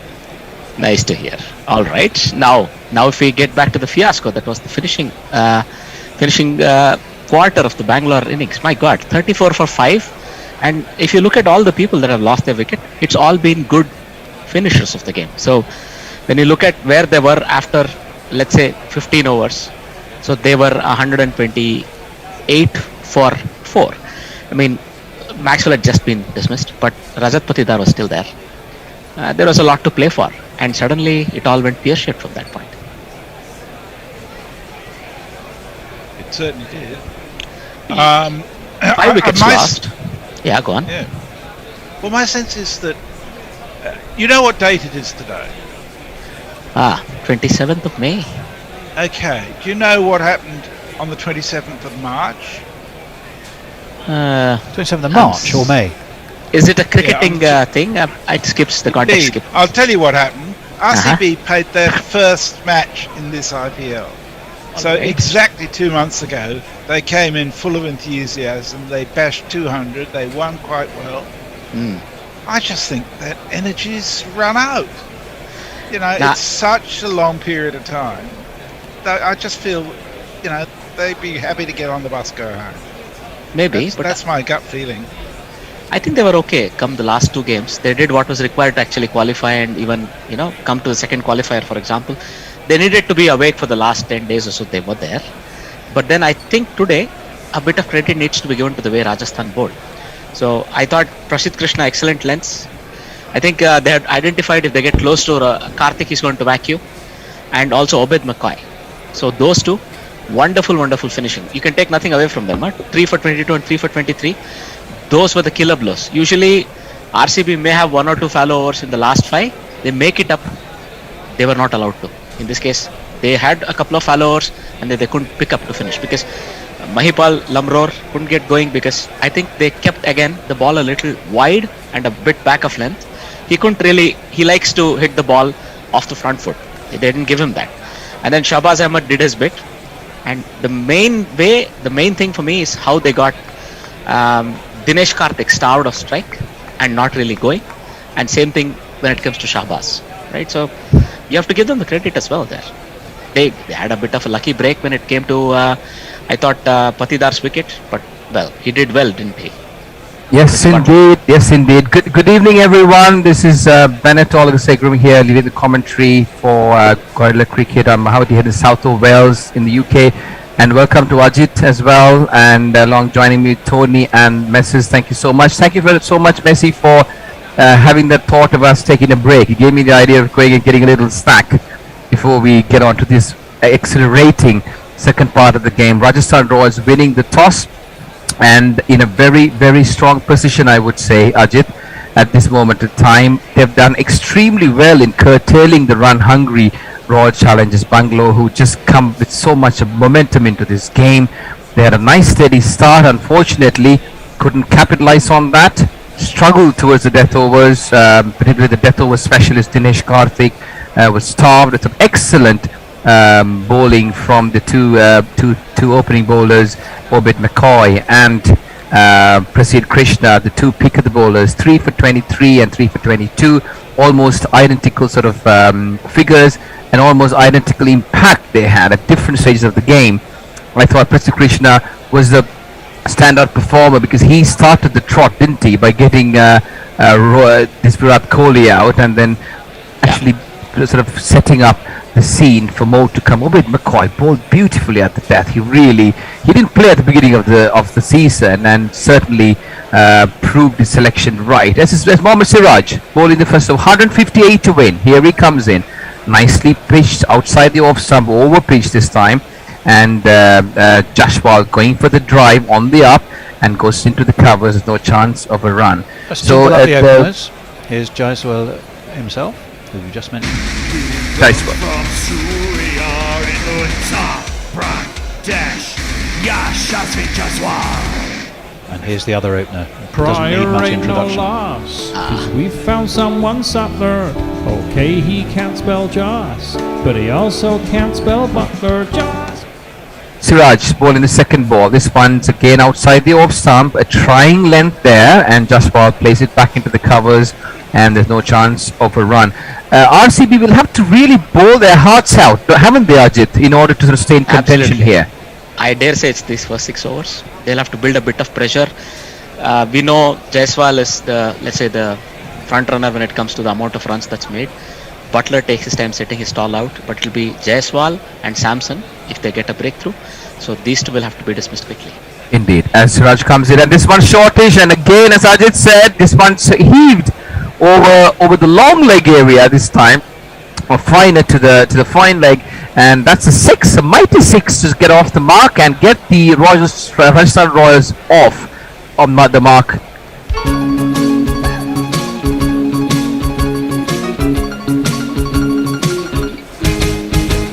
Nice to hear. All right. Now if we get back to the fiasco, that was the finishing quarter of the Bangalore innings. My God, 34 for 5. And if you look at all the people that have lost their wicket, it's all been good finishers of the game. So when you look at where they were after, let's say, 15 overs, so they were 128 for 4. I mean, Maxwell had just been dismissed, but Rajat Patidar was still there. There was a lot to play for, and suddenly it all went pear-shaped from that point. It certainly did. 5 wickets lost. Yeah, go on. Yeah. Well, my sense is that you know what date it is today? 27th of May. Okay. Do you know what happened on the 27th of March? 27th of March or May? Is it a cricketing thing? It skips the context. Skip. I'll tell you what happened. RCB played their first match in this IPL. So exactly 2 months ago, they came in full of enthusiasm. They bashed 200. They won quite well. I just think that energy's run out. It's such a long period of time. I just feel, they'd be happy to get on the bus, go home. Maybe, but that's my gut feeling. I think they were okay come the last 2 games. They did what was required to actually qualify and even, come to the second qualifier, for example. They needed to be awake for the last 10 days or so. They were there. But then I think today, a bit of credit needs to be given to the way Rajasthan bowled. So I thought Prasidh Krishna, excellent lengths. I think they had identified if they get close to Karthik, he's going to whack you. And also Obed McCoy. So those two, wonderful finishing. You can take nothing away from them. 3 for 22 and 3 for 23. Those were the killer blows. Usually RCB may have 1 or 2 fallow overs in the last 5. They make it up. They were not allowed to. In this case, they had a couple of fallow overs and they couldn't pick up to finish because Mahipal Lamror couldn't get going because I think they kept again the ball a little wide and a bit back of length. He likes to hit the ball off the front foot. They didn't give him that. And then Shahbaz Ahmed did his bit. And the main thing for me is how they got Dinesh Karthik starved of strike and not really going. And same thing when it comes to Shahbaz, right? So you have to give them the credit as well there. They had a bit of a lucky break when it came to, I thought, Patidar's wicket. But, well, he did well, didn't he? Yes, indeed. Good evening, everyone. This is Bennett Olagusegram here, leading the commentary for Guerrilla Cricket. I'm Mahavati here in South of Wales in the UK. And welcome to Ajit as well. And along joining me, Tony and Messes. Thank you so much. Thank you so much, Messi, for having that thought of us taking a break. He gave me the idea of going and getting a little snack before we get on to this accelerating second part of the game. Rajasthan Royals winning the toss. And in a very strong position, I would say, Ajit, at this moment in time. They've done extremely well in curtailing the run-hungry Royal Challengers Bangalore, who just come with so much momentum into this game. They had a nice steady start. Unfortunately, couldn't capitalize on that. Struggled towards the death overs, particularly the death over specialist Dinesh Karthik was starved with some excellent bowling from the two opening bowlers, Obed McCoy and Prasidh Krishna, the two pick of the bowlers, 3 for 23 and 3 for 22, almost identical sort of figures and almost identical impact they had at different stages of the game. I thought Prasidh Krishna was the standout performer because he started the trot, didn't he, by getting this Virat Kohli out, and then actually sort of setting up the scene for more to come. Obed McCoy bowled beautifully at the death. He didn't play at the beginning of the season, and certainly proved his selection right. As Mohammad Siraj bowling the first of 158 to win. Here he comes in, nicely pitched outside the off stump, over pitch this time, and Jashwal going for the drive on the up and goes into the covers. There's no chance of a run. So the openers, here's Jaiswal himself, who we just mentioned. Jaiswal. And here's the other opener. Prior Doesn't need much ain't no introduction. loss, 'cause we found someone Sutler. Okay, he can't spell Joss, but he also can't spell Butler. Joss. Siraj bowling the second ball. This one's again outside the off stump, a trying length there, and Jaspal plays it back into the covers, and there's no chance of a run. RCB will have to really bowl their hearts out, haven't they, Ajit, in order to sustain contention here? I dare say it's these first 6 overs. They'll have to build a bit of pressure. We know Jaiswal is the front runner when it comes to the amount of runs that's made. Butler takes his time setting his stall out, but it'll be Jaiswal and Samson if they get a breakthrough. So these two will have to be dismissed quickly. Indeed, as Siraj comes in, and this one's shortish, and again, as Ajit said, this one's heaved over the long leg area this time, or finer to the fine leg, and that's a 6, a mighty 6 to get off the mark and get the Rajasthan Royals off on the mark.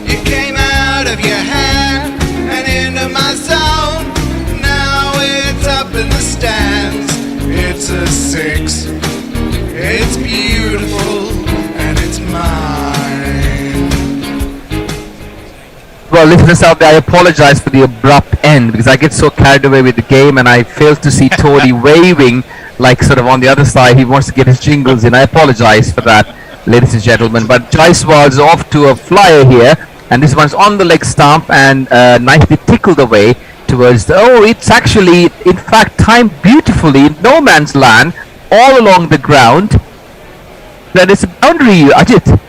You came out of your hand and into my zone. Now it's up in the stands. It's a 6. It's beautiful and it's mine. Well, listeners out there, I apologize for the abrupt end because I get so carried away with the game and I fail to see Tony waving like sort of on the other side. He wants to get his jingles in. I apologize for that, ladies and gentlemen. But Jaiswal's off to a flyer here, and this one's on the leg stump and nicely tickled away towards it's actually, in fact, timed beautifully in no man's land all along the ground. That is a boundary, Ajit.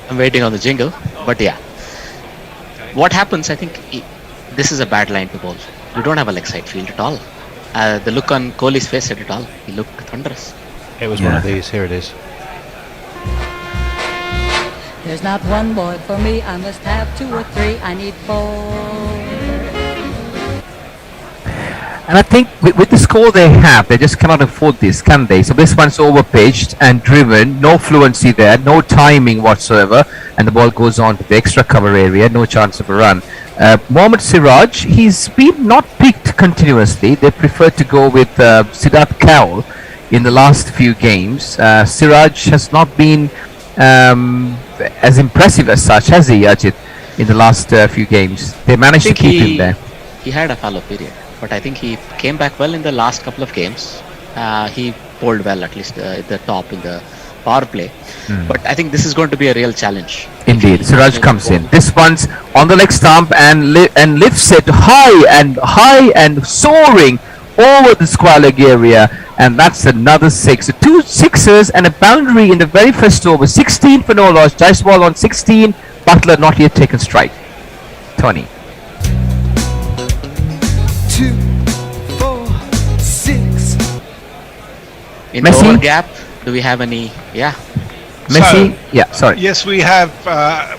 I'm waiting on the jingle, but yeah. What happens, I think, this is a bad line to bowl. You don't have a leg side field at all. The look on Kohli's face said it all. He looked thunderous. It was one of these. Here it is. There's not one boy for me. I must have 2 or 3. I need 4. And I think with the score they have, they just cannot afford this, can they? So this one's overpitched and driven, no fluency there, no timing whatsoever, and the ball goes on to the extra cover area, no chance of a run. Mohammad Siraj, he's been not picked continuously. They prefer to go with Siddharth Kaul in the last few games. Siraj has not been as impressive as such, has he, Ajit, in the last few games? They managed to keep him there. He had a fallow period, but I think he came back well in the last couple of games. He bowled well, at least at the top in the power play. But I think this is going to be a real challenge. Indeed, Siraj comes in. This one's on the leg stump and lifts it high and soaring over the square leg area, and that's another 6. So 2 sixes and a boundary in the very first over. 16 for no loss. Jaiswal on 16. Butler not yet taken strike. Tony. 2, 4, 6. In Messi? the over gap, do we have any? Yeah. Messi? So, Yeah, sorry. Yes, we have.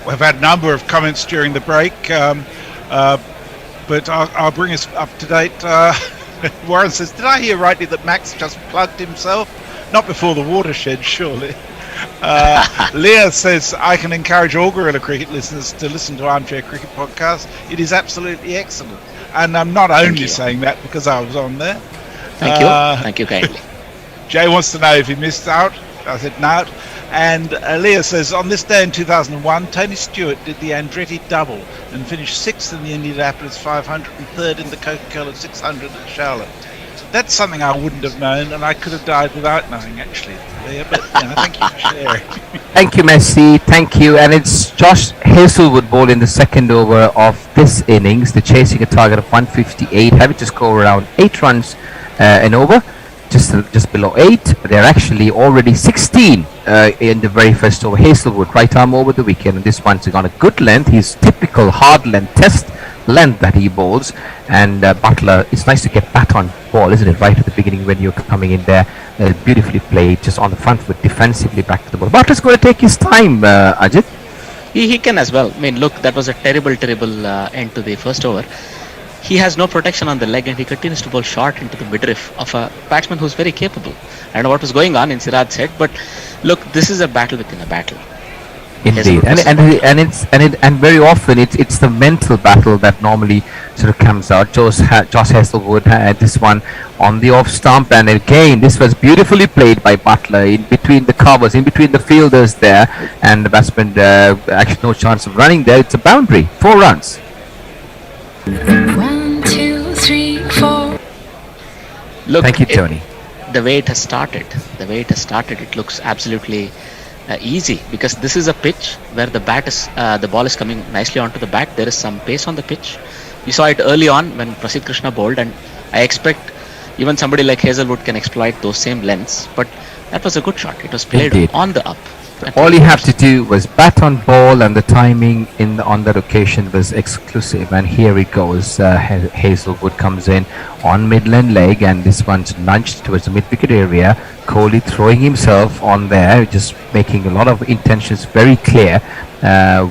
We've had a number of comments during the break, but I'll bring us up to date. Warren says, "Did I hear rightly that Max just plugged himself? Not before the watershed, surely." Leah says, "I can encourage all Guerrilla Cricket listeners to listen to Armchair Cricket Podcast. It is absolutely excellent." And I'm not only saying that because I was on there. Thank you. Thank you kindly. Jay wants to know if he missed out. I said no. And Leah says, on this day in 2001, Tony Stewart did the Andretti double and finished 6th in the Indianapolis 500 and 3rd in the Coca-Cola 600 at Charlotte. That's something I wouldn't have known, and I could have died without knowing, actually, Leah. But thank you for sharing. Thank you, Messi. Thank you. And it's Josh Hazelwood ball in the second over of this innings. They're chasing a target of 158, having to score around 8 runs an over, just below 8. They're actually already 16 in the very first over. Hazelwood, right arm over the weekend, and this one's on a good length. He's typical hard length test length that he bowls, and Butler, it's nice to get bat on ball, isn't it, right at the beginning when you're coming in there. Beautifully played, just on the front foot, defensively back to the ball. Butler's going to take his time, Ajit. He can as well. I mean, look, that was a terrible end to the first over. He has no protection on the leg, and he continues to bowl short into the midriff of a batsman who's very capable. I don't know what was going on in Siraj's head, but look, this is a battle within a battle. Indeed, and very often it's the mental battle that normally sort of comes out. Josh Hazelwood had this one on the off stump, and again this was beautifully played by Butler in between the covers, in between the fielders there, and the batsman actually no chance of running there. It's a boundary, 4 runs. 1, 2, 3, 4. Look, thank you, Tony. The way it has started, it looks absolutely easy, because this is a pitch where the ball is coming nicely onto the bat. There is some pace on the pitch. We saw it early on when Prasidh Krishna bowled, and I expect even somebody like Hazelwood can exploit those same lengths. But that was a good shot. It was played on the up. All he had to do was bat on ball, and the timing on that occasion was exclusive. And here it goes. Hazelwood comes in on midland leg, and this one's nudged towards the mid-wicket area. Kohli throwing himself on there, just making a lot of intentions very clear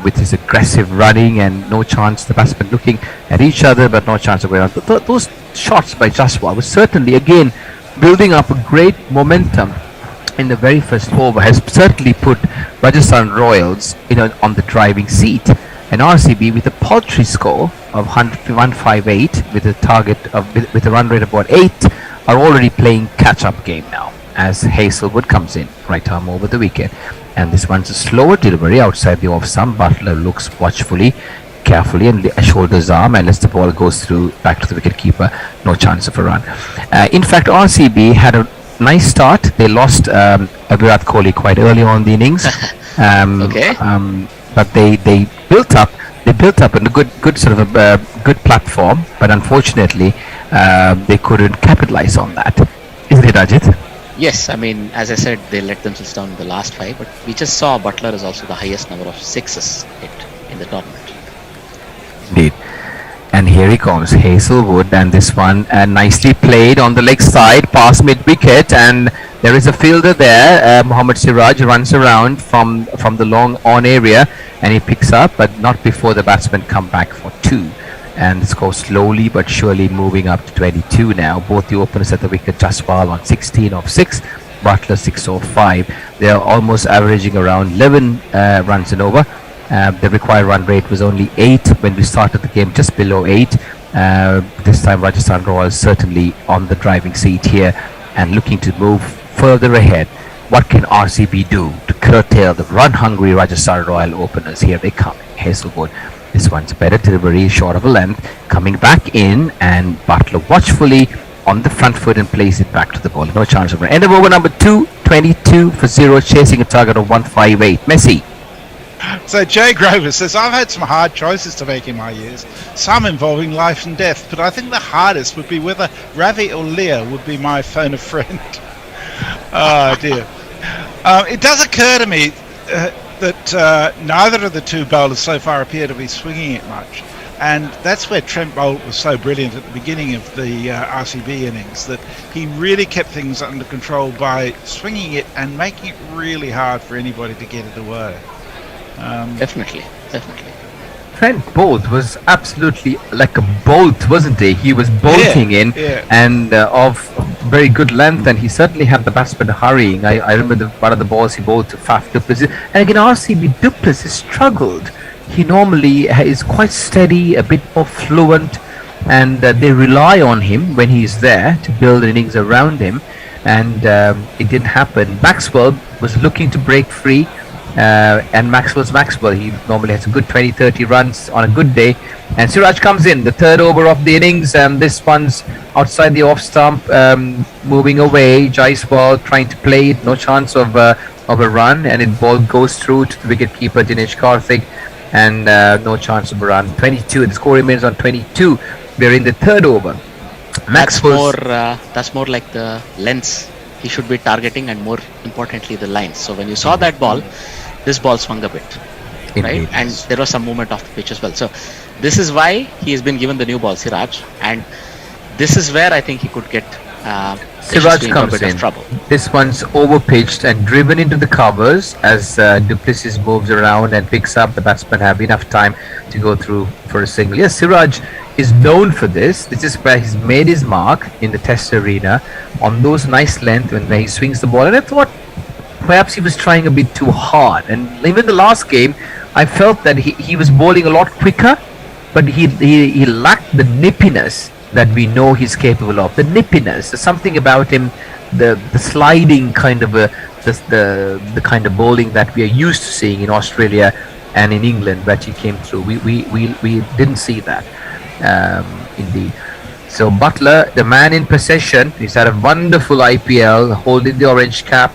with his aggressive running, and no chance. The batsmen looking at each other, but no chance of going on. Those shots by Jaswal was certainly again building up a great momentum in the very first over, has certainly put Rajasthan Royals on the driving seat. And RCB, with a paltry score of 158 with a target of with a run rate of about 8, are already playing catch-up game now as Hazelwood comes in right arm over the wicket. And this one's a slower delivery outside the off stump. Butler looks watchfully, carefully, and shoulders arm, and as the ball goes through back to the wicket keeper, no chance of a run. In fact, RCB had a nice start. They lost Virat Kohli quite early on in the innings. But they built up in a good sort of a good platform, but unfortunately they couldn't capitalize on that. Isn't it, Ajit? Yes, I mean, as I said, they let themselves down in the last 5, but we just saw Butler is also the highest number of 6s hit in the tournament. Indeed. And here he comes, Hazelwood, and this one nicely played on the leg side past mid-wicket, and there is a fielder there. Mohammad Siraj runs around from the long on area, and he picks up, but not before the batsmen come back for 2. And the score slowly but surely moving up to 22 now. Both the openers at the wicket, Jaswal on 16 of 6, Butler 6 of 5. They are almost averaging around 11 runs and over. The required run rate was only 8 when we started the game, just below 8. This time Rajasthan Royals certainly on the driving seat here and looking to move further ahead. What can RCB do to curtail the run-hungry Rajasthan Royal openers? Here they come. Hazelwood. This one's a better delivery, short of a length, coming back in, and Butler watchfully on the front foot and plays it back to the ball. No chance of run. End of over number 2, 22 for 0, chasing a target of 158. Messi. So Jay Grover says, I've had some hard choices to make in my years, some involving life and death, but I think the hardest would be whether Ravi or Leah would be my phone a friend. Oh dear. It does occur to me that neither of the two bowlers so far appear to be swinging it much, and that's where Trent Boult was so brilliant at the beginning of the RCB innings, that he really kept things under control by swinging it and making it really hard for anybody to get it away. Definitely. Trent Boult was absolutely like a bolt, wasn't he? He was bolting and of very good length, and he certainly had the batsman hurrying. I remember one of the balls he bowled to Faf du Plessis, and again RCB du Plessis struggled. He normally is quite steady, a bit more fluent, and they rely on him when he's there to build innings around him, and it didn't happen. Maxwell was looking to break free. And Maxwell. He normally has a good 20-30 runs on a good day. And Siraj comes in, the third over of the innings. This one's outside the off stump, moving away. Jaiswal trying to play it, no chance of a run, and it ball goes through to the wicket keeper Dinesh Karthik, and no chance of a run. 22. The score remains on 22. We're in the third over. That's more like the lens he should be targeting, and more importantly the lines. So when you saw that ball, this ball swung a bit, right? And there was some movement off the pitch as well. So this is why he has been given the new ball, Siraj, and this is where I think he could get Siraj comes in. This one's overpitched and driven into the covers as Duplessis moves around and picks up. The batsmen have enough time to go through for a single. Yes, Siraj is known for this. This is where he's made his mark in the Test arena on those nice length when he swings the ball. And I thought perhaps he was trying a bit too hard. And even the last game, I felt that he was bowling a lot quicker, but he lacked the nippiness that we know he's capable of. The nippiness, there's something about him, the sliding kind of the kind of bowling that we are used to seeing in Australia and in England that he came through. We didn't see that, indeed. So Buttler, the man in possession, he's had a wonderful IPL, holding the orange cap.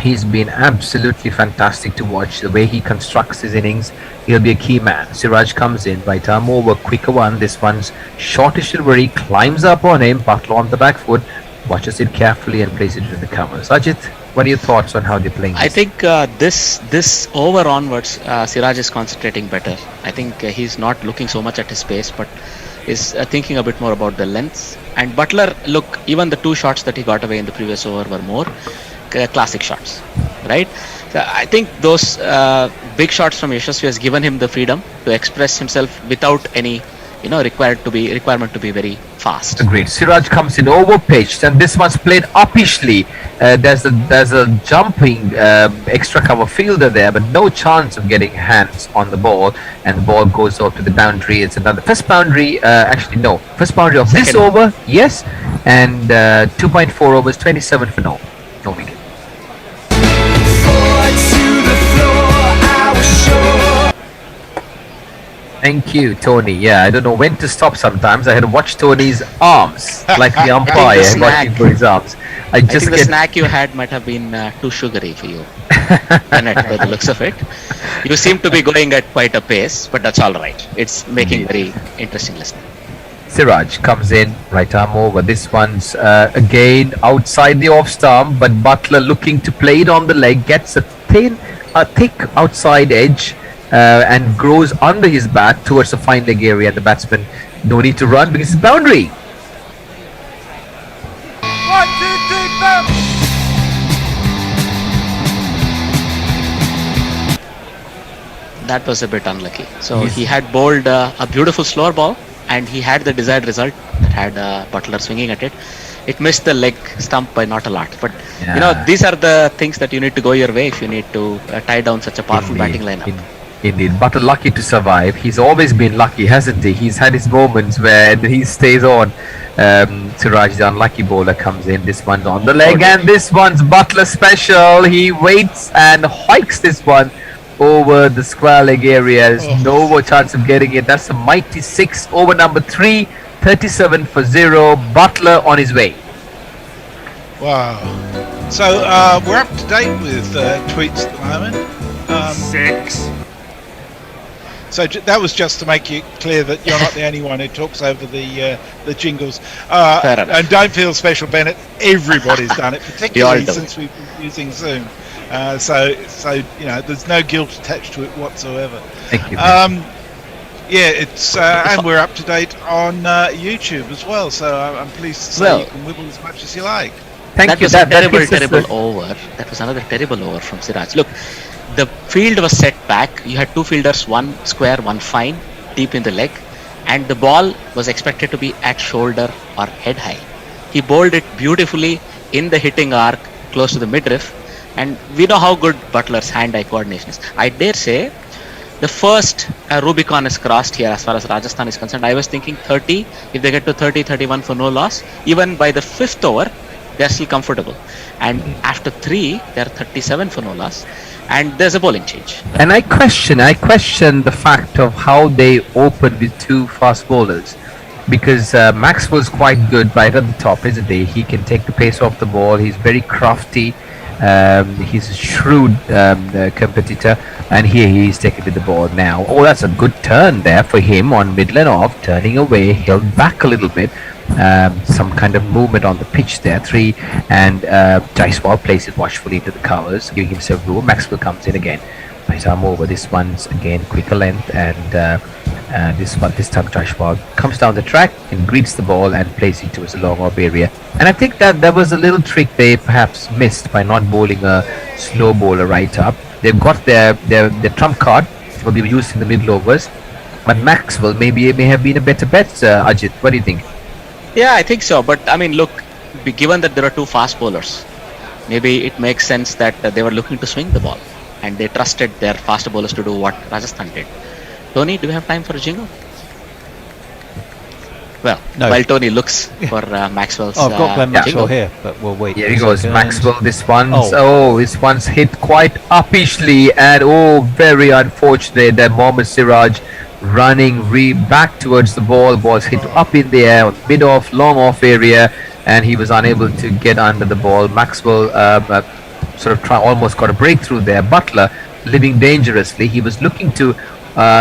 He's been absolutely fantastic to watch. The way he constructs his innings, he'll be a key man. Siraj comes in, right arm over, quicker one. This one's shortish and he climbs up on him. Buttler on the back foot, watches it carefully and plays it into the covers. Ajit, what are your thoughts on how they're playing this? I think this over onwards, Siraj is concentrating better. I think he's not looking so much at his pace, but is thinking a bit more about the lengths. And Buttler, look, even the 2 shots that he got away in the previous over were more classic shots, right? So I think those big shots from Yashasvi has given him the freedom to express himself without any requirement to be very fast. Agreed. Siraj comes in over pitched, and this one's played uppishly. There's a jumping extra cover fielder there, but no chance of getting hands on the ball, and the ball goes off to the boundary. It's another first boundary. First boundary of this over, yes, and 2.4 overs, 27 for no wicket. Thank you, Tony. Yeah, I don't know when to stop sometimes. I had to watch Tony's arms, like the umpire watching for his arms. I think the snack you had might have been too sugary for you, Bennett, by the looks of it. You seem to be going at quite a pace, but that's all right. It's making very interesting listening. Siraj comes in, right arm over. This one's again outside the off stump, but Buttler looking to play it on the leg, gets a thick outside edge. And grows under his bat towards the fine leg area. The batsman no need to run because it's boundary. 1, 2, 3, 4. That was a bit unlucky. So he had bowled a beautiful slower ball, and he had the desired result that had Buttler swinging at it. It missed the leg stump by not a lot, but these are the things that you need to go your way if you need to tie down such a powerful batting lineup. Indeed, Buttler lucky to survive. He's always been lucky, hasn't he? He's had his moments where he stays on. Siraj, the unlucky bowler, comes in. This one's on the leg, and this one's Buttler special. He waits and hikes this one over the square leg area. There's no more chance of getting it. That's a mighty 6 over number 3, 37 for 0. Buttler on his way. Wow. So we're up to date with tweets at the moment. 6. So that was just to make it clear that you're not the only one who talks over the jingles. And don't feel special, Bennett. Everybody's done it, particularly since we've been using Zoom. So there's no guilt attached to it whatsoever. Thank you. It's and we're up to date on YouTube as well. So I'm pleased to say you can wibble as much as you like. That was a terrible over. That was another terrible over from Siraj. Look, the field was set back. You had 2 fielders, one square, one fine, deep in the leg, and the ball was expected to be at shoulder or head high. He bowled it beautifully in the hitting arc, close to the midriff, and we know how good Buttler's hand-eye coordination is. I dare say the first Rubicon is crossed here as far as Rajasthan is concerned. I was thinking 30. If they get to 30, 31 for no loss, even by the 5th over, they are still comfortable. And after 3, they are 37 for no loss. And there's a bowling change. And I question the fact of how they opened with 2 fast bowlers, because Maxwell's quite good right at the top, isn't he? He can take the pace off the ball. He's very crafty. He's a shrewd competitor, and here he is taking with the ball now. Oh, that's a good turn there for him on middle and off, turning away, held back a little bit, some kind of movement on the pitch there. 3, and Jaiswal plays it watchfully into the covers, giving himself room. Maxwell comes in again. Nice arm over. This one's again quicker length, and this time Jaiswal comes down the track and greets the ball and plays it towards the long off area. And I think that there was a little trick they perhaps missed by not bowling a slow bowler right up. They've got their trump card will be used in the middle overs, but Maxwell may have been a better bet. Ajit, what do you think? Yeah, I think so. But I mean, look, given that there are 2 fast bowlers, maybe it makes sense that they were looking to swing the ball, and they trusted their fast bowlers to do what Rajasthan did. Tony, do we have time for a jingle? Well, no. While Tony looks for Maxwell's I've got Glenn Maxwell jingle. here, but we'll wait. Here he goes, seconds. Maxwell. This one's hit quite uppishly, and very unfortunate that Mohammad Siraj running back towards the ball was hit up in the air, mid off, long off area, and he was unable to get under the ball. Maxwell almost got a breakthrough there. Butler living dangerously. He was looking to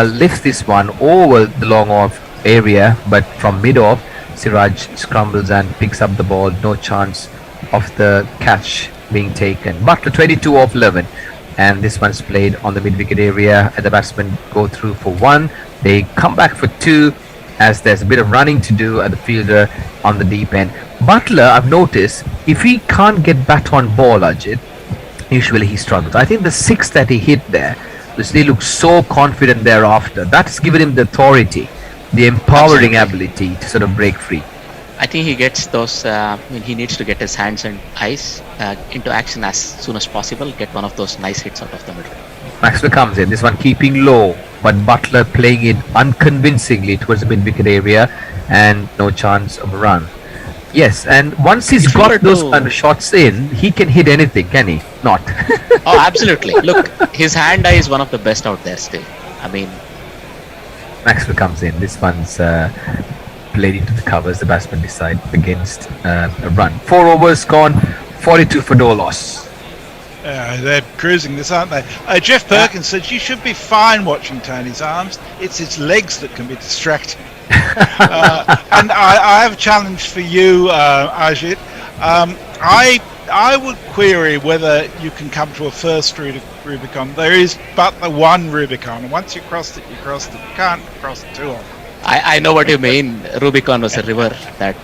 lift this one over the long off area, but from mid off, Siraj scrambles and picks up the ball. No chance of the catch being taken. Butler 22 off 11, and this one's played on the mid wicket area, and the batsmen go through for 1. They come back for 2, as there's a bit of running to do at the fielder on the deep end. Butler, I've noticed, if he can't get bat on ball, Ajit, usually he struggles. I think the 6 that he hit there, he looks so confident thereafter. That's given him the authority, the empowering ability to sort of break free. I think he gets those. He needs to get his hands and eyes into action as soon as possible. Get one of those nice hits out of the middle. Maxwell comes in. This one keeping low, but Butler playing it unconvincingly towards the mid wicket area, and no chance of a run. Yes, and once he's got those kind of shots in, he can hit anything, can he? Not. Oh, absolutely. Look, his hand eye is one of the best out there still. I mean, Maxwell comes in. This one's played into the covers. The batsman decide against a run. 4 overs gone, 42 for no loss. They're cruising this, aren't they? Jeff Perkins said you should be fine watching Tony's arms. It's his legs that can be distracting. And I have a challenge for you, Ajit. I would query whether you can come to a first Rubicon. There is but the one Rubicon, and once you crossed it, you crossed it. You can't cross it too often. I know what you mean. Rubicon was a river that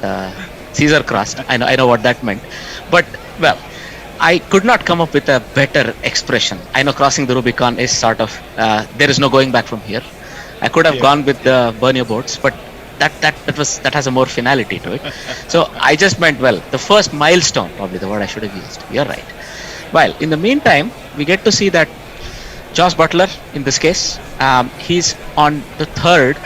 Caesar crossed. I know what that meant. But, well, I could not come up with a better expression. I know crossing the Rubicon is sort of, there is no going back from here. I could have gone with the burn your boats, but that has a more finality to it. So I just meant, well, the first milestone, probably the word I should have used. You're right. Well, in the meantime, we get to see that Josh Butler, in this case, he's on the 3rd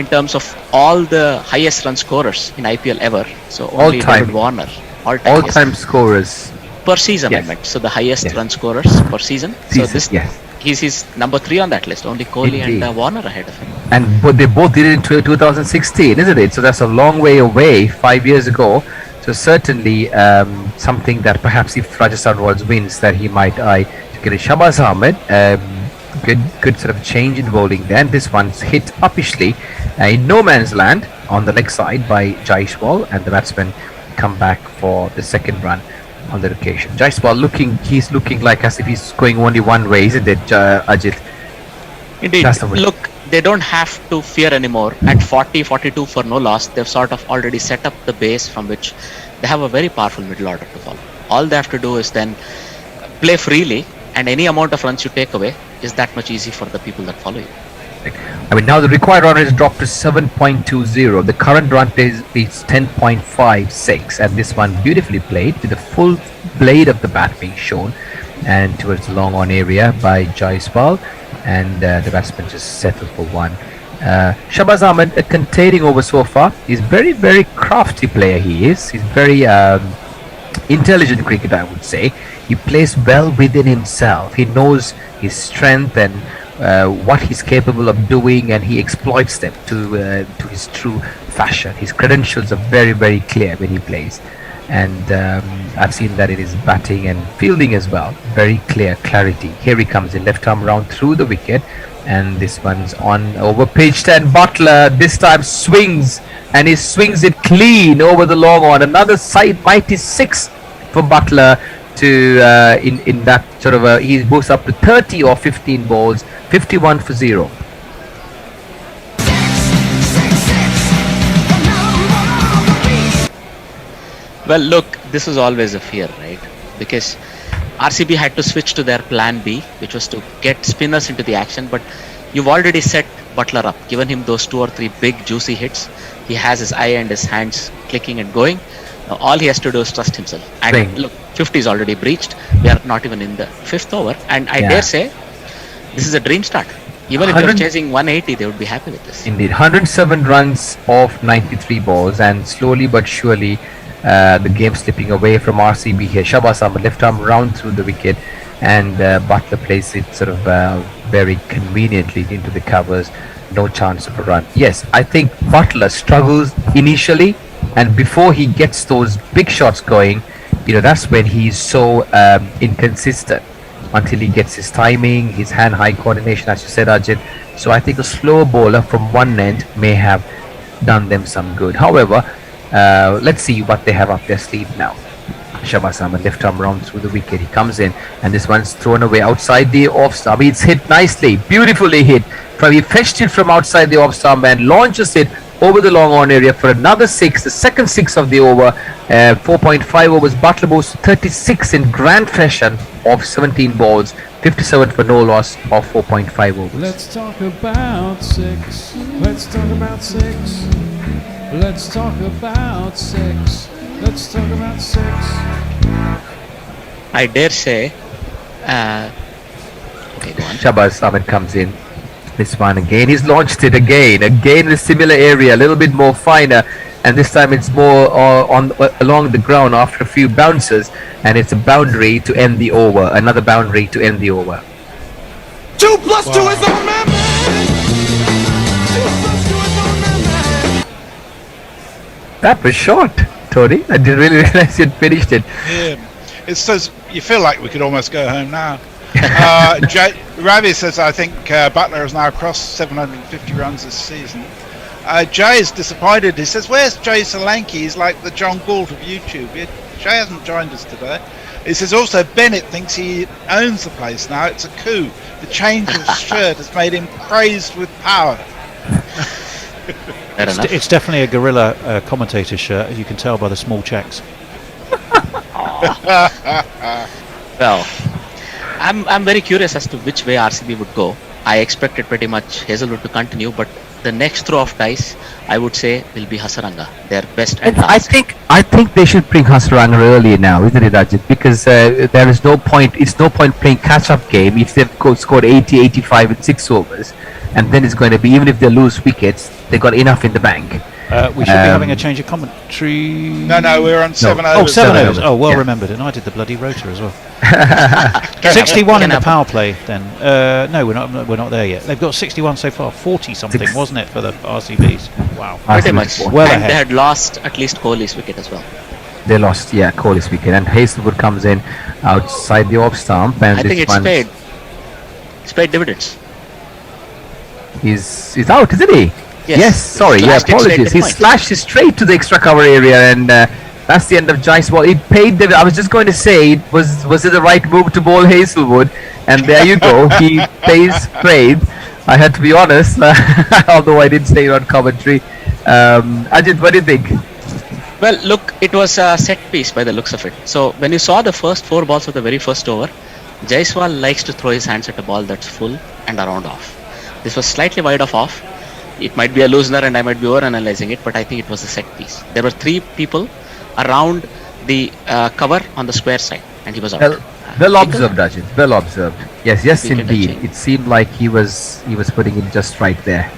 in terms of all the highest run scorers in IPL ever. So only David Warner, all-time scorers per season. I meant, so the highest run scorers per season. So this, he's number 3 on that list. Only Kohli and Warner ahead of him. And they both did it in 2016, isn't it? So that's a long way away, 5 years ago. So certainly something that perhaps if Rajasthan Royals wins, that he might eye to get a Shabaz Ahmed. Good sort of change in bowling there. And this one's hit uppishly in no man's land on the leg side by Jaiswal, and the batsmen come back for the 2nd run on the occasion. Jaiswal he's looking like as if he's going only one way, isn't it, Ajit? Indeed. Look, they don't have to fear anymore. At 40-42 for no loss, they've sort of already set up the base from which they have a very powerful middle order to follow. All they have to do is then play freely, and any amount of runs you take away is that much easy for the people that follow you. I mean, now the required run is dropped to 7.20. The current run is 10.56, and this one beautifully played with the full blade of the bat being shown and towards the long on area by Jaiswal, and the batsman just settled for 1. Shabaz Ahmed containing over so far. He's very, very crafty player. He is. He's very intelligent cricketer, I would say. He plays well within himself. He knows his strength and what he's capable of doing, and he exploits them to his true fashion. His credentials are very, very clear when he plays, and I've seen that in his batting and fielding as well. Very clear clarity. Here he comes in, left arm round through the wicket, And this one's on over pitched, and Butler this time swings, and he swings it clean over the long on. Another side mighty 6 for Butler to in that sort of he moves up to 30 or 15 balls, 51 for 0. Well, look, this was always a fear, right? Because RCB had to switch to their plan B, which was to get spinners into the action, but you've already set Butler up, given him those 2 or 3 big juicy hits. He has his eye and his hands clicking and going. Now, all he has to do is trust himself. And look, 50 is already breached. We are not even in the 5th over, and I dare say this is a dream start. Even if they're chasing 180, they would be happy with this. Indeed, 107 runs off 93 balls, and slowly but surely the game slipping away from RCB here. Shabas Ahmed left arm round through the wicket, and Butler plays it sort of very conveniently into the covers. No chance of a run. Yes, I think Butler struggles initially, and before he gets those big shots going, that's when he's so inconsistent until he gets his timing, his hand-eye coordination, as you said, Ajit. So I think a slow bowler from one end may have done them some good. However, let's see what they have up their sleeve now. Shabas Ahmed left arm round through the wicket. He comes in, and this one's thrown away outside the off stump. It's hit nicely, beautifully hit. He fetched it from outside the off stump and launches it over the long on area for another 6, the second 6 of the over. 4.5 overs. Butler moves to 36 in grand fashion of 17 balls, 57 for no loss of 4.5 overs. Let's talk about 6. Let's talk about 6. Let's talk about 6. Let's talk about 6. I dare say. Okay, go on. Shabas Ahmed comes in. This one again. He's launched it again in a similar area, a little bit more finer, and this time it's more along the ground after a few bounces, and it's a boundary to end the over. Another boundary to end the over. 2 plus 2 is our man. That was short, Tony. I didn't really realize you'd finished it. Yeah, it says you feel like we could almost go home now. Ravi says, I think Butler has now crossed 750 runs this season. Jay is disappointed. He says, where's Jay Solanke? He's like the John Galt of YouTube. Jay hasn't joined us today. He says also Bennett thinks he owns the place now. It's a coup. The change of shirt has made him crazed with power. It's definitely a guerrilla commentator shirt, as you can tell by the small checks. Well, I'm very curious as to which way RCB would go. I expected pretty much Hazelwood to continue, but the next throw of dice, I would say, will be Hasaranga, their best and last. I think they should bring Hasaranga early now, isn't it, Ajit? Because there is no point. It's no point playing catch-up game if they've scored 80, 85 in 6 overs, and then it's going to be, even if they lose wickets, they've got enough in the bank. We should be having a change of commentary. No, we're on 7 overs. Oh, 7 overs. Oh, well remembered. And I did the bloody rotor as well. 61 in the power play. Then no, we're not there yet. They've got 61 so far. 40 something, wasn't it, for the RCBs? Wow, pretty much. Well and ahead. They had lost at least Kohli's wicket as well. They lost, Kohli's wicket, and Hazelwood comes in outside the off stump, and I think it's paid. It's paid dividends. He's out, isn't he? Yes. Sorry. Apologies. He slashed it straight to the extra cover area, and that's the end of Jai's ball. It paid. I was just going to say, was it the right move to bowl Hazelwood? And there you go. He pays trade. I had to be honest, although I didn't say it on commentary. Ajit, what do you think? Well, look, it was a set piece by the looks of it. So when you saw the first 4 balls of the very first over, Jaiswal likes to throw his hands at a ball that's full and around off. This was slightly wide of off. It might be a loosener and I might be over-analyzing it, but I think it was a set piece. There were 3 people around the cover on the square side, and he was out. Well observed, Ajit. Well observed. Yes, indeed. It seemed like he was putting it just right there.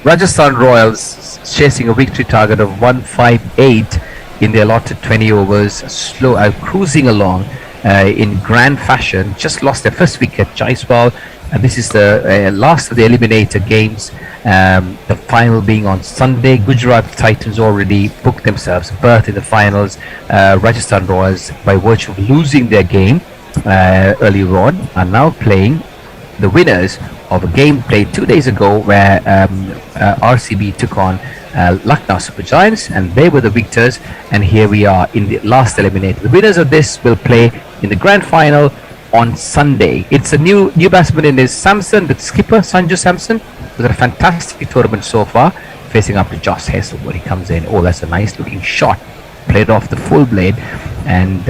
Rajasthan Royals chasing a victory target of 158 in the allotted 20 overs, cruising along, in grand fashion. Just lost their first wicket, Jaiswal, and this is the last of the eliminator games. The final being on Sunday. Gujarat Titans already booked themselves a berth in the finals. Rajasthan Royals, by virtue of losing their game earlier on, are now playing the winners of a game played 2 days ago where RCB took on Lucknow Super Giants, and they were the victors. And here we are in the last eliminator. The winners of this will play in the grand final on Sunday. It's a new batsman in his Samson, the skipper Sanju Samson. It was a fantastic tournament so far, facing up to Josh Hazlewood. He comes in. Oh, that's a nice looking shot, played off the full blade, and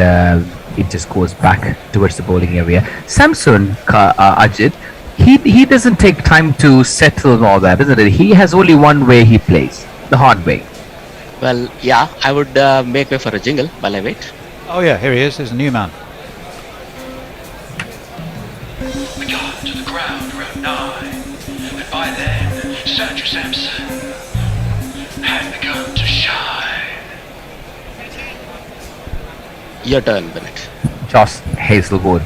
it just goes back towards the bowling area. Samson, Ajit, he doesn't take time to settle and all that, isn't it? He has only one way he plays, the hard way. Well, yeah, I would make way for a jingle while I wait. Oh yeah, here he is. There's a new man. We got to the ground around 9, and by then, Sanju Samson had begun to shine. Your turn, Bennett. Josh Hazlewood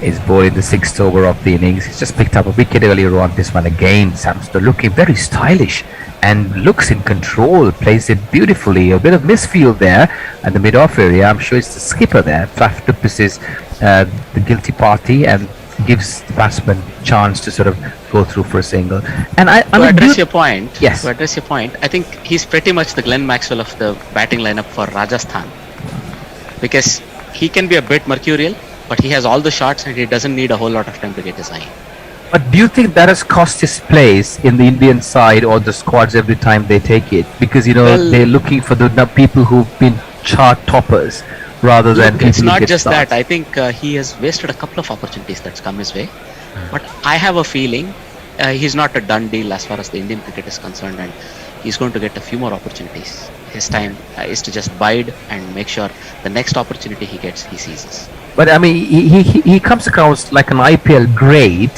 is bowling the 6th over of the innings. He's just picked up a wicket earlier on. This one again, Samson looking very stylish and looks in control, plays it beautifully. A bit of misfield there at the mid-off area. I'm sure it's the skipper there. Fafdupis is the guilty party and gives the batsman chance to sort of go through for a single. And to address your point, yes. To address your point, I think he's pretty much the Glenn Maxwell of the batting lineup for Rajasthan, because he can be a bit mercurial, but he has all the shots and he doesn't need a whole lot of time to get his eye. But do you think that has cost his place in the Indian side or the squads every time they take it? Because, they're looking for the people who've been chart toppers rather than people it's who not get just starts. that. I think he has wasted a couple of opportunities that's come his way. But I have a feeling he's not a done deal as far as the Indian cricket is concerned, and he's going to get a few more opportunities. His time is to just bide and make sure the next opportunity he gets, he seizes. But I mean, he comes across like an IPL great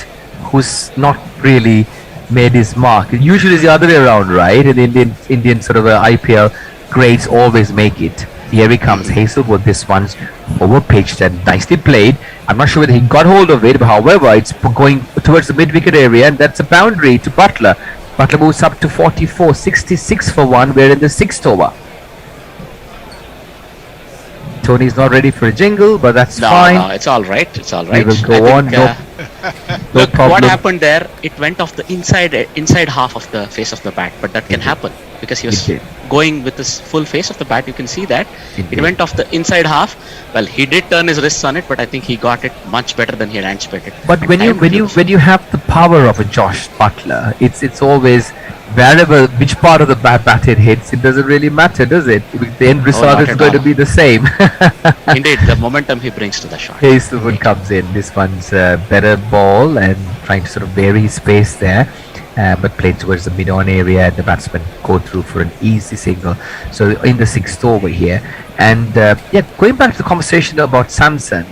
who's not really made his mark. Usually it's the other way around, right? And Indian sort of IPL greats always make it. Here he comes, Hazlewood. This one's over pitched and nicely played. I'm not sure whether he got hold of it, but however, it's going towards the mid-wicket area, and that's a boundary to Butler. Butler moves up to 44, 66 for 1. We're in the 6th over. Tony's not ready for a jingle, but that's fine. No, it's all right. It's all right. We will go on. No look, problem. what happened there? It went off the inside half of the face of the bat, but that can happen because he was going with this full face of the bat. You can see that it went off the inside half. Well, he did turn his wrists on it, but I think he got it much better than he had anticipated. But when you have the power of a Josh Butler, it's always which part of the bat it hits, it doesn't really matter, does it? The end result is going to be the same. Indeed, the momentum he brings to the shot. Hazlewood comes in. This one's a better ball and trying to sort of vary his pace there, but played towards the mid-on area, and the batsman go through for an easy single. So in the 6th over here, and going back to the conversation about Samson,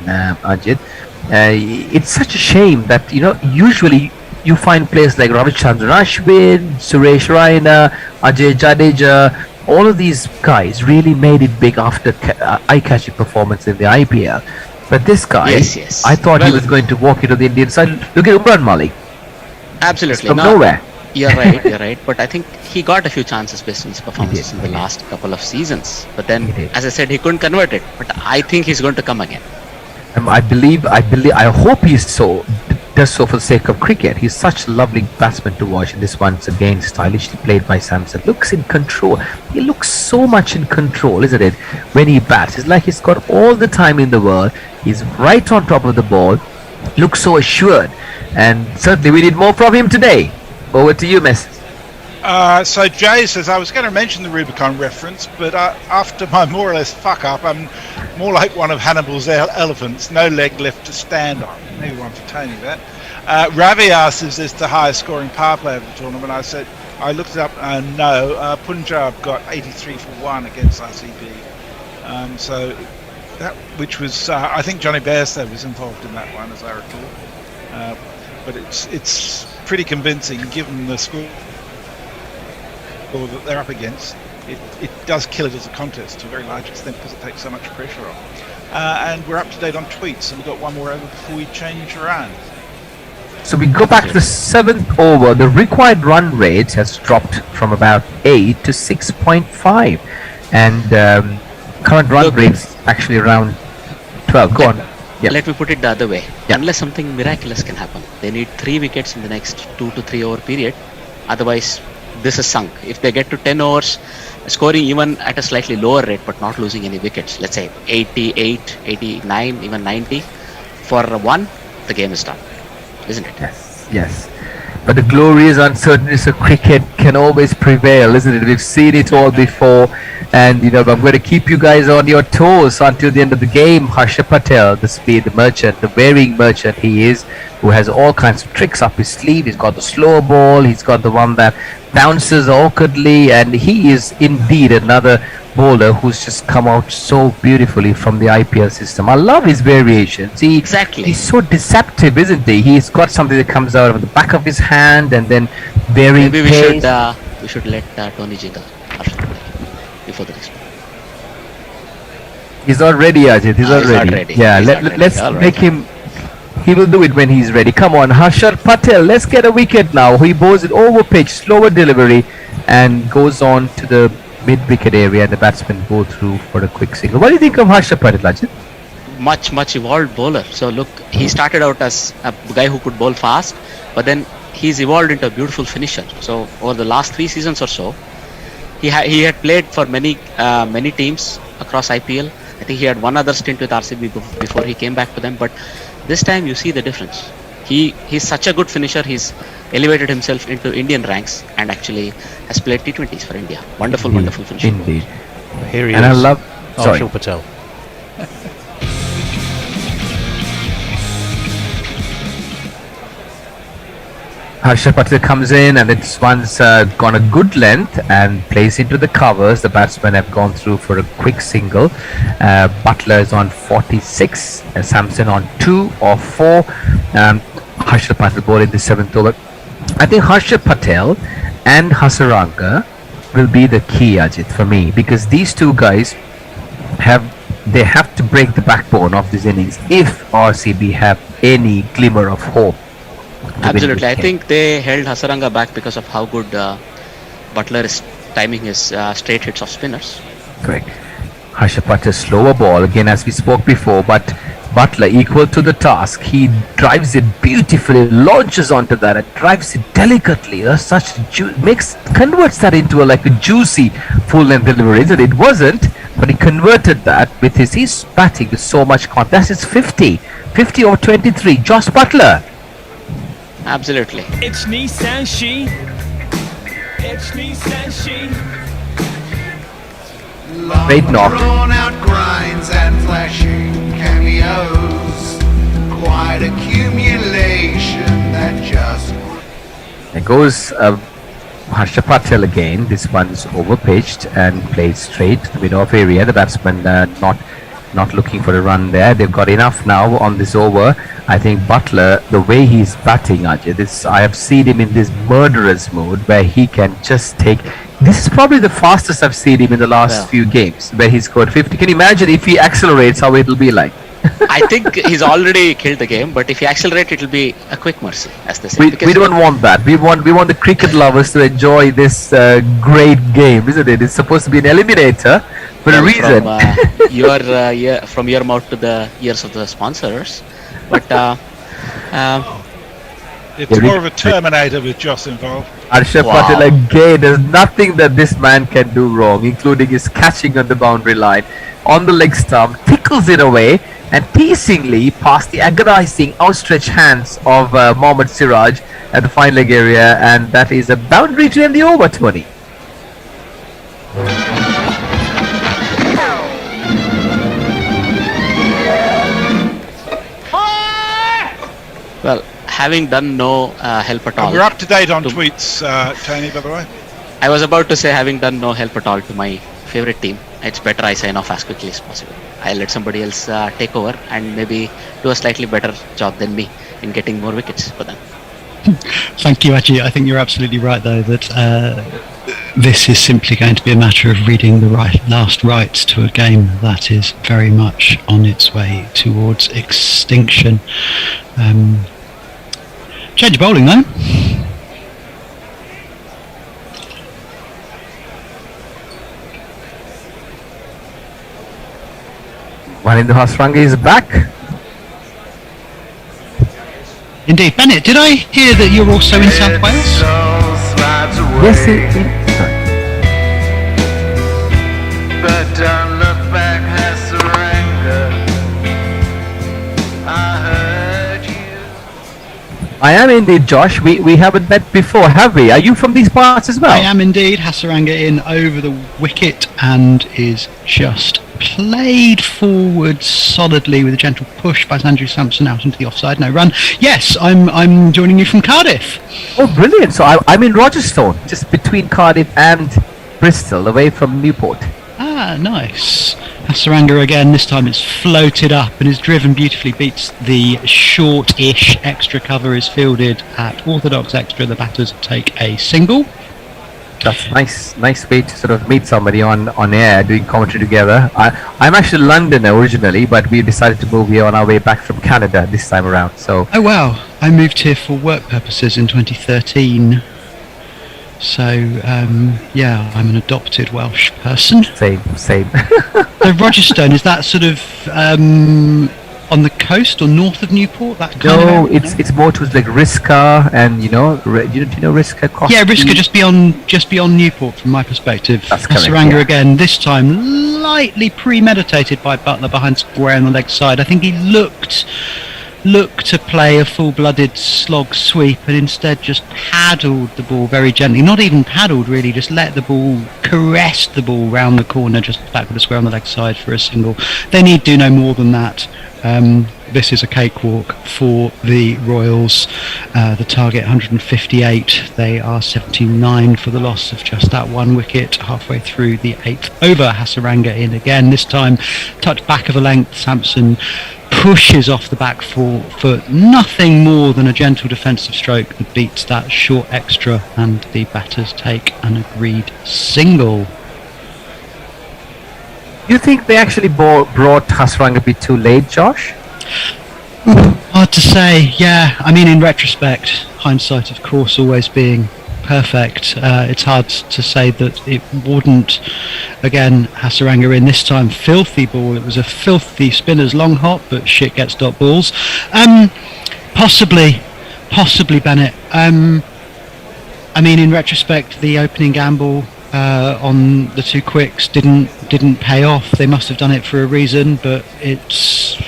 Ajit, it's such a shame that usually you find players like Ravichandran Ashwin, Suresh Raina, Ajay Jadeja, all of these guys really made it big after eye-catching performance in the IPL. But this guy, yes. I thought he was going to walk into the Indian side. Look at Umran Malik. Absolutely. From nowhere. You're right. But I think he got a few chances based on his performances in the last couple of seasons. But then, as I said, he couldn't convert it. But I think he's going to come again. I hope he's does so for the sake of cricket. He's such a lovely batsman to watch, and this one's again stylishly played by Samson. Looks in control. He looks so much in control, isn't it? When he bats, it's like he's got all the time in the world. He's right on top of the ball. Looks so assured, and certainly we need more from him today. Over to you, Miss. So Jay says, I was going to mention the Rubicon reference, but after my more or less fuck up, I'm more like one of Hannibal's elephants, no leg left to stand on. Maybe one for Tony, that. Ravi asks, is this the highest scoring power play of the tournament? I said, I looked it up, no. Punjab got 83 for 1 against RCB. So that, which was, I think Johnny Bairstow was involved in that one, as I recall. But it's pretty convincing, given the score that they're up against. It does kill it as a contest to a very large extent because it takes so much pressure off. and we're up to date on tweets, and we've got one more over before we change around. So we go back to the 7th over. The required run rate has dropped from about 8 to 6.5, and current run rate's actually around 12. Go on. Yeah. Let me put it the other way. Unless something miraculous can happen, they need 3 wickets in the next 2 to 3 over period. Otherwise, this is sunk. If they get to 10 overs, scoring even at a slightly lower rate but not losing any wickets, let's say 88, 89, even 90, for 1, the game is done, isn't it? Yes, yes. But the glorious uncertainties of cricket can always prevail, isn't it? We've seen it all before, and I'm going to keep you guys on your toes until the end of the game. Harsha Patel, the speed, the merchant, the varying merchant he is, who has all kinds of tricks up his sleeve. He's got the slow ball, he's got the one that bounces awkwardly, and he is indeed another bowler who's just come out so beautifully from the IPL system. I love his variations. He's so deceptive, isn't he? He's got something that comes out of the back of his hand and then varying Maybe pace. we should let Tony Jingle before the next one. He's not ready, Ajit. He's not ready. Yeah, let's make him. He will do it when he's ready. Come on, Harsha Patel. Let's get a wicket now. He bowls it over pitch, slower delivery, and goes on to the mid-wicket area, and the batsmen go through for a quick single. What do you think of Harsha Patel, Ajit? Much evolved bowler. So look, he started out as a guy who could bowl fast, but then he's evolved into a beautiful finisher. So over the last 3 seasons or so, he had played for many teams across IPL. I think he had one other stint with RCB before he came back to them, but this time you see the difference. He's such a good finisher. He's elevated himself into Indian ranks and actually has played T20s for India. Wonderful finisher. Indeed. Here he and is. I love Harshal Patel. Harsha Patel comes in, and this one's gone a good length and plays into the covers. The batsmen have gone through for a quick single. Butler is on 46, Samson on 2 or 4. Harsha Patel ball in the 7th over. I think Harsha Patel and Hasaranga will be the key, Ajit, for me, because these two guys have to break the backbone of this innings if RCB have any glimmer of hope. Absolutely. I think they held Hasaranga back because of how good Butler is timing his straight hits of spinners. Correct. Harsha Patel slower ball again, as we spoke before, but Butler equal to the task. He drives it beautifully, launches onto that, and drives it delicately. Converts that into a juicy full-length delivery. It wasn't, but he converted that with his batting with so much confidence. That's his 50 or 23. Josh Butler. Absolutely. It's Nissan She. It's Nissan She. Great knock. Drawn out grinds and flashing cameos. Quite accumulation that just. There goes Harsha Patel again. This one's overpitched and played straight to the mid-off area. The batsman not looking for a run there. They've got enough now on this over. I think Butler, the way he's batting, Ajay, I have seen him in this murderous mode where he can just take. This is probably the fastest I've seen him in the last few games, where he scored 50. Can you imagine if he accelerates, how it'll be like? I think he's already killed the game, but if he accelerates, it'll be a quick mercy, as they say. We don't want that. We want the cricket lovers to enjoy this great game, isn't it? It's supposed to be an eliminator for a reason. From your mouth to the ears of the sponsors, but it's more of a Terminator with Joss involved. Harsha Patel again. There's nothing that this man can do wrong, including his catching on the boundary line, on the leg stump, tickles it away, and teasingly past the agonizing outstretched hands of Mohammad Siraj at the fine leg area, and that is a boundary to end the over, Tony. Well, having done no help at all. We're up to date on tweets, Tony, by the way. I was about to say, having done no help at all to my favorite team, it's better I sign off as quickly as possible. I'll let somebody else take over and maybe do a slightly better job than me in getting more wickets for them. Thank you, Ajay. I think you're absolutely right, though, that this is simply going to be a matter of reading the last rites to a game that is very much on its way towards extinction. Change of bowling though. Mahinda Hasranga is back. Indeed. Bennett, did I hear that you're also in South Wales? Yes, But don't look back, Hasranga. I heard you. I am indeed, Josh. We haven't met before, have we? Are you from these parts as well? I am indeed. Hasranga in over the wicket and is just played forward solidly with a gentle push by Sanju Samson out into the offside, no run. Yes, I'm joining you from Cardiff. Oh, brilliant! So I'm in Rajasthan, just between Cardiff and Bristol, away from Newport. Ah, nice. Hasranga again. This time it's floated up and is driven beautifully. Beats the short-ish extra cover. Is fielded at orthodox extra. The batters take a single. That's nice way to sort of meet somebody on air doing commentary together. I'm actually a Londoner originally, but we decided to move here on our way back from Canada this time around. So oh wow, I moved here for work purposes in 2013. So yeah, I'm an adopted Welsh person. Same. So Rajasthan, is that sort of on the coast or north of Newport? That kind of area? it's more towards like Riska and do you know Riska? Yeah, Riska just beyond Newport from my perspective. That's correct, Hasranga yeah. again, this time lightly premeditated by Butler behind square on the leg side. I think he looked to play a full-blooded slog sweep and instead just paddled the ball very gently. Not even paddled really, just let the ball, caressed the ball round the corner just back with the square on the leg side for a single. They need do no more than that. This is a cakewalk for the Royals. The target 158. They are 79 for the loss of just that one wicket halfway through the 8th over. Hasranga in again. This time touch back of a length. Sampson pushes off the back for nothing more than a gentle defensive stroke that beats that short extra, and the batters take an agreed single. You think they actually brought Hasranga a bit too late, Josh? Hard to say. Yeah, I mean, in retrospect, hindsight of course always being perfect, it's hard to say that it wouldn't. Again, Hasranga in this time, filthy ball. It was a filthy spinner's long hop, but shit gets dot balls. Possibly Bennett. I mean, in retrospect, the opening gamble on the two quicks didn't pay off. They must have done it for a reason, but it's,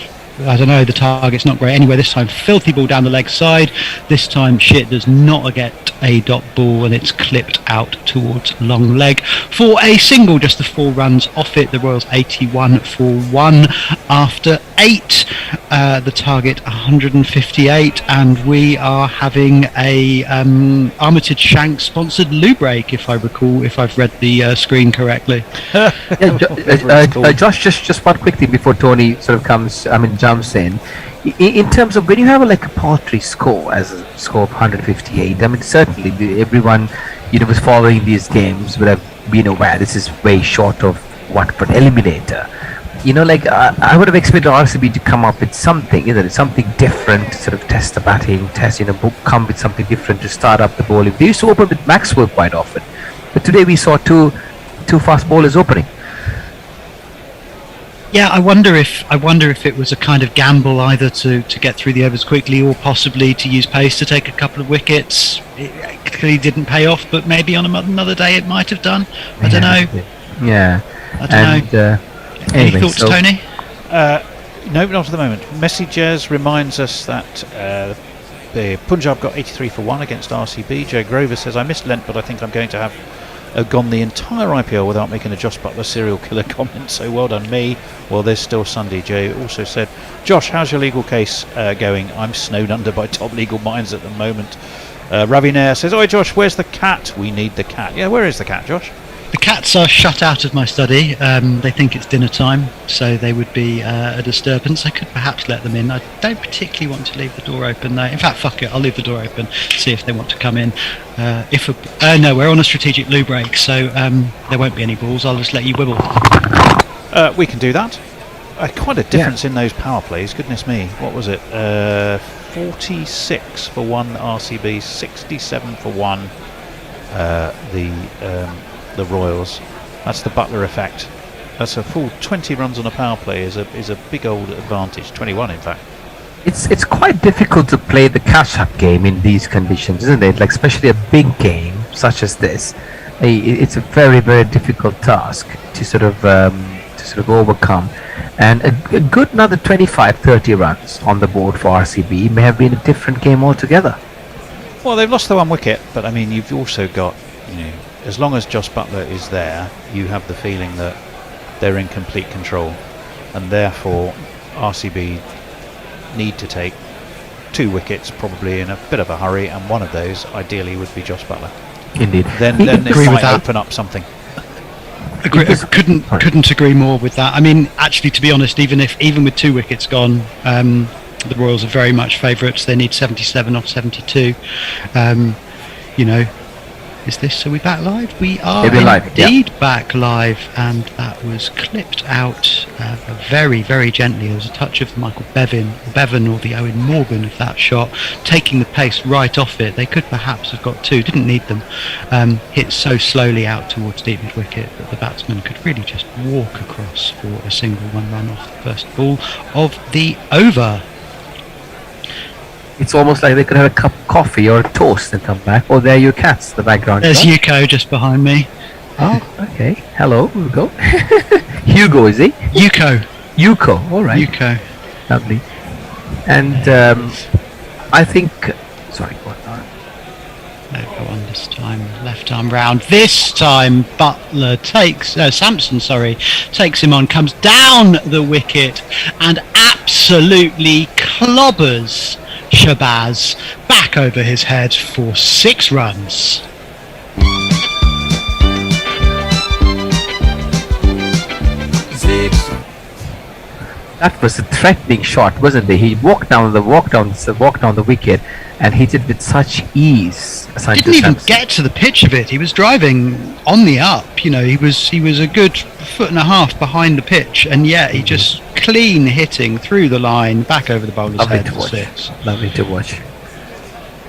I don't know, the target's not great. Anyway, this time filthy ball down the leg side. This time shit does not get a dot ball and it's clipped out towards long leg for a single. Just the 4 runs off it. The Royals 81 for 1 after 8. The target 158, and we are having a Armitage Shank sponsored loo break, if I recall, if I've read the screen correctly. Josh, just one quick thing before Tony sort of jumps in. In terms of when you have a paltry score as a score of 158, I mean certainly everyone was following these games would have been aware this is way short of what for an eliminator. I would have expected RCB to come up with something, something different to sort of test the batting, come with something different to start up the bowling. They used to open with Maxwell quite often, but today we saw two fast bowlers opening. Yeah, I wonder if it was a kind of gamble either to get through the overs quickly or possibly to use pace to take a couple of wickets. It clearly didn't pay off, but maybe on another day it might have done. I don't know. Yeah. I don't know. Any thoughts, Tony? No, not at the moment. Messages reminds us that the Punjab got 83 for 1 against RCB. Joe Grover says, I missed Lent, but I think I'm going to have gone the entire IPL without making a Josh Butler serial killer comment, so well done me. Well, there's still Sunday. Joe also said, Josh, how's your legal case going? I'm snowed under by top legal minds at the moment. Ravi Nair says, oi Josh, where's the cat? We need the cat. Yeah, where is the cat, Josh? The cats are shut out of my study. They think it's dinner time, so they would be a disturbance. I could perhaps let them in. I don't particularly want to leave the door open though. In fact, fuck it, I'll leave the door open, see if they want to come in. No, we're on a strategic loo break, so there won't be any balls. I'll just let you wibble. We can do that. Quite a difference in those power plays, goodness me. What was it? 46 for one RCB, 67 for one the Royals. That's the Butler effect. That's a full 20 runs on a power play is a big old advantage. 21 in fact. It's quite difficult to play the catch-up game in these conditions, isn't it? Like especially a big game such as this. It's a very, very difficult task to sort of overcome. And a good another 25-30 runs on the board for RCB may have been a different game altogether. Well, they've lost the one wicket, but I mean, you've also got, as long as Josh Butler is there, you have the feeling that they're in complete control, and therefore RCB need to take 2 wickets probably in a bit of a hurry, and one of those ideally would be Josh Butler. Indeed. Then it might open up something. Couldn't agree more with that. I mean, actually, to be honest, even with 2 wickets gone, the Royals are very much favourites. They need 77 off 72. Are we back live? We are indeed back live, and that was clipped out very, very gently. There was a touch of Michael Bevan or the Owen Morgan of that shot, taking the pace right off it. They could perhaps have got 2, didn't need them. Hit so slowly out towards deep mid wicket that the batsman could really just walk across for a single 1 run off the first ball of the over. It's almost like they could have a cup of coffee or a toast and come back. Oh, there are your cats in the background. There's Yuko just behind me. Oh, okay. Hello, Hugo. Hugo, is he? Yuko, all right. Yuko. Lovely. And I think... Sorry, go on. No, go on this time. Left arm round. This time Butler Sampson takes him on, comes down the wicket and absolutely clobbers Shabazz back over his head for 6 runs. That was a threatening shot, wasn't it? He walked down the wicket and hit it with such ease. Didn't even get to the pitch of it. He was driving on the up. He was a good 1.5 feet behind the pitch, and yet he just clean hitting through the line back over the bowler's head for 6. Lovely to watch.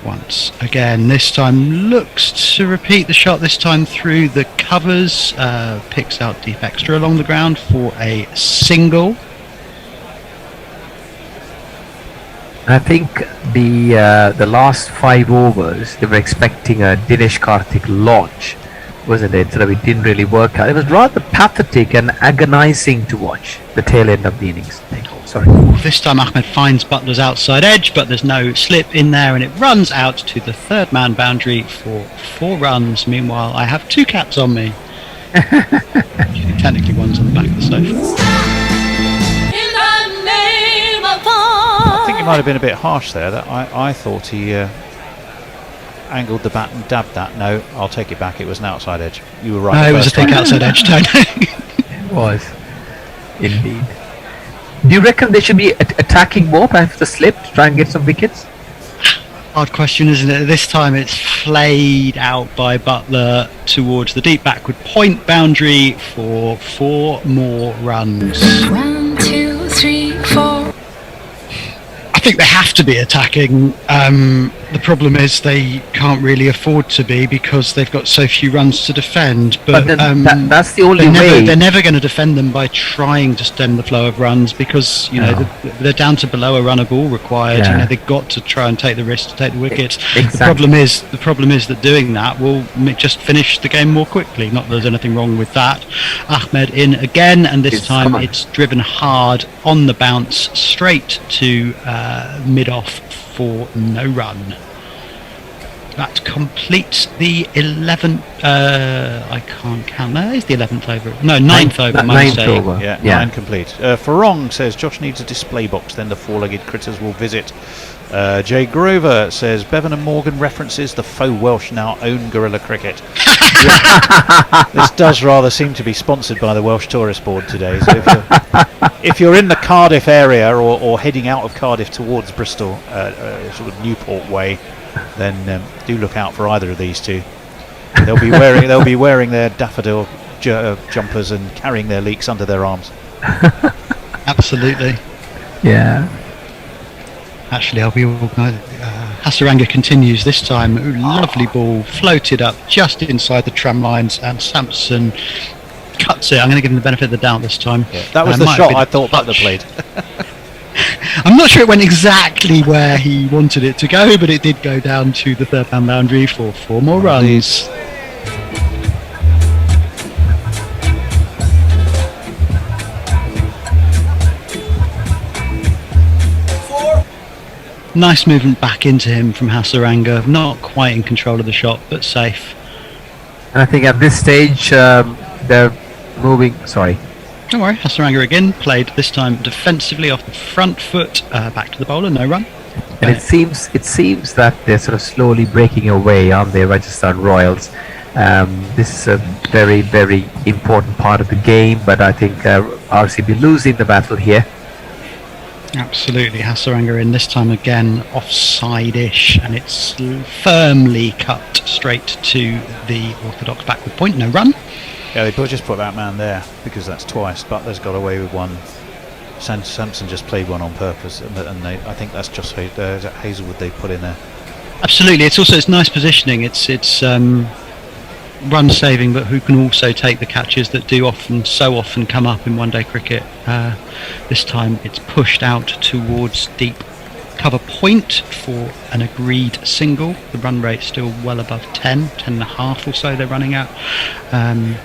Once again, this time looks to repeat the shot. This time through the covers, picks out deep extra along the ground for a single. I think the last 5 overs, they were expecting a Dinesh Karthik launch, wasn't it? So it didn't really work out. It was rather pathetic and agonizing to watch, the tail end of the innings. Sorry. This time Ahmed finds Butler's outside edge, but there's no slip in there, and it runs out to the 3rd man boundary for 4 runs. Meanwhile, I have 2 cats on me. Technically, one's on the back of the sofa. I think he might have been a bit harsh there. That I thought he angled the bat and dabbed that. No, I'll take it back. It was an outside edge. You were right. No, it was a thick outside edge, Tony. It was. Indeed. Do you reckon they should be attacking more after the slip to try and get some wickets? Hard question, isn't it? This time it's flayed out by Butler towards the deep backward point boundary for 4 more runs. 1, 2, 3, 4. I think they have to be attacking. The problem is they can't really afford to be because they've got so few runs to defend. But that's the only way. They're never going to defend them by trying to stem the flow of runs because they're down to below a run a ball required. Yeah. They've got to try and take the risk to take the wickets. Exactly. The problem is that doing that will just finish the game more quickly. Not that there's anything wrong with that. Ahmed in again, and this time it's driven hard on the bounce straight to mid-off for no run. that completes the 11th. I can't count. No, it's the 11th over. No, 9th over. Ninth over. Yeah, 9 complete. Farong says Josh needs a display box, then the four-legged critters will visit. Jay Grover says Bevan and Morgan references the faux Welsh now own Gorilla Cricket. This does rather seem to be sponsored by the Welsh Tourist Board today. So if you're in the Cardiff area or heading out of Cardiff towards Bristol, sort of Newport way, then do look out for either of these two. They'll be wearing their daffodil jumpers and carrying their leeks under their arms. Absolutely. Yeah. Actually, I'll be organised. Hasaranga continues this time. Ooh, lovely ball, floated up just inside the tram lines, and Sampson cuts it. I'm going to give him the benefit of the doubt this time. Yeah, that was the shot I thought Butler played. I'm not sure it went exactly where he wanted it to go, but it did go down to the third-man boundary for 4 more runs. Nice movement back into him from Hasaranga. Not quite in control of the shot, but safe. And I think at this stage, they're moving. Sorry. Don't worry. Hasaranga again played this time defensively off the front foot, back to the bowler. No run. And it seems that they're sort of slowly breaking away, aren't they, Rajasthan Royals? This is a very, very important part of the game, but I think RCB losing the battle here. Absolutely, Hasaranga in this time again offside-ish, and it's firmly cut straight to the orthodox backward point. No run. Yeah, they just put that man there because that's twice. Butler's got away with one. Sampson just played one on purpose, and I think that's just Hazelwood they put in there. Absolutely, it's nice positioning. It's run saving, but who can also take the catches that do so often come up in one-day cricket. This time it's pushed out towards deep cover point for an agreed single. The run rate still well above 10 and a half or so they're running at, and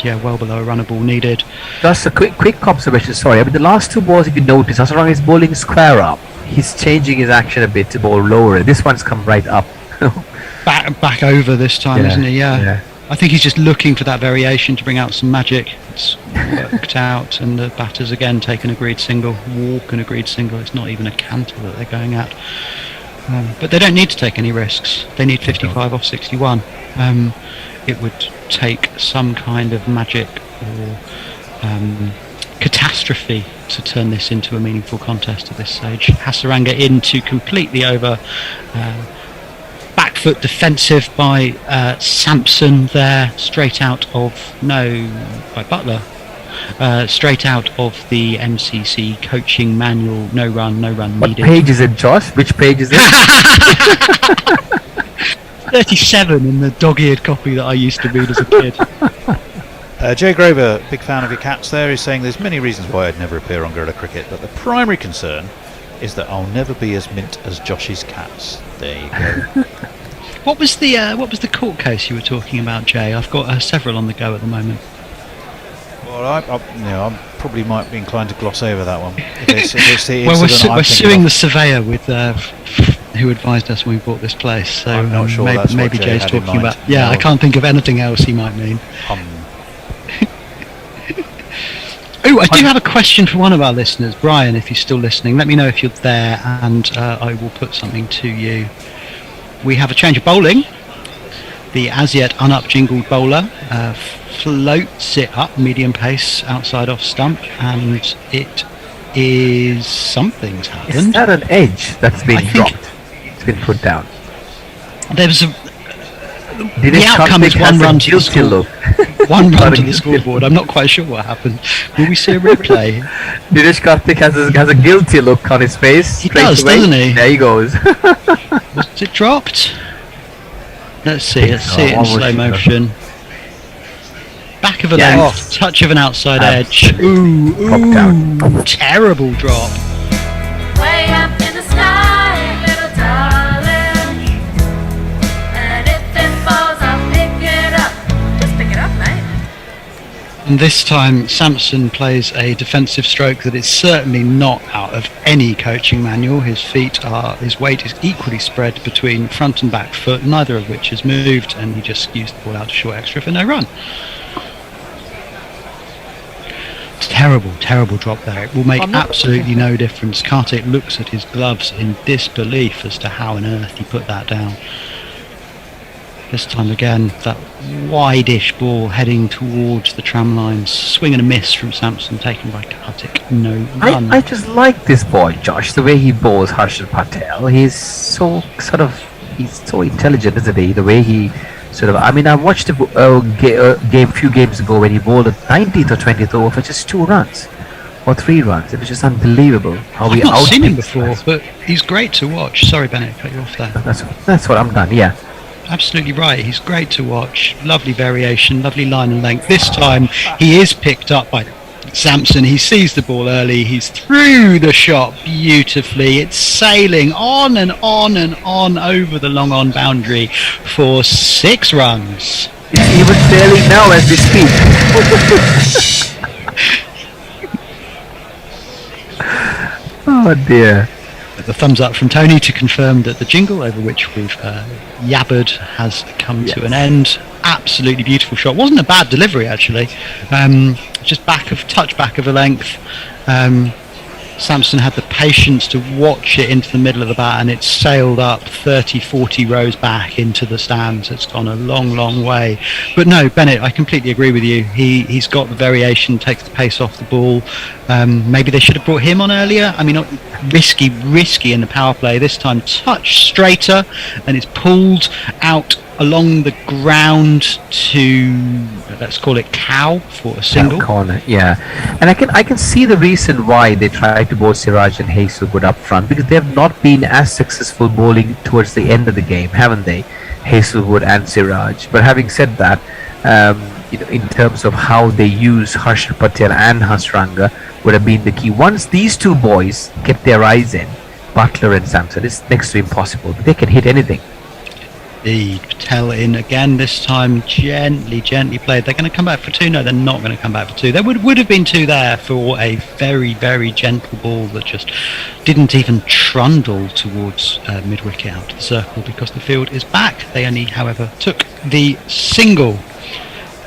yeah, well below a runner ball needed. Just a quick observation, sorry. I mean, the last 2 balls, if you notice, Hasaranga is bowling square up. He's changing his action a bit to bowl lower. This one's come right up. back over this time, isn't he? Yeah. I think he's just looking for that variation to bring out some magic. It's worked out, and the batters again take an agreed single, walk an agreed single. It's not even a canter that they're going at. But they don't need to take any risks. They need 55 off 61. It would take some kind of magic or catastrophe to turn this into a meaningful contest at this stage. Hasaranga in to completely over. Back foot defensive by Sampson there, straight out of by Butler, straight out of the MCC coaching manual. No run needed. What page is it, Josh? Which page is it? 37 in the dog-eared copy that I used to read as a kid. Jay Grover, big fan of your cats there, is saying there's many reasons why I'd never appear on Gorilla Cricket, but the primary concern is that I'll never be as mint as Josh's cats. There you go. What was the court case you were talking about, Jay? I've got several on the go at the moment. Well, I probably might be inclined to gloss over that one. If it's the well, we're suing the surveyor with who advised us when we bought this place. So I'm not sure maybe Jay Jay's had in talking mind. about. Yeah, no. I can't think of anything else he might mean. Oh, I do have a question for one of our listeners, Brian. If you're still listening, let me know if you're there, and I will put something to you. We have a change of bowling. The as yet unup jingled bowler floats it up medium pace outside off stump, and it is something's happened. Is that an edge that's been dropped? It's been put down. There's the outcome is one run to the scoreboard. One run to the scoreboard. I'm not quite sure what happened. Will we see a replay? Dinesh Karthik has a guilty look on his face. He does, doesn't he? There he goes. Was it dropped? Let's see it in slow motion. Back of a length, touch of an outside edge. Ooh, terrible drop. Way up in the sky, little darling. And if it falls, I'll pick it up. Just pick it up, mate. And this time, Sampson plays a defensive stroke that is certainly not out of any coaching manual. His weight is equally spread between front and back foot, neither of which has moved, and he just skews the ball out to short extra for no run. Terrible drop there. It will make absolutely no difference. Kartik looks at his gloves in disbelief as to how on earth he put that down. This time again, that wide-ish ball heading towards the tram lines. Swing and a miss from Sampson, taken by Kartik. No run. I just like this boy, Josh, the way he bowls Harshal Patel. He's so intelligent, isn't he? The way he I watched a few games ago when he bowled a 19th or 20th over for just 2 runs or 3 runs. It was just unbelievable how I've not seen him before, but he's great to watch. Sorry, Bennett, cut you off there. That's what I'm done. Yeah. Absolutely right. He's great to watch. Lovely variation, lovely line and length. This time he is picked up by Sampson. He sees the ball early. He's through the shot beautifully. It's sailing on and on and on over the long on boundary for 6 runs. It's even sailing now as we speak. Oh dear. The thumbs up from Tony to confirm that the jingle over which we've yabbered has come to an end. Absolutely beautiful shot. Wasn't a bad delivery actually. Just touch back of a length. Sampson had the patience to watch it into the middle of the bat, and it sailed up 30-40 rows back into the stands. It's gone a long way. But no, Bennett, I completely agree with you. He's got the variation, takes the pace off the ball. Maybe they should have brought him on earlier. I mean, risky in the power play. This time touch straighter, and it's pulled out along the ground to, let's call it cow for a single corner. Yeah, and I can see the reason why they tried to bowl Siraj and Hazelwood up front, because they have not been as successful bowling towards the end of the game, haven't they, Hazelwood and Siraj? But having said that, in terms of how they use Harshal Patel and Hasranga would have been the key. Once these 2 boys get their eyes in, Butler and Sampson, it's next to impossible. They can hit anything. Indeed. Patel in again, this time gently played. They're going to come back for 2. No, they're not going to come back for 2. There would have been 2 there for a very gentle ball that just didn't even trundle towards mid-wicket out to the circle because the field is back. They only, however, took the single.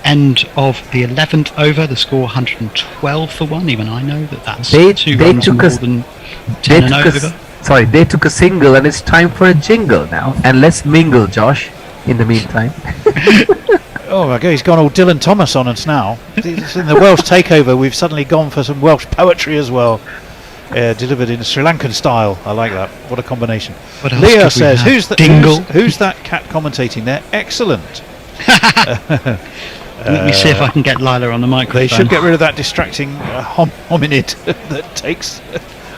End of the 11th over, the score 112 for 1. Even I know that's 2 runs more than 10 and over. Sorry, they took a single, and it's time for a jingle now. And let's mingle, Josh, in the meantime. Oh my God, he's gone all Dylan Thomas on us now. It's in the Welsh takeover, we've suddenly gone for some Welsh poetry as well. Delivered in Sri Lankan style. I like that. What a combination. Leah says, who's that cat commentating there? Excellent. Let me see if I can get Lila on the microphone. They should get rid of that distracting hominid that takes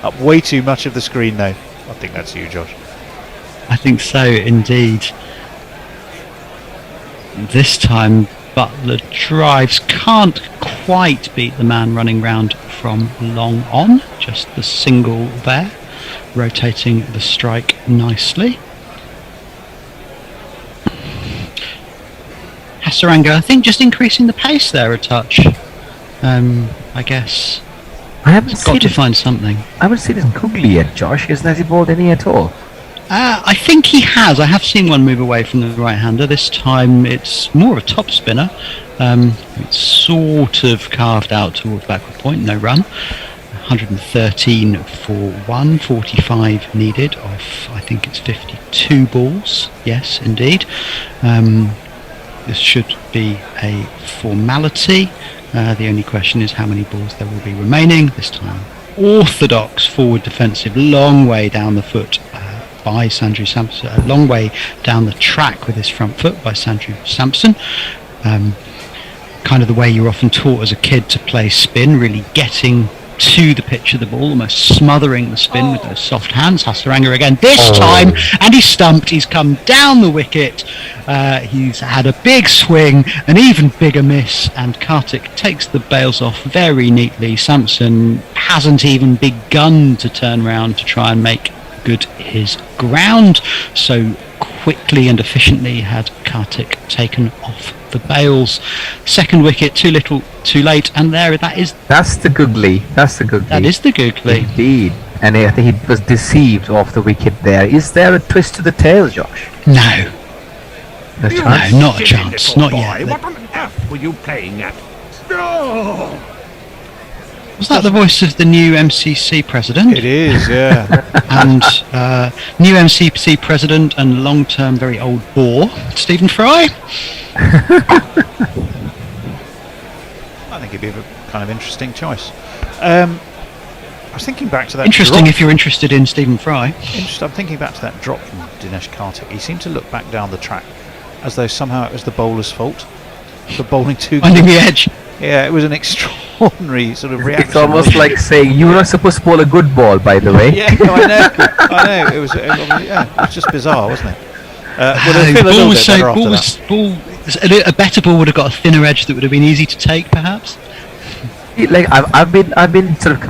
up way too much of the screen now. I think that's you, Josh. I think so, indeed. This time Butler drives, can't quite beat the man running round from long on. Just the single there, rotating the strike nicely. Hasaranga, I think, just increasing the pace there a touch. I guess. I haven't got to find something. I haven't seen his googly yet, Josh. Has he bowled any at all? I think he has. I have seen one move away from the right-hander. This time it's more of a top spinner. It's sort of carved out towards backward point, no run. 113 for 1, 45 needed off, I think it's 52 balls. Yes, indeed. This should be a formality. The only question is how many balls there will be remaining. This time, orthodox forward defensive, long way down the foot by Sanju Sampson, a long way down the track with his front foot by Sanju Sampson. Kind of the way you're often taught as a kid to play spin, really getting to the pitch of the ball, almost smothering the spin with those soft hands. Hasaranga again this time, and he's stumped. He's come down the wicket. He's had a big swing, an even bigger miss, and Kartik takes the bails off very neatly. Sampson hasn't even begun to turn round to try and make good his ground, so quickly and efficiently had Kartik taken off for Bales. Second wicket, too little, too late, and that's the googly. That is the googly. Indeed. And I think he was deceived off the wicket there. Is there a twist to the tail, Josh? No. No chance? No, not a chance. Not yet. What on earth were you playing at? Oh! Was that the voice of the new MCC president? It is, yeah. And new MCC president and long-term very old bore, Stephen Fry. I think it'd be a kind of interesting choice. I was thinking back to that. Interesting drop. if you're interested in Stephen Fry. I'm thinking back to that drop from Dinesh Karthik. He seemed to look back down the track as though somehow it was the bowler's fault for bowling too. Finding the edge. Yeah, it was an extraordinary sort of reaction. It's almost like saying you were not supposed to bowl a good ball, by the way. Yeah, no, I know. It was just bizarre, wasn't it? A better ball would have got a thinner edge that would have been easy to take, perhaps. Like I've been sort of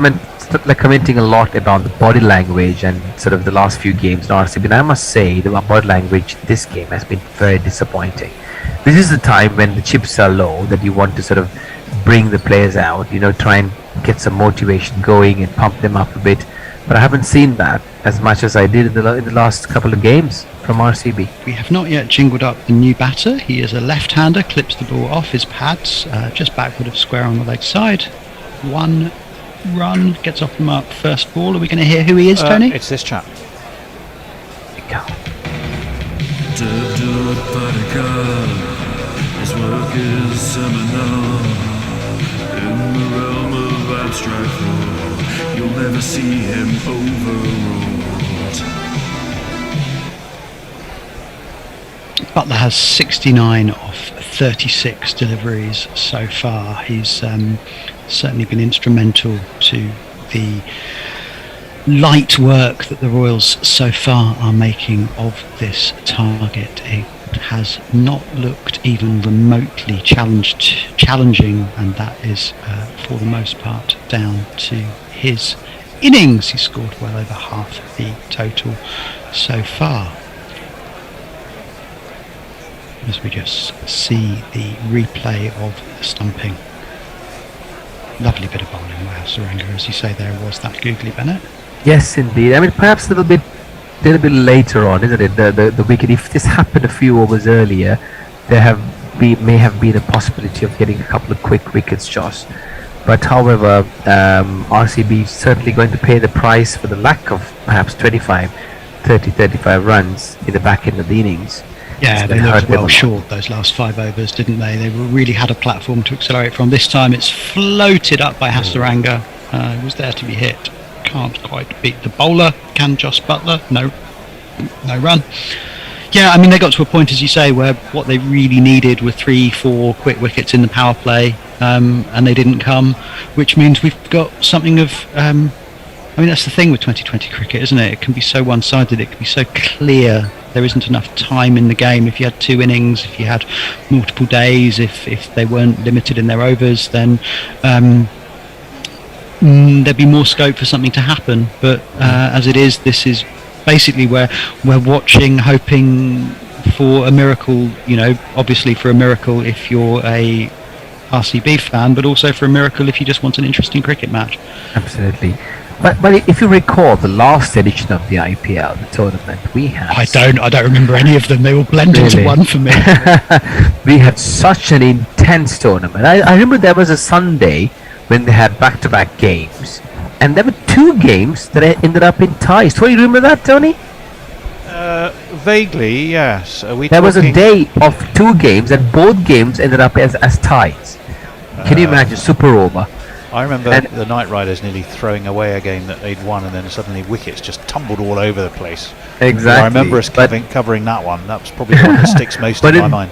commenting a lot about the body language and sort of the last few games in RCB, and I must say the body language this game has been very disappointing. This is the time when the chips are low that you want to sort of bring the players out, try and get some motivation going and pump them up a bit. But I haven't seen that as much as I did in the last couple of games from RCB. We have not yet jingled up the new batter. He is a left-hander, clips the ball off his pads, just backward of square on the leg side. 1 run, gets off the mark, first ball. Are we going to hear who he is, Tony? It's this chap. His work is seminal in the realm of abstract thought. You'll never see him overwrought. Butler has 69 off 36 deliveries so far. He's certainly been instrumental to the light work that the Royals so far are making of this target. It has not looked even remotely challenging, and that is for the most part down to his innings. He scored well over half of the total so far. As we just see the replay of the stumping. Lovely bit of bowling by Saranga, as you say. There was that googly Bennett. Yes, indeed. I mean, perhaps a little bit later on, isn't it? The wicket. If this happened a few overs earlier, may have been a possibility of getting a couple of quick wickets, Josh. But however, RCB is certainly going to pay the price for the lack of perhaps 35 runs in the back end of the innings. Yeah, they looked well short those last 5 overs, didn't they? They really had a platform to accelerate from. This time it's floated up by Hasaranga. It was there to be hit. Can't quite beat the bowler. Can Josh Butler? No run. Yeah, I mean, they got to a point, as you say, where what they really needed were 3-4 quick wickets in the power play, and they didn't come, which means we've got something of... I mean, that's the thing with 2020 cricket, isn't it? It can be so one-sided, it can be so clear. There isn't enough time in the game. If you had 2 innings, if you had multiple days, if they weren't limited in their overs, then there'd be more scope for something to happen. But as it is, this is basically where we're watching, hoping for a miracle, obviously for a miracle if you're a RCB fan, but also for a miracle if you just want an interesting cricket match. Absolutely. But if you recall the last edition of the IPL, the tournament we had... I don't remember any of them. They all blend into one for me. We had such an intense tournament. I remember there was a Sunday when they had back-to-back games, and there were 2 games that ended up in ties. Do you remember that, Tony? Vaguely, yes. There was a day of 2 games, and both games ended up as ties. Can you imagine? Super over. I remember the Knight Riders nearly throwing away a game that they'd won, and then suddenly wickets just tumbled all over the place. Exactly. I remember us covering that one. That was probably the one that sticks most in my mind.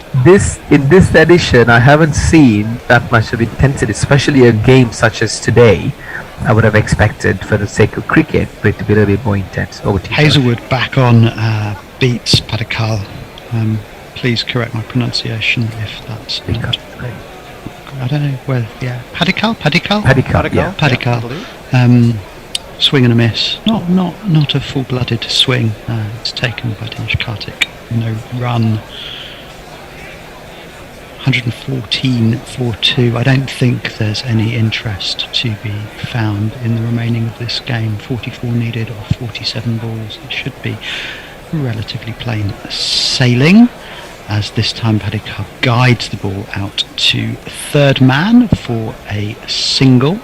In this edition, I haven't seen that much of intensity, especially a game such as today. I would have expected, for the sake of cricket, for it to be a little bit more intense. Hazelwood back on beats Padikal. Please correct my pronunciation if that's not... I don't know where. Yeah, Padikal. Swing and a miss. Not a full-blooded swing. It's taken by Dinesh Karthik. No run. 114 for 2. I don't think there's any interest to be found in the remaining of this game. 44 needed off 47 balls. It should be relatively plain sailing, as this time Paddy Carr guides the ball out to third man for a single,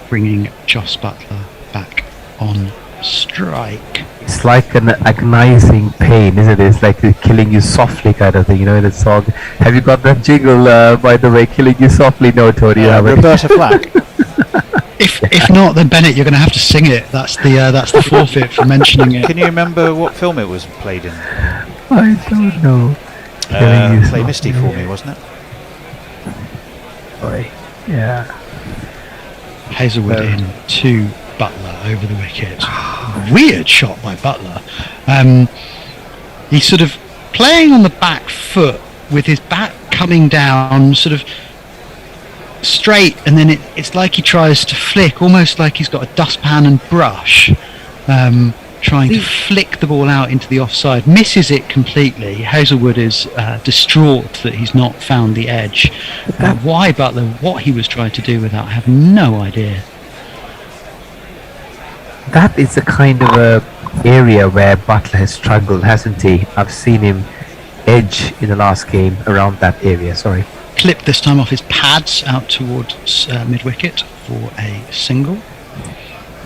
bringing Joss Butler back on strike. It's like an agonizing pain, isn't it? It's like killing you softly kind of thing, you know, in the song. Have you got that jingle, by the way, killing you softly? No, Tony, you haven't. Roberta Flack. If not, then Bennett, you're going to have to sing it. That's the forfeit for mentioning it. Can you remember what film it was played in? I don't know. Play Misty for me, wasn't it? Sorry. Yeah. Hazelwood in to Butler over the wicket. Weird shot by Butler. He's sort of playing on the back foot with his back coming down sort of straight, and then it's like he tries to flick, almost like he's got a dustpan and brush, trying to flick the ball out into the offside. Misses it completely. Hazelwood is distraught that he's not found the edge. Why Butler, what he was trying to do with that, I have no idea. That is the kind of area where Butler has struggled, hasn't he? I've seen him edge in the last game around that area. Sorry. Clipped this time off his pads out towards mid-wicket for a single.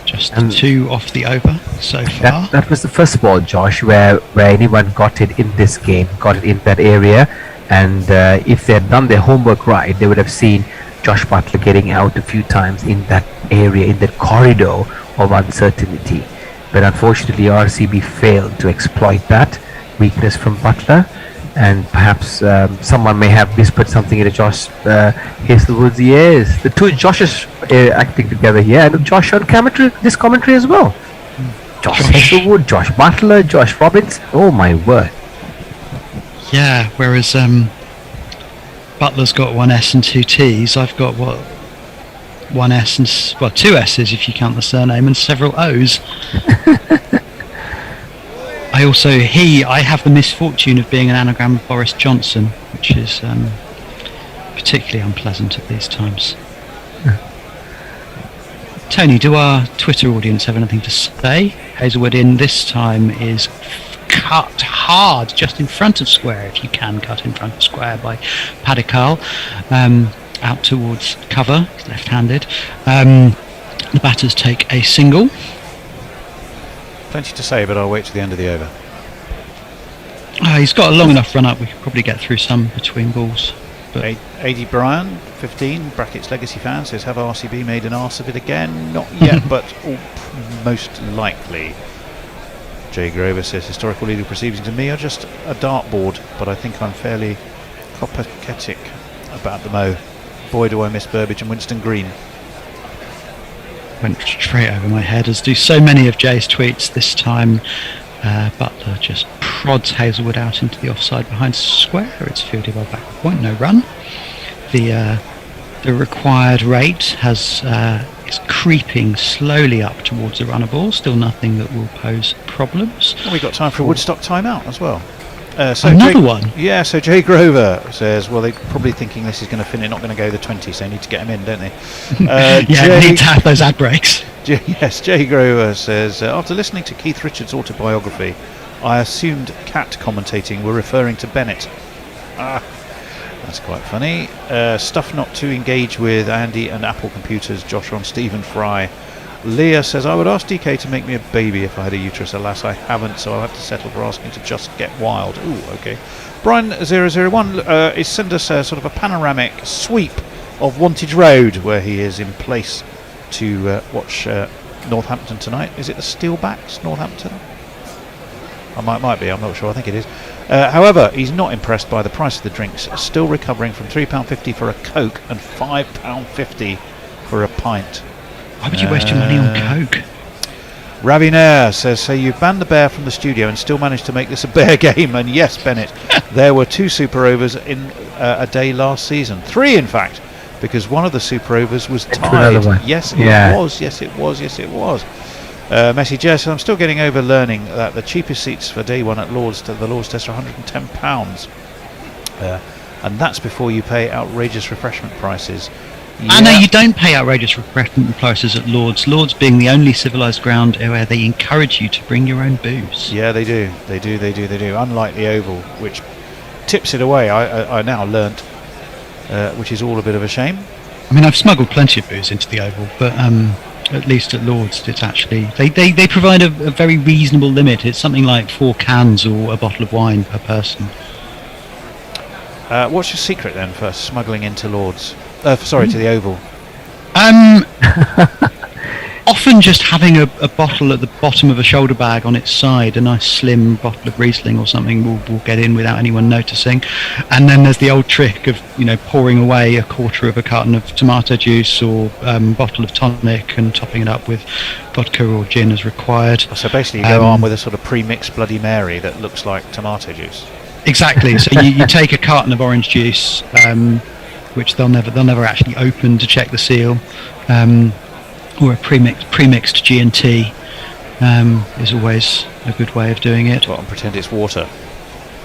Just 2 off the over so far. That was the first ball, Josh, where anyone got it in this game, got it in that area, and if they had done their homework right, they would have seen Josh Butler getting out a few times in that area, in that corridor of uncertainty. But unfortunately, RCB failed to exploit that weakness from Butler, and perhaps someone may have whispered something into Josh Hazelwood's ears. The two Joshes acting together here, and Josh on this commentary as well. Josh Hazelwood, Josh Butler, Josh Robbins. Oh my word! Yeah, whereas Butler's got 1 S and 2 T's. I've got 1 S and 2 S's if you count the surname, and several O's. I have the misfortune of being an anagram of Boris Johnson, which is particularly unpleasant at these times. Tony, do our Twitter audience have anything to say? Hazelwood in this time is cut hard just in front of square, if you can cut in front of square, by Paddy Carr, out towards cover, left-handed. The batters take a single. Plenty to say, but I'll wait to the end of the over. He's got a long enough run up, we could probably get through some between balls. But AD Bryan, 15, brackets legacy fan, says, have RCB made an arse of it again? Not yet, but most likely. Jay Grover says, historical legal proceedings to me are just a dartboard, but I think I'm fairly copacetic about the Mo. Boy, do I miss Burbage and Winston Green. Went straight over my head, as do so many of Jay's tweets. This time Butler just prods Hazelwood out into the offside behind square. It's fielded by back point, no run. The required rate is creeping slowly up towards the runner ball. Still nothing that will pose problems. And we've got time for a Woodstock timeout as well. Another one? Yeah, so Jay Grover says, well, they're probably thinking this is going to finish, not going to go the 20, so they need to get him in, don't they? They need to have those ad breaks. Yes, Jay Grover says, after listening to Keith Richards' autobiography, I assumed Cat commentating were referring to Bennett. That's quite funny. Stuff not to engage with Andy and Apple Computers, Josh on Stephen Fry. Leah says, I would ask DK to make me a baby if I had a uterus. Alas, I haven't, so I'll have to settle for asking to just get wild. Ooh, okay. Brian001 is sent us sort of a panoramic sweep of Wantage Road, where he is in place to watch Northampton tonight. Is it the Steelbacks, Northampton? I might be, I'm not sure, I think it is. However, he's not impressed by the price of the drinks, still recovering from £3.50 for a Coke and £5.50 for a pint. Why would you waste your money on Coke? Ravi Nair says, so you've banned the bear from the studio and still managed to make this a bear game. And yes, Bennett, there were 2 super overs in a day last season. 3, in fact, because one of the super overs was tied. Yes, it was. Yes, it was. Yes, it was. Messi Jess, I'm still getting over learning that the cheapest seats for day 1 at the Lord's Test are £110. and that's before you pay outrageous refreshment prices. I know you don't pay outrageous refreshment prices at Lord's. Lordds being the only civilised ground where they encourage you to bring your own booze. Yeah, they do. Unlike the Oval, which tips it away, I now learnt, which is all a bit of a shame. I mean, I've smuggled plenty of booze into the Oval, but at least at Lord's, it's actually they provide a very reasonable limit. It's something like 4 cans or a bottle of wine per person. What's your secret then for smuggling into Lord's? To the Oval. Often just having a bottle at the bottom of a shoulder bag on its side, a nice slim bottle of Riesling or something will get in without anyone noticing. And then there's the old trick of pouring away a quarter of a carton of tomato juice or bottle of tonic and topping it up with vodka or gin as required. So basically you go on with a sort of pre-mixed Bloody Mary that looks like tomato juice. Exactly. So you take a carton of orange juice, which they'll never actually open to check the seal, or a premixed G&T is always a good way of doing it. And pretend it's water.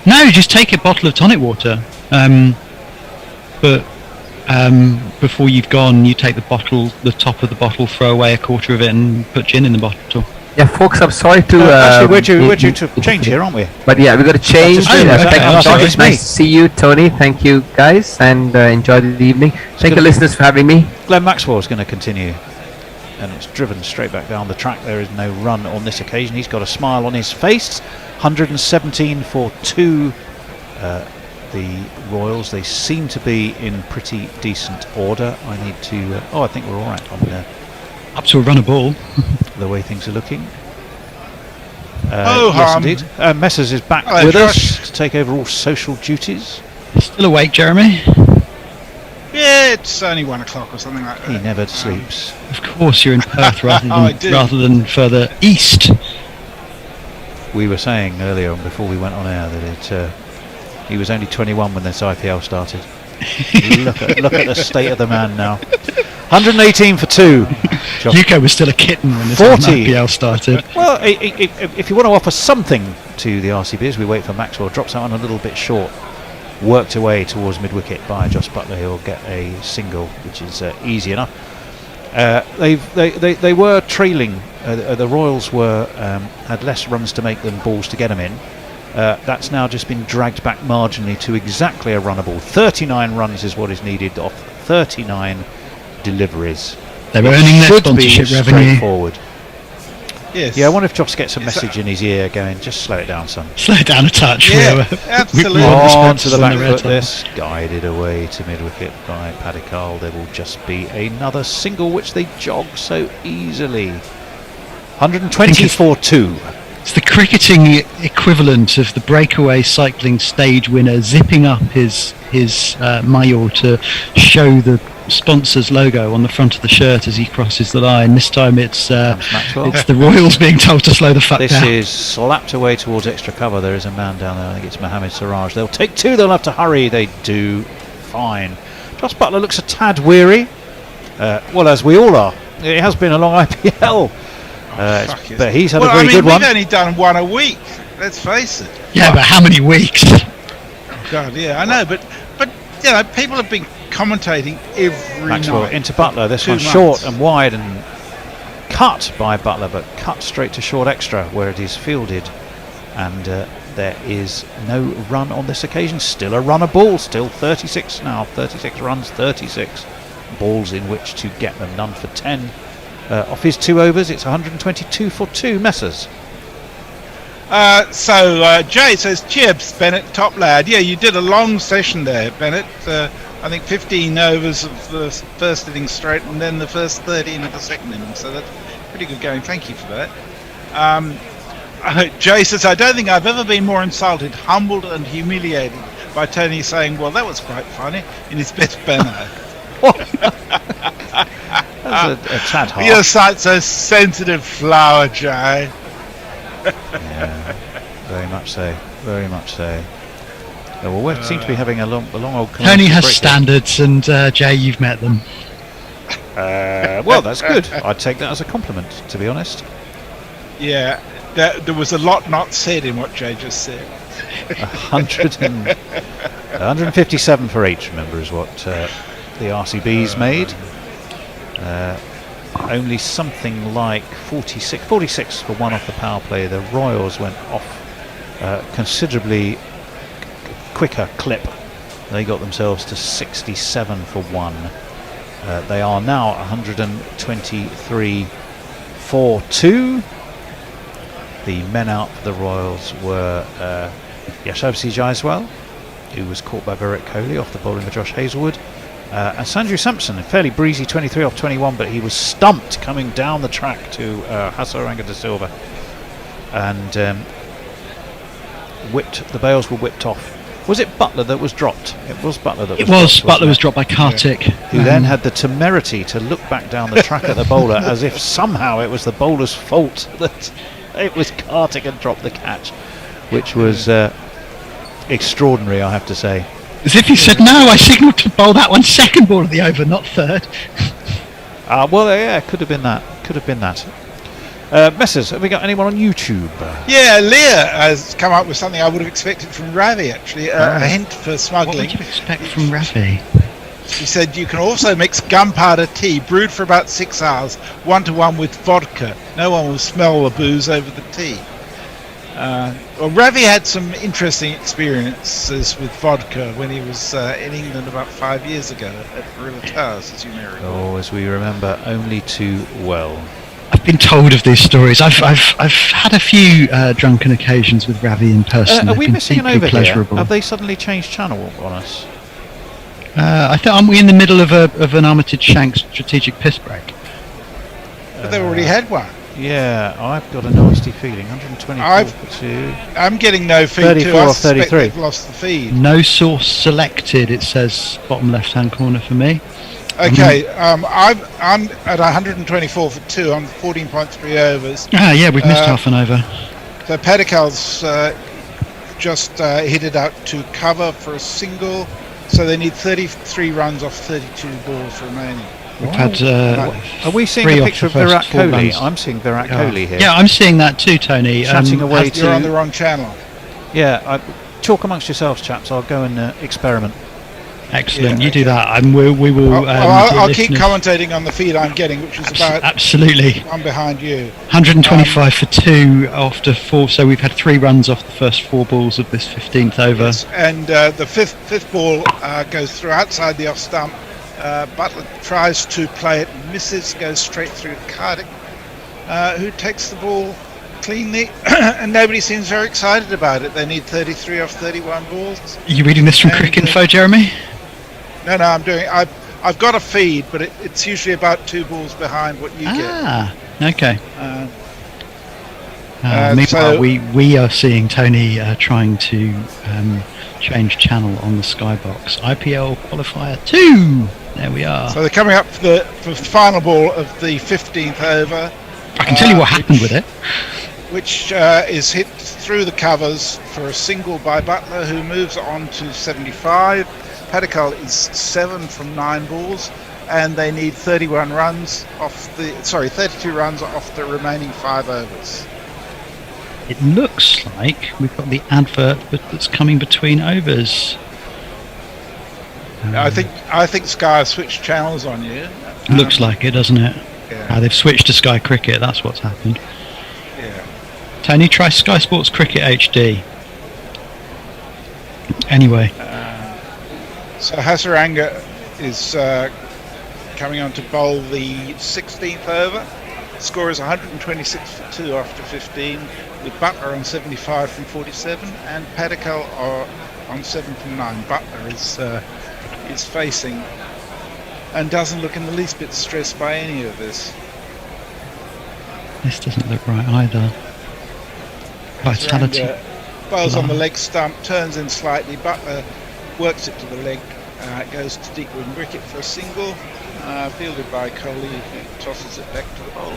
No, just take a bottle of tonic water, but before you've gone, you take the top of the bottle, throw away a quarter of it, and put gin in the bottle. Yeah, folks, I'm sorry to... actually, we're due to change here, aren't we? But yeah, we've got to change. Thank you, Josh. It's nice to see you, Tony. Thank you, guys, and enjoy the evening. Thank you, listeners, for having me. Glenn Maxwell's going to continue. And it's driven straight back down the track. There is no run on this occasion. He's got a smile on his face. 117 for 2. The Royals, they seem to be in pretty decent order. I need to... I think we're all right on there. Up to a run a ball. The way things are looking. Oh, yes, indeed. Messers is back with us to take over all social duties. Still awake, Jeremy? Yeah, it's only 1 o'clock or something like that. He never sleeps. Of course, you're in Perth rather than further east. We were saying earlier on before we went on air that he was only 21 when this IPL started. look at the state of the man now. 118 for 2. Yuko was still a kitten when this 40. IPL started. Well, if you want to offer something to the RCB as we wait for Maxwell, drops out on a little bit short. Worked away towards mid-wicket by Josh Butler. He'll get a single, which is easy enough. They were trailing. The Royals had less runs to make than balls to get them in. That's now just been dragged back marginally to exactly a runnable. 39 runs is what is needed off 39 deliveries. They were earning their sponsorship revenue. Straightforward. Yes. Yeah, I wonder if Josh gets a message in his ear going, just slow it down, son. Slow it down a touch. Yeah, absolutely. On to the back foot this. Guided away to mid-wicket by Paddy Carl. There will just be another single which they jog so easily. 120 for 2. It's the cricketing equivalent of the breakaway cycling stage winner zipping up his maillot to show the sponsor's logo on the front of the shirt as he crosses the line. This time it's the Royals being told to slow the fuck down. This is slapped away towards extra cover. There is a man down there. I think it's Mohamed Siraj. They'll take 2. They'll have to hurry. They do fine. Josh Butler looks a tad weary. Well, as we all are. It has been a long IPL. But he's had a very good one. We've only done 1 a week. Let's face it. Yeah, but how many weeks? Oh God, yeah, I know, but people have been commentating every Maxwell night. into Butler. This one short and wide and cut by Butler, but cut straight to short extra where it is fielded. And there is no run on this occasion. Still a runner ball. Still 36 now. 36 runs, 36 balls in which to get them. None for 10. Off his 2 overs, it's 122 for 2. Messers. So Jay says, "Chips, Bennett, top lad." Yeah, you did a long session there, Bennett. I think 15 overs of the first innings straight, and then the first 13 of the second innings. So that's pretty good going. Thank you for that. Jay says, "I don't think I've ever been more insulted, humbled, and humiliated by Tony saying, 'Well, that was quite funny,' in his best manner." That's a tad hard. You're such a sensitive flower, Jay. Yeah, very much so. Very much so. Well, we seem to be having a long old. Tony has standards, and Jay, you've met them. Well, that's good. I'd take that as a compliment, to be honest. Yeah. There was a lot not said in what Jay just said. 157 for each, remember, is what the RCBs made. Only something like 46 for one off the power play. The Royals went off considerably quicker clip. They got themselves to 67 for one. They are now 123 for two. The men out for the Royals were Yashovsky Jaiswal, who was caught by Virat Kohli off the bowling of Josh Hazlewood, and Sanju Samson, a fairly breezy 23 off 21, but he was stumped coming down the track to Hasaranga de Silva, and the bails were whipped off. Was it Butler that was dropped? It was Butler that was dropped. Butler was dropped by Kartik. Who then had the temerity to look back down the track at the bowler as if somehow it was the bowler's fault that it was Kartik had dropped the catch, which was extraordinary, I have to say. As if he said, no, I signalled to bowl that one second ball of the over, not third. Well, yeah, could have been that. Messers, have we got anyone on YouTube? Yeah, Leah has come up with something I would have expected from Ravi, actually. A hint for smuggling. What would you expect from Ravi? She said you can also mix gunpowder tea brewed for about 6 hours, 1-to-1 with vodka. No one will smell the booze over the tea. Well, Ravi had some interesting experiences with vodka when he was in England about 5 years ago at Gorilla Towers, as you may recall. Oh, as we remember only too well. I've been told of these stories. I've had a few drunken occasions with Ravi in person. Are we missing an over pleasurable. here? Have they suddenly changed channel on us? I think aren't we in the middle of an Armitage Shanks strategic piss break? But they already had one. Yeah, I've got a nasty feeling. 124 for 2. I'm getting no feed 34 too. I or suspect 33. they've lost the feed. No source selected. It says bottom left-hand corner for me. Okay, I'm at 124 for 2 on 14.3 overs. Yeah, we've missed half an over. So Padikal's just hit it out to cover for a single. So they need 33 runs off 32 balls remaining. We've had. Are we seeing a picture of Virat Kohli? I'm seeing Virat Kohli here. Yeah, I'm seeing that too, Tony. Chatting away You're on the wrong channel. Yeah, talk amongst yourselves, chaps. I'll go and experiment. Excellent, you do that, and we will. I'll keep commentating on the feed I'm getting, which is about absolutely one behind you. 125 for 2 after 4, so we've had 3 runs off the first 4 balls of this 15th over. Yes, and the fifth ball goes through outside the off stump. Butler tries to play it, misses, goes straight through to Kartik, who takes the ball cleanly, and nobody seems very excited about it. They need 33 off 31 balls. Are you reading this from Crick Info, Jeremy? No, I'm doing. I've got a feed, but it's usually about 2 balls behind what you get. Okay. Meanwhile, so we are seeing Tony trying to change channel on the Skybox. IPL Qualifier 2. There we are. So they're coming up for the final ball of the 15th over. I can tell you what happened with it. Which is hit through the covers for a single by Butler, who moves on to 75. Padikal is 7 from 9 balls, and they need 32 runs off the remaining 5 overs. It looks like we've got the advert that's coming between overs. I think Sky have switched channels on you. Looks like it, doesn't it? Yeah. They've switched to Sky Cricket. That's what's happened. Yeah. Tony, try Sky Sports Cricket HD. Anyway. So Hasaranga is coming on to bowl the 16th over. Score is 126 for 2 after 15, with Butler on 75 from 47 and Padikal on 7 from 9. Butler is facing and doesn't look in the least bit stressed by any of this. This doesn't look right either. Vitality. Bowls on the leg stump, turns in slightly. Butler works it to the leg. It goes to deep wicket for a single, fielded by Kohli, who tosses it back to the bowl.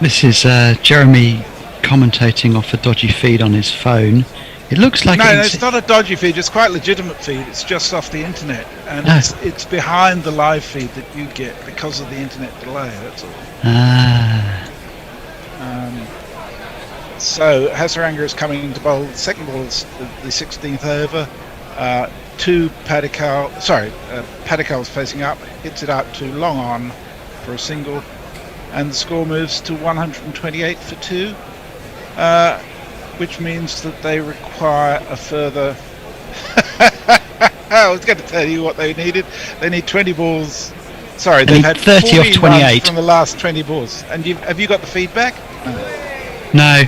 This is Jeremy commentating off a dodgy feed on his phone. It looks like no, it's not a dodgy feed. It's quite a legitimate feed. It's just off the internet, and it's behind the live feed that you get because of the internet delay. That's all. So Hasaranga is coming into bowl. The second ball is the 16th over. Padikal's facing up, hits it out to long on for a single, and the score moves to 128 for 2. Which means that they require a further. I was going to tell you what they needed. They need 20 balls. Sorry, they've had 30 off 28 from the last 20 balls. And have you got the feedback? No.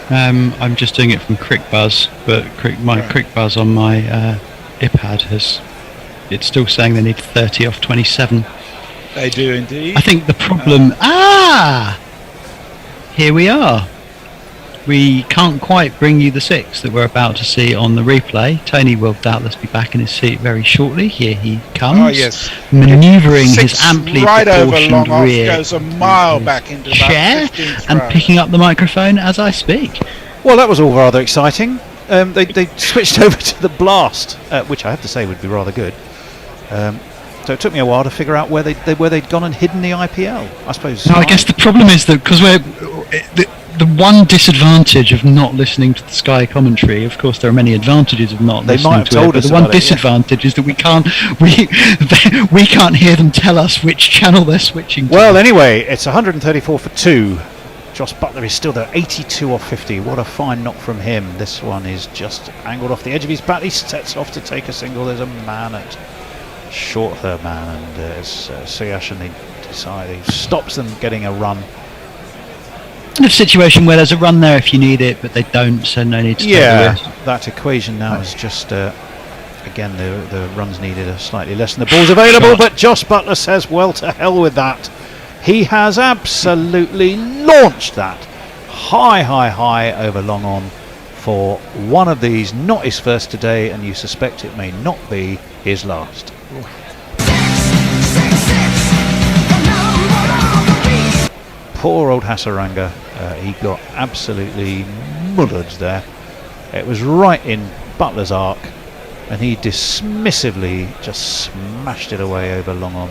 I'm just doing it from CrickBuzz, but CrickBuzz on my iPad it's still saying they need 30 off 27. They do indeed. I think the problem. Here we are. We can't quite bring you the 6 that we're about to see on the replay. Tony will doubtless be back in his seat very shortly. Here he comes. Oh yes, manoeuvring his amply right proportioned over long rear off, goes a mile back into chair and picking up the microphone as I speak. Well, that was all rather exciting. They switched over to the blast, which I have to say would be rather good. So it took me a while to figure out where they'd gone and hidden the IPL. I suppose. No, I guess the problem is that because the one disadvantage of not listening to the Sky commentary, of course, there are many advantages of not listening to it. But the one disadvantage is that we can't hear them tell us which channel they're switching to. Well, anyway, it's 134 for 2. Josh Butler is still there, 82 off 50. What a fine knock from him. This one is just angled off the edge of his bat. He sets off to take a single. There's a man at short third man, and Suyashan, he stops them getting a run. In a situation where there's a run there if you need it, but they don't, so no need to take the risk. That equation now is just again the runs needed are slightly less than the balls available, but Josh Butler says, well, to hell with that. He has absolutely launched that high over long on for one of these, not his first today, and you suspect it may not be his last. Poor old Hasaranga, he got absolutely mullered there. It was right in Butler's arc, and he dismissively just smashed it away over long on.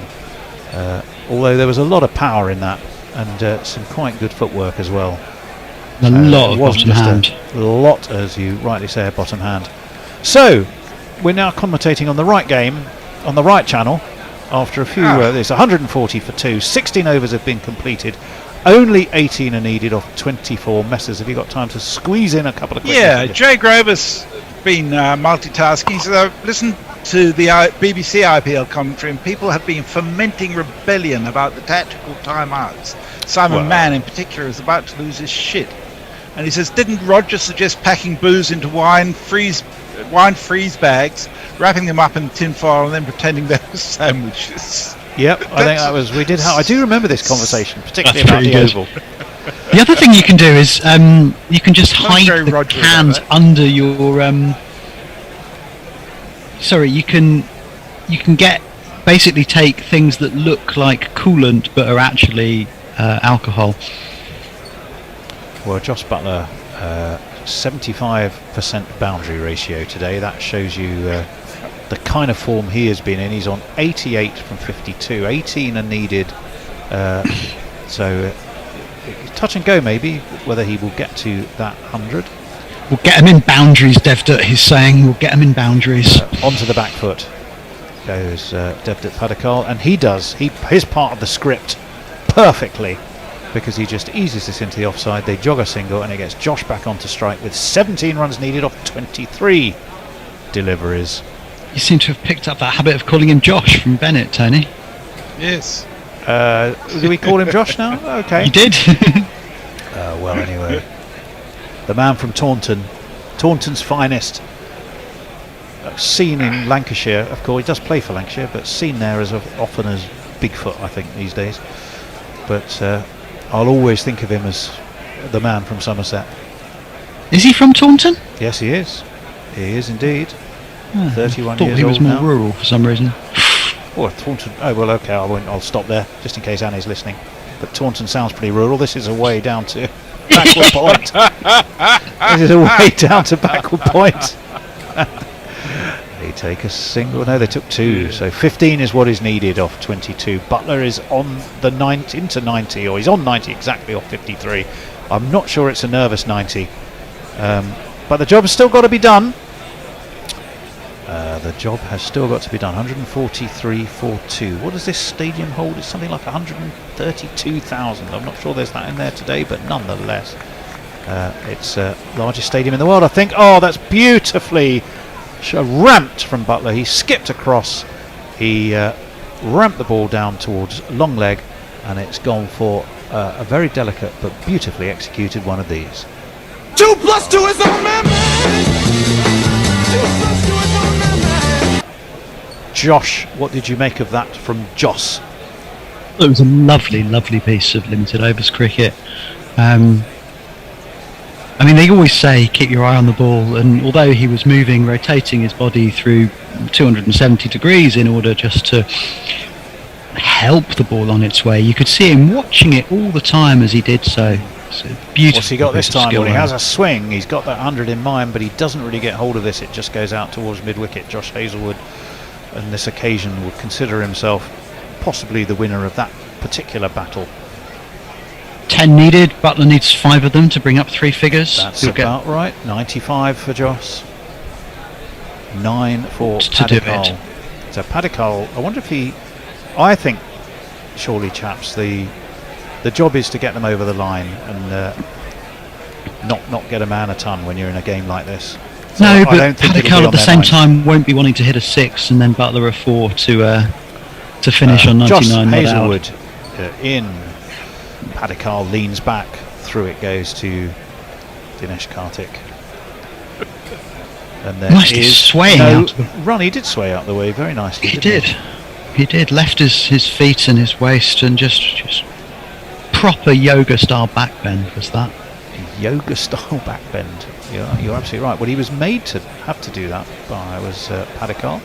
Although there was a lot of power in that, and some quite good footwork as well. A lot of bottom hand. A lot, as you rightly say, bottom hand. So, we're now commentating on the right game, on the right channel, after a few, it's 140 for 2, 16 overs have been completed, only 18 are needed off 24. Messers, have you got time to squeeze in a couple of quick messages? Jay Grover's been multitasking. He said, I've listened to the BBC IPL commentary, and people have been fomenting rebellion about the tactical timeouts. Simon Mann in particular is about to lose his shit. And he says, didn't Roger suggest packing booze into wine freeze bags, wrapping them up in tinfoil, and then pretending they were sandwiches? Yep, I think that was. I do remember this conversation, particularly about the Oval. The other thing you can do is you can just hide the cans under your. You can basically take things that look like coolant but are actually alcohol. Well, Josh Butler, 75% boundary ratio today. That shows you the kind of form he has been in. He's on 88 from 52. 18 are needed. So touch and go maybe, whether he will get to that 100. We'll get him in boundaries, Devdutt, he's saying. We'll get him in boundaries. Onto the back foot goes Devdutt Padikkal, and he does his part of the script perfectly, because he just eases this into the offside. They jog a single, and it gets Josh back onto strike with 17 runs needed off 23 deliveries. You seem to have picked up that habit of calling him Josh from Bennett, Tony. Yes. Do we call him Josh now? Okay. You did. Well, anyway. The man from Taunton's finest. Seen in Lancashire, of course. He does play for Lancashire, but seen there as often as Bigfoot, I think, these days. But I'll always think of him as the man from Somerset. Is he from Taunton? Yes, he is. He is indeed. 31 I years thought old he was more now. rural for some reason. Oh, Taunton. Oh, well, okay. I'll stop there, just in case Annie's listening. But Taunton sounds pretty rural. This is a way down to backward point. This is a way down to backward point. They take a single. No, they took two. So 15 is what is needed off 22. Butler is on the 90 into 90, or he's on 90 exactly off 53. I'm not sure it's a nervous 90, but the job has still got to be done. The job has still got to be done. 143.42. What does this stadium hold? It's something like 132,000. I'm not sure there's that in there today, but nonetheless, it's the largest stadium in the world, I think. Oh, that's beautifully ramped from Butler. He skipped across. He ramped the ball down towards long leg, and it's gone for a very delicate but beautifully executed one of these. 2 + 2 is a man. Josh, what did you make of that from Joss? It was a lovely, lovely piece of limited overs cricket. I mean, they always say keep your eye on the ball, and although he was moving, rotating his body through 270 degrees in order just to help the ball on its way, you could see him watching it all the time as he did so. So beautiful. What's he got this time? Well, he has a swing. He's got that 100 in mind, but he doesn't really get hold of this. It just goes out towards mid-wicket. Josh Hazlewood, on this occasion, would consider himself possibly the winner of that particular battle. 10 needed. Butler needs 5 of them to bring up 3 figures. That's about right. 95 for Joss. 9 for Padikkal. So Padikkal, I wonder if he... I think, surely, chaps, the job is to get them over the line and not get a man a ton when you're in a game like this. So no, but Padikkal at the same time won't be wanting to hit a 6 and then Butler a 4 to finish on 99. Josh Hazlewood in. Padikkal leans back. Through it goes to Dinesh Karthik. And there is swaying out of the run. He did sway out the way very nicely. He did. He did. Left his feet and his waist and just proper yoga style backbend was that. Yoga style backbend. Yeah, you're absolutely right. Well, he was made to have to do that by Padikkal.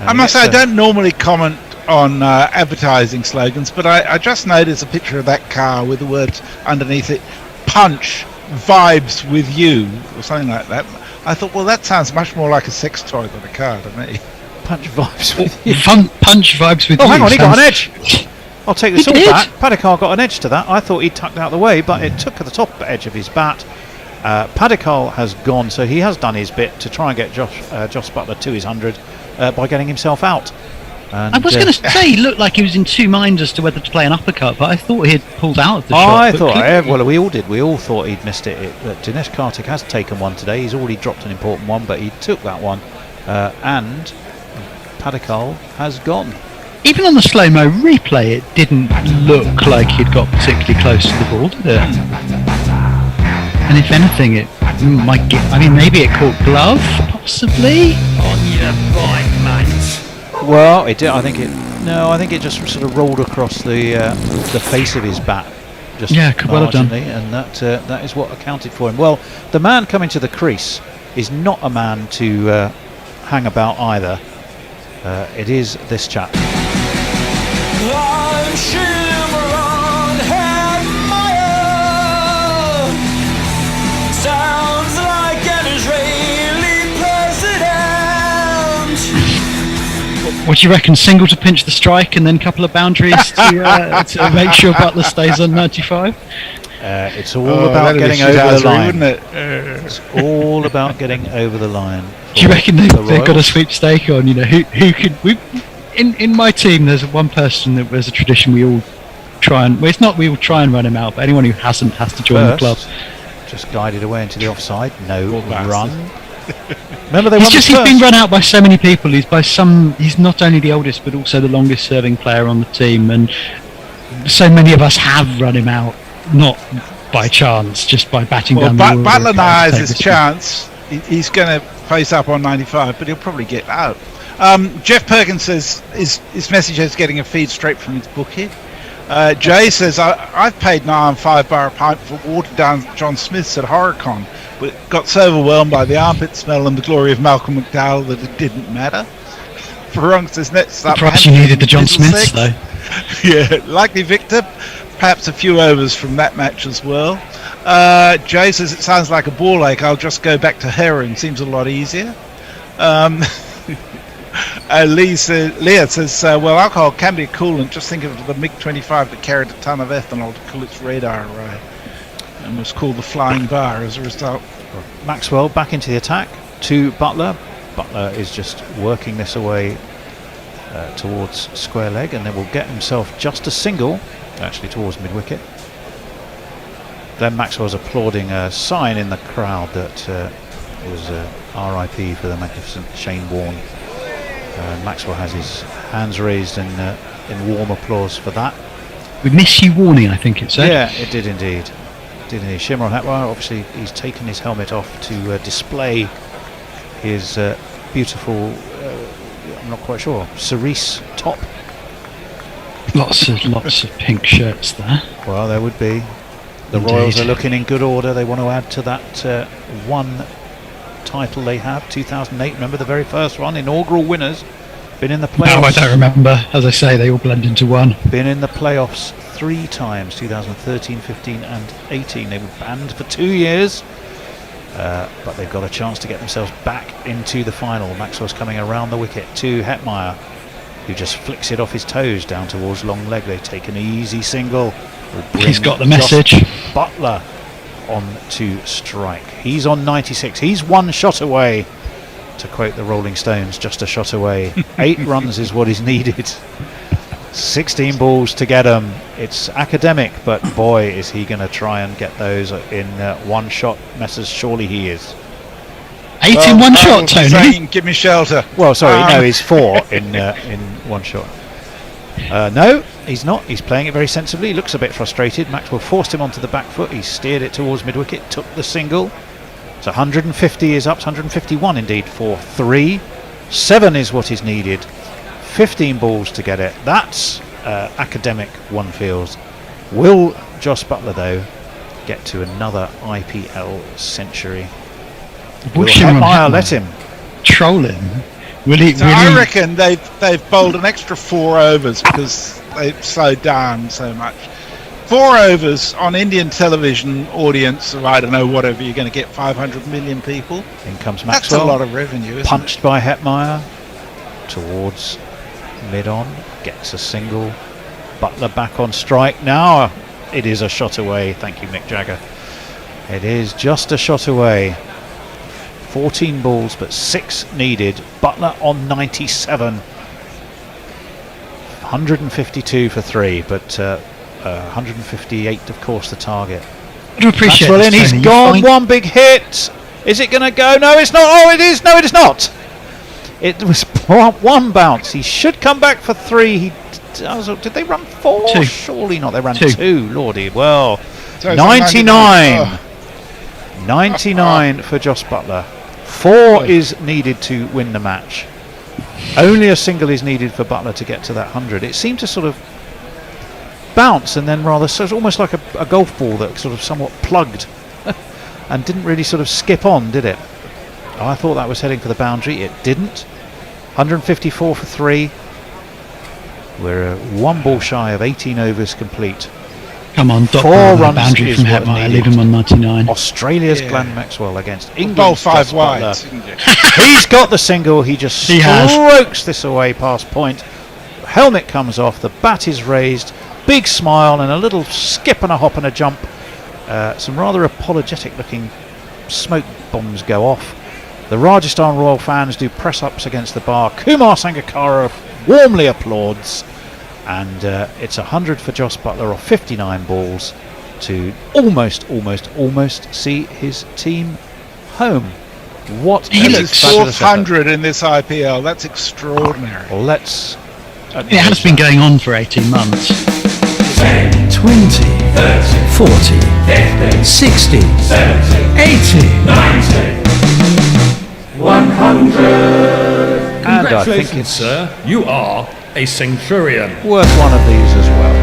I must say, I don't normally comment on advertising slogans, but I just noticed a picture of that car with the words underneath it, "Punch vibes with you," or something like that. I thought, well, that sounds much more like a sex toy than a car to me. Punch vibes with you. Punch vibes with you. Oh, hang on, he got an edge. I'll take this all back. Padikkal got an edge to that. I thought he'd tucked out the way, but it took the top edge of his bat. Padikkal has gone, so he has done his bit to try and get Josh Butler to his 100 by getting himself out. And I was going to say, he looked like he was in two minds as to whether to play an uppercut, but I thought he had pulled out of the shot. I thought, well, we all did. We all thought he'd missed it. Dinesh Karthik has taken one today. He's already dropped an important one, but he took that one. And Padikkal has gone. Even on the slow-mo replay, it didn't look like he'd got particularly close to the ball, did it? And if anything, it might get... I mean, maybe it caught glove, possibly? On your bike, mate. Well, it did. I think it just sort of rolled across the face of his bat, just well done. And that is what accounted for him. Well, the man coming to the crease is not a man to hang about either. It is this chap. I'm Shimron Hadmire. Sounds like an Israeli president. What do you reckon? Single to pinch the strike and then a couple of boundaries to make sure Butler stays on 95? It's all about getting over the line, wouldn't it? It's all about getting over the line. Do you reckon they've got a sweepstake on? You know, who could we? In my team, there's one person that there's a tradition we all try and... Well, it's not we all try and run him out, but anyone who hasn't has to join the club. Just guided away into the offside. No run. Remember, he's been run out by so many people. He's not only the oldest, but also the longest serving player on the team, and so many of us have run him out, not by chance, just by batting down the order. Butler now has his chance. He's going to face up on 95, but he'll probably get out. Jeff Perkins says his message is getting a feed straight from his bookie. Jay says, I've paid nigh on £5 a pint for watered down John Smith's at Horicon, but got so overwhelmed by the armpit smell and the glory of Malcolm McDowell that it didn't matter. Farong says, perhaps you needed the John Smiths though. Yeah, likely Victor. perhaps a few overs from that match as well. Jay says it sounds like a ball ache. I'll just go back to heroin. Seems a lot easier. Leah says, well, alcohol can be a coolant. Just think of the MiG-25 that carried a ton of ethanol to cool its radar array and was called the Flying Bar as a result. Maxwell back into the attack to Butler. Butler is just working this away towards square leg, and then will get himself just a single, actually towards mid-wicket. Then Maxwell's applauding a sign in the crowd that was RIP for the magnificent Shane Warne. Maxwell has his hands raised in warm applause for that. We miss you warning, I think it said. Yeah, it did indeed. Shimron Hetwire, obviously he's taken his helmet off to display his beautiful, I'm not quite sure, cerise top. Lots of pink shirts there. Well, there would be. The Indeed. Royals are looking in good order. They want to add to that one title they have, 2008. Remember the very first one, inaugural winners. Been in the playoffs. No, I don't remember. As I say, they all blend into one. Been in the playoffs 3 times, 2013, 15 and 18. They were banned for 2 years, but they've got a chance to get themselves back into the final. Maxwell's coming around the wicket to Hetmyer, who just flicks it off his toes down towards long leg. They take an easy single. He's got the message. Butler on to strike. He's on 96. He's 1 shot away. To quote the Rolling Stones, just a shot away. 8 runs is what is needed. 16 balls to get him. It's academic, but boy, is he going to try and get those in 1 shot. Messrs, surely he is. 8 in 1 shot, Tony. Saying, give me shelter. Well, sorry, no, he's 4 in 1 shot. No, he's not. He's playing it very sensibly. He looks a bit frustrated. Maxwell forced him onto the back foot. He steered it towards mid-wicket, took the single. So 150 is up, 151 indeed for 3. 7 is what is needed. 15 balls to get it. That's academic, one feels. Will Josh Butler, though, get to another IPL century? Will Hetmyer let him? Troll him. Will he? I reckon they've bowled an extra 4 overs because they've slowed down so much. 4 overs on Indian television audience of, I don't know, whatever, you're going to get 500 million people. In comes Maxwell. That's a lot of revenue, isn't punched it? by Hetmyer towards mid-on, gets a single. Butler back on strike. Now it is a shot away. Thank you, Mick Jagger. It is just a shot away. 14 balls, but 6 needed. Butler on 97. 152 for 3, but 158, of course, the target. I do appreciate Maxwell in, this, he's Tony. gone. 1 big hit. Is it going to go? No, it's not. Oh, it is. No, it is not. It was 1 bounce. He should come back for 3. He does. Did they run 4? 2. Surely not. They ran 2. 2. Lordy. Well, So 99. 99 for Josh Butler. 4 is needed to win the match. Only a single is needed for Butler to get to that 100. It seemed to sort of bounce and then rather, so it's almost like a golf ball that sort of somewhat plugged and didn't really sort of skip on, did it? Oh, I thought that was heading for the boundary. It didn't. 154 for 3. We're 1 ball shy of 18 overs complete. Come on, Doc. 4 runs boundary is from what Hetmyer. needed. Leave him on 99. Australia's Yeah. Glenn Maxwell against Bowl England's 5 Josh wide. Butler. He's got the single. He just He has. strokes this away past point. Helmet comes off. The bat is raised. Big smile and a little skip and a hop and a jump. Some rather apologetic looking smoke bombs go off. The Rajasthan Royal fans do press ups against the bar. Kumar Sangakkara warmly applauds. And it's 100 for Josh Butler off 59 balls to almost see his team home. What He a looks fabulous effort. 400 in this IPL. That's extraordinary. Well, let's. It has been going on for 18 months. 10, 20, 30, 40, 50, 60, 70, 80, 90, 100. And I think Congratulations, it's sir. You are a centurion. worth one of these as well.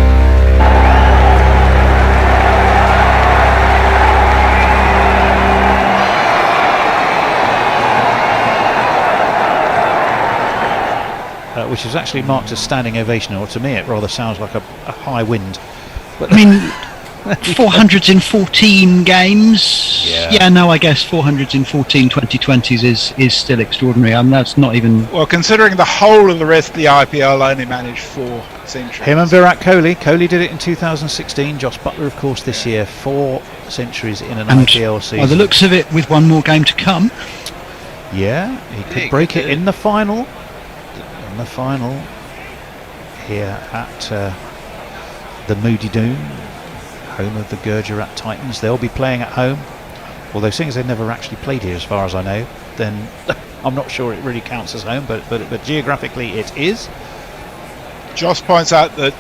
Which is actually marked as standing ovation, or to me it rather sounds like a high wind. But I mean, 400s in 14 games. Yeah. No, I guess 400s in 14 2020s is still extraordinary. That's not even. Well, considering the whole of the rest of the IPL only managed 4 centuries. him and Virat Kohli. Kohli did it in 2016. Joss Butler, of course, this year. 4 centuries in an IPL season. By the looks of it, with one more game to come. Yeah, he could break it in the final. In the final here at the Moody Doon, home of the Gujarat Titans. They'll be playing at home. Although, seeing as they've never actually played here, as far as I know, then I'm not sure it really counts as home. But geographically, it is. Ravi points out that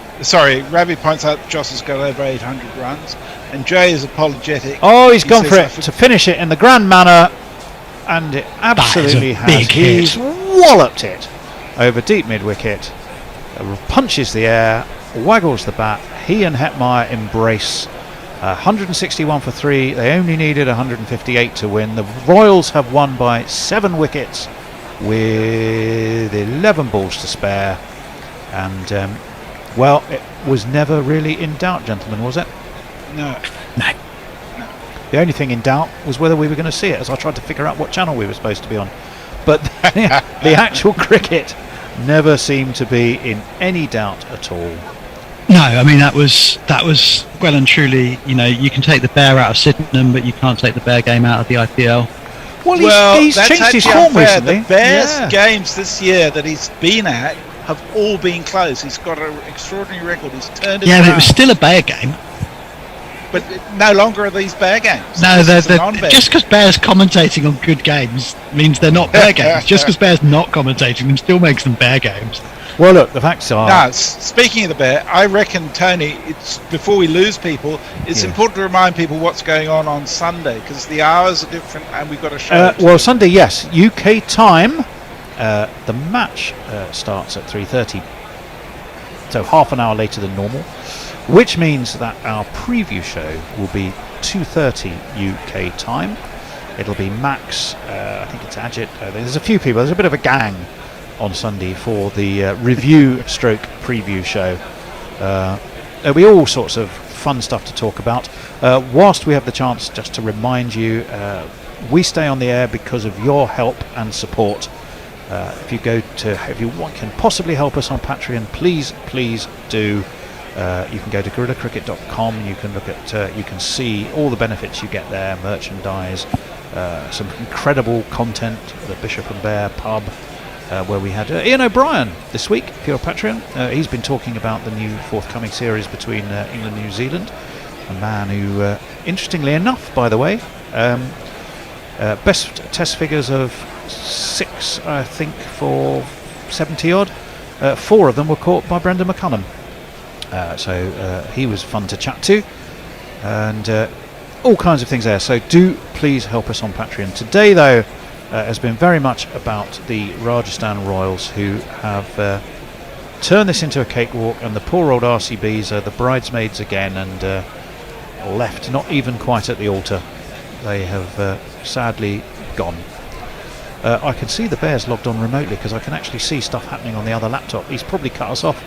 Joss has got over 800 runs, and Jay is apologetic. Oh, he's He gone says, for "I it to finish it in the grand manner, and it absolutely has. big hit. He's walloped it over deep mid-wicket, punches the air, waggles the bat. He and Hetmeyer embrace. 161 for 3. They only needed 158 to win. The Royals have won by 7 wickets with 11 balls to spare. And, well, it was never really in doubt, gentlemen, was it? No. The only thing in doubt was whether we were going to see it, as I tried to figure out what channel we were supposed to be on. But the actual cricket never seemed to be in any doubt at all. No, I mean that was well and truly. You can take the bear out of Sydenham, but you can't take the bear game out of the IPL. Well, he's that's changed his actually form unfair. recently. The Bears Yeah. games this year that he's been at have all been close. He's got an extraordinary record. He's turned it Yeah, but around. it was still a bear game. But no longer are these bear games. No, This is a they're non-bear just because Bear's commentating on good games means they're not bear games. Just because Bear's not commentating them still makes them bear games. Well, look, the facts are. Now, speaking of the bear, I reckon, Tony, it's before we lose people, it's important to remind people what's going on Sunday, because the hours are different and we've got a show. Well, Sunday, yes, UK time. The match starts at 3:30, so half an hour later than normal, which means that our preview show will be 2:30 UK time. It'll be Max, I think it's Ajit. There's a few people. There's a bit of a gang on Sunday for the review stroke preview show. There'll be all sorts of fun stuff to talk about. Whilst we have the chance, just to remind you, we stay on the air because of your help and support. If you can possibly help us on Patreon, please do. You can go to GorillaCricket.com. You can look at, you can see all the benefits you get there, merchandise, some incredible content. The Bishop and Bear pub, where we had Ian O'Brien this week. If you're a Patreon, he's been talking about the new forthcoming series between England and New Zealand. A man who, interestingly enough, by the way, best test figures of 6, I think, for 70 odd. 4 of them were caught by Brendan McCullum. So he was fun to chat to, and all kinds of things there. So do please help us on Patreon. Today, though, has been very much about the Rajasthan Royals, who have turned this into a cakewalk, and the poor old RCBs are the bridesmaids again, and left not even quite at the altar. They have sadly gone. I can see the Bears logged on remotely because I can actually see stuff happening on the other laptop. He's probably cut us off.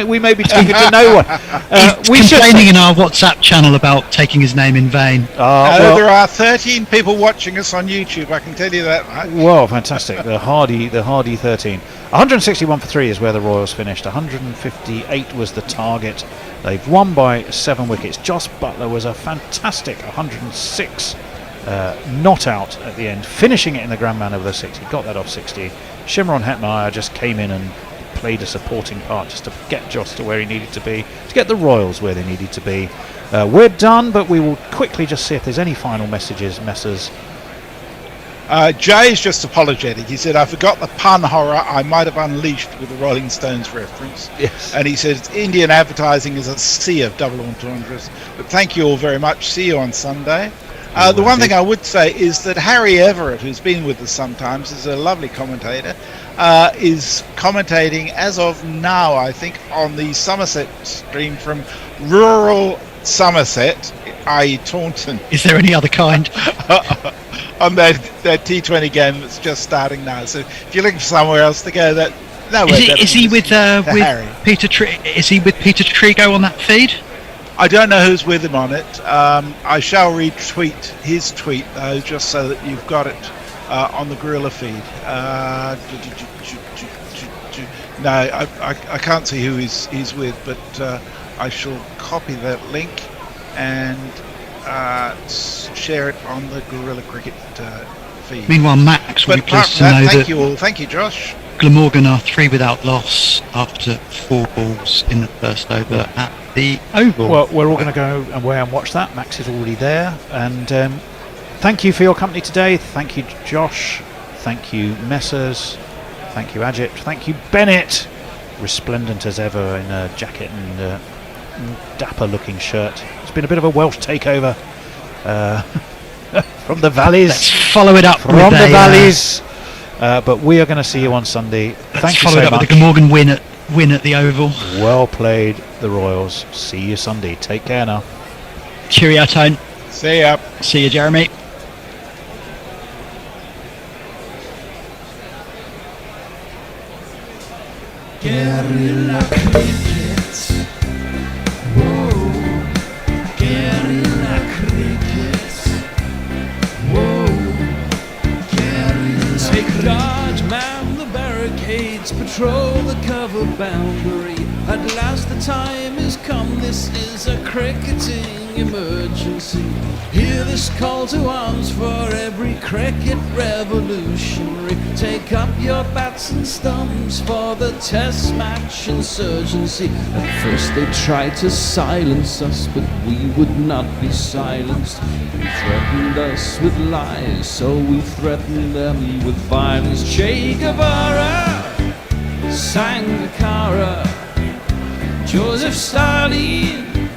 we may be talking to no one. He's complaining in our WhatsApp channel about taking his name in vain. There are 13 people watching us on YouTube, I can tell you that much. Well, fantastic. The hardy 13. 161 for 3 is where the Royals finished. 158 was the target. They've won by 7 wickets. Joss Butler was a fantastic 106 not out at the end, finishing it in the grand man over the 6. He got that off 60. Shimron Hetmeyer just came in and played a supporting part just to get Joss to where he needed to be, to get the Royals where they needed to be. We're done, but we will quickly just see if there's any final messages, Messrs. Jay's just apologetic. He said, I forgot the pun horror I might have unleashed with the Rolling Stones reference. Yes. And he says, Indian advertising is a sea of double entendres. But thank you all very much. See you on Sunday. The one thing I would say is that Harry Everett, who's been with us sometimes, is a lovely commentator, is commentating as of now, I think, on the Somerset stream from rural Somerset, i.e. Taunton. Is there any other kind? On their T20 game that's just starting now. So if you're looking for somewhere else to go, No, is he with Harry. Peter? Is he with Peter Trigo on that feed? I don't know who's with him on it. I shall retweet his tweet though, just so that you've got it on the Gorilla feed. No, I can't see who he's with, but I shall copy that link and share it on the Gorilla Cricket feed. Meanwhile, Max will be pleased to know thank that you all. Thank you, Josh. Glamorgan are 3 without loss after 4 balls in the first over at the Oval. Well, we're all going to go away and watch that. Max is already there. And thank you for your company today. Thank you, Josh. Thank you, Messers. Thank you, Ajit. Thank you, Bennett. Resplendent as ever in a jacket and dapper-looking shirt. It's been a bit of a Welsh takeover from the valleys. Let's follow it up from with the valleys. But we are going to see you on Sunday. Thank you so much. Follow it up with the Glamorgan win at the Oval. Well played, the Royals. See you Sunday. Take care now. Cheerio, Tone. See ya. See you, Jeremy. Guerrilla cricket. Whoa. Guerrilla cricket. Whoa. Guerrilla. Take charge, man the barricades, patrol the cover boundary. At last the time has come, this is a cricketing emergency. Hear this call to arms for every cricket revolutionary. Take up your bats and stumps for the test match insurgency. At first they tried to silence us, but we would not be silenced. They threatened us with lies, so we threatened them with violence. Che Guevara, Sangakkara, Joseph Stalin,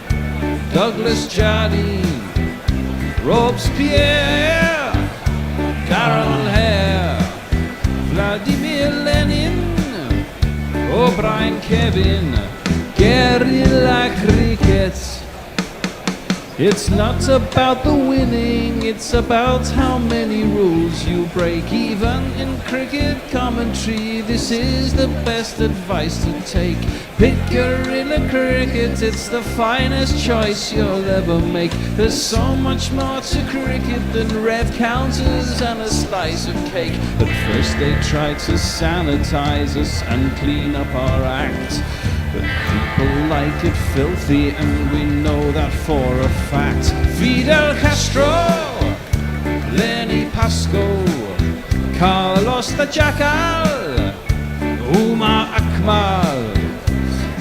Douglas Jardine, Robespierre, Carol Hare, Vladimir Lenin, O'Brien Kevin, guerrilla cricket. It's not about the winning, it's about how many rules you break. Even in cricket commentary, this is the best advice to take. Pick guerrilla cricket, it's the finest choice you'll ever make. There's so much more to cricket than rev counters and a slice of cake. But first they tried to sanitize us and clean up our act. But people like it filthy, and we know that for a fact. Fidel Castro, Lenny Pascoe, Carlos the Jackal, Umar Akmal,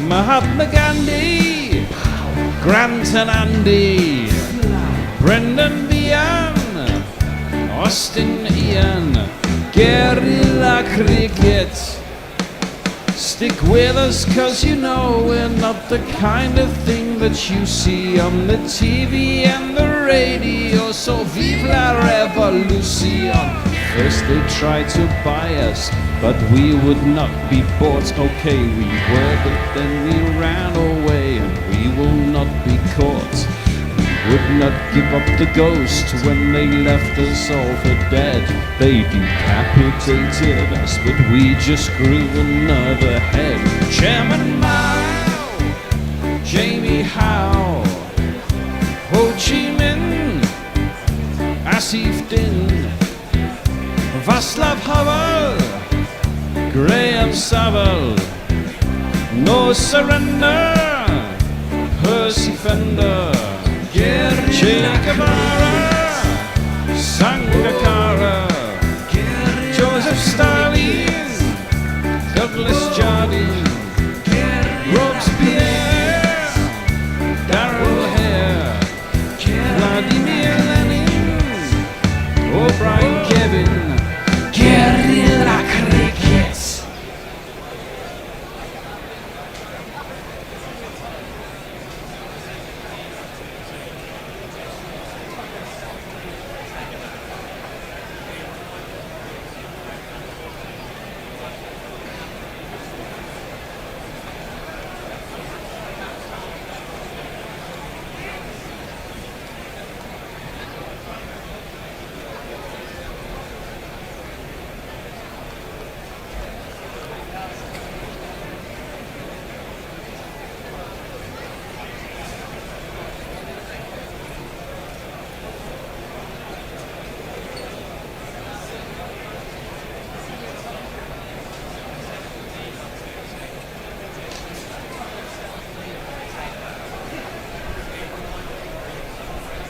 Mahatma Gandhi, Grant and Andy, Brendan Behan, Austin Ian, guerrilla cricket. Stick with us, cause you know we're not the kind of thing that you see on the TV and the radio. So vive la revolution. First they tried to buy us, but we would not be bought. Okay, we were, but then we ran away, and we will not be caught. Would not give up the ghost when they left us all for dead. They decapitated us, but we just grew another head. Chairman Mao, Jamie Howe, Ho Chi Minh, Asif Din, Václav Havel, Graham Saville, No Surrender, Percy Fender, Che Guevara, Sangakkara.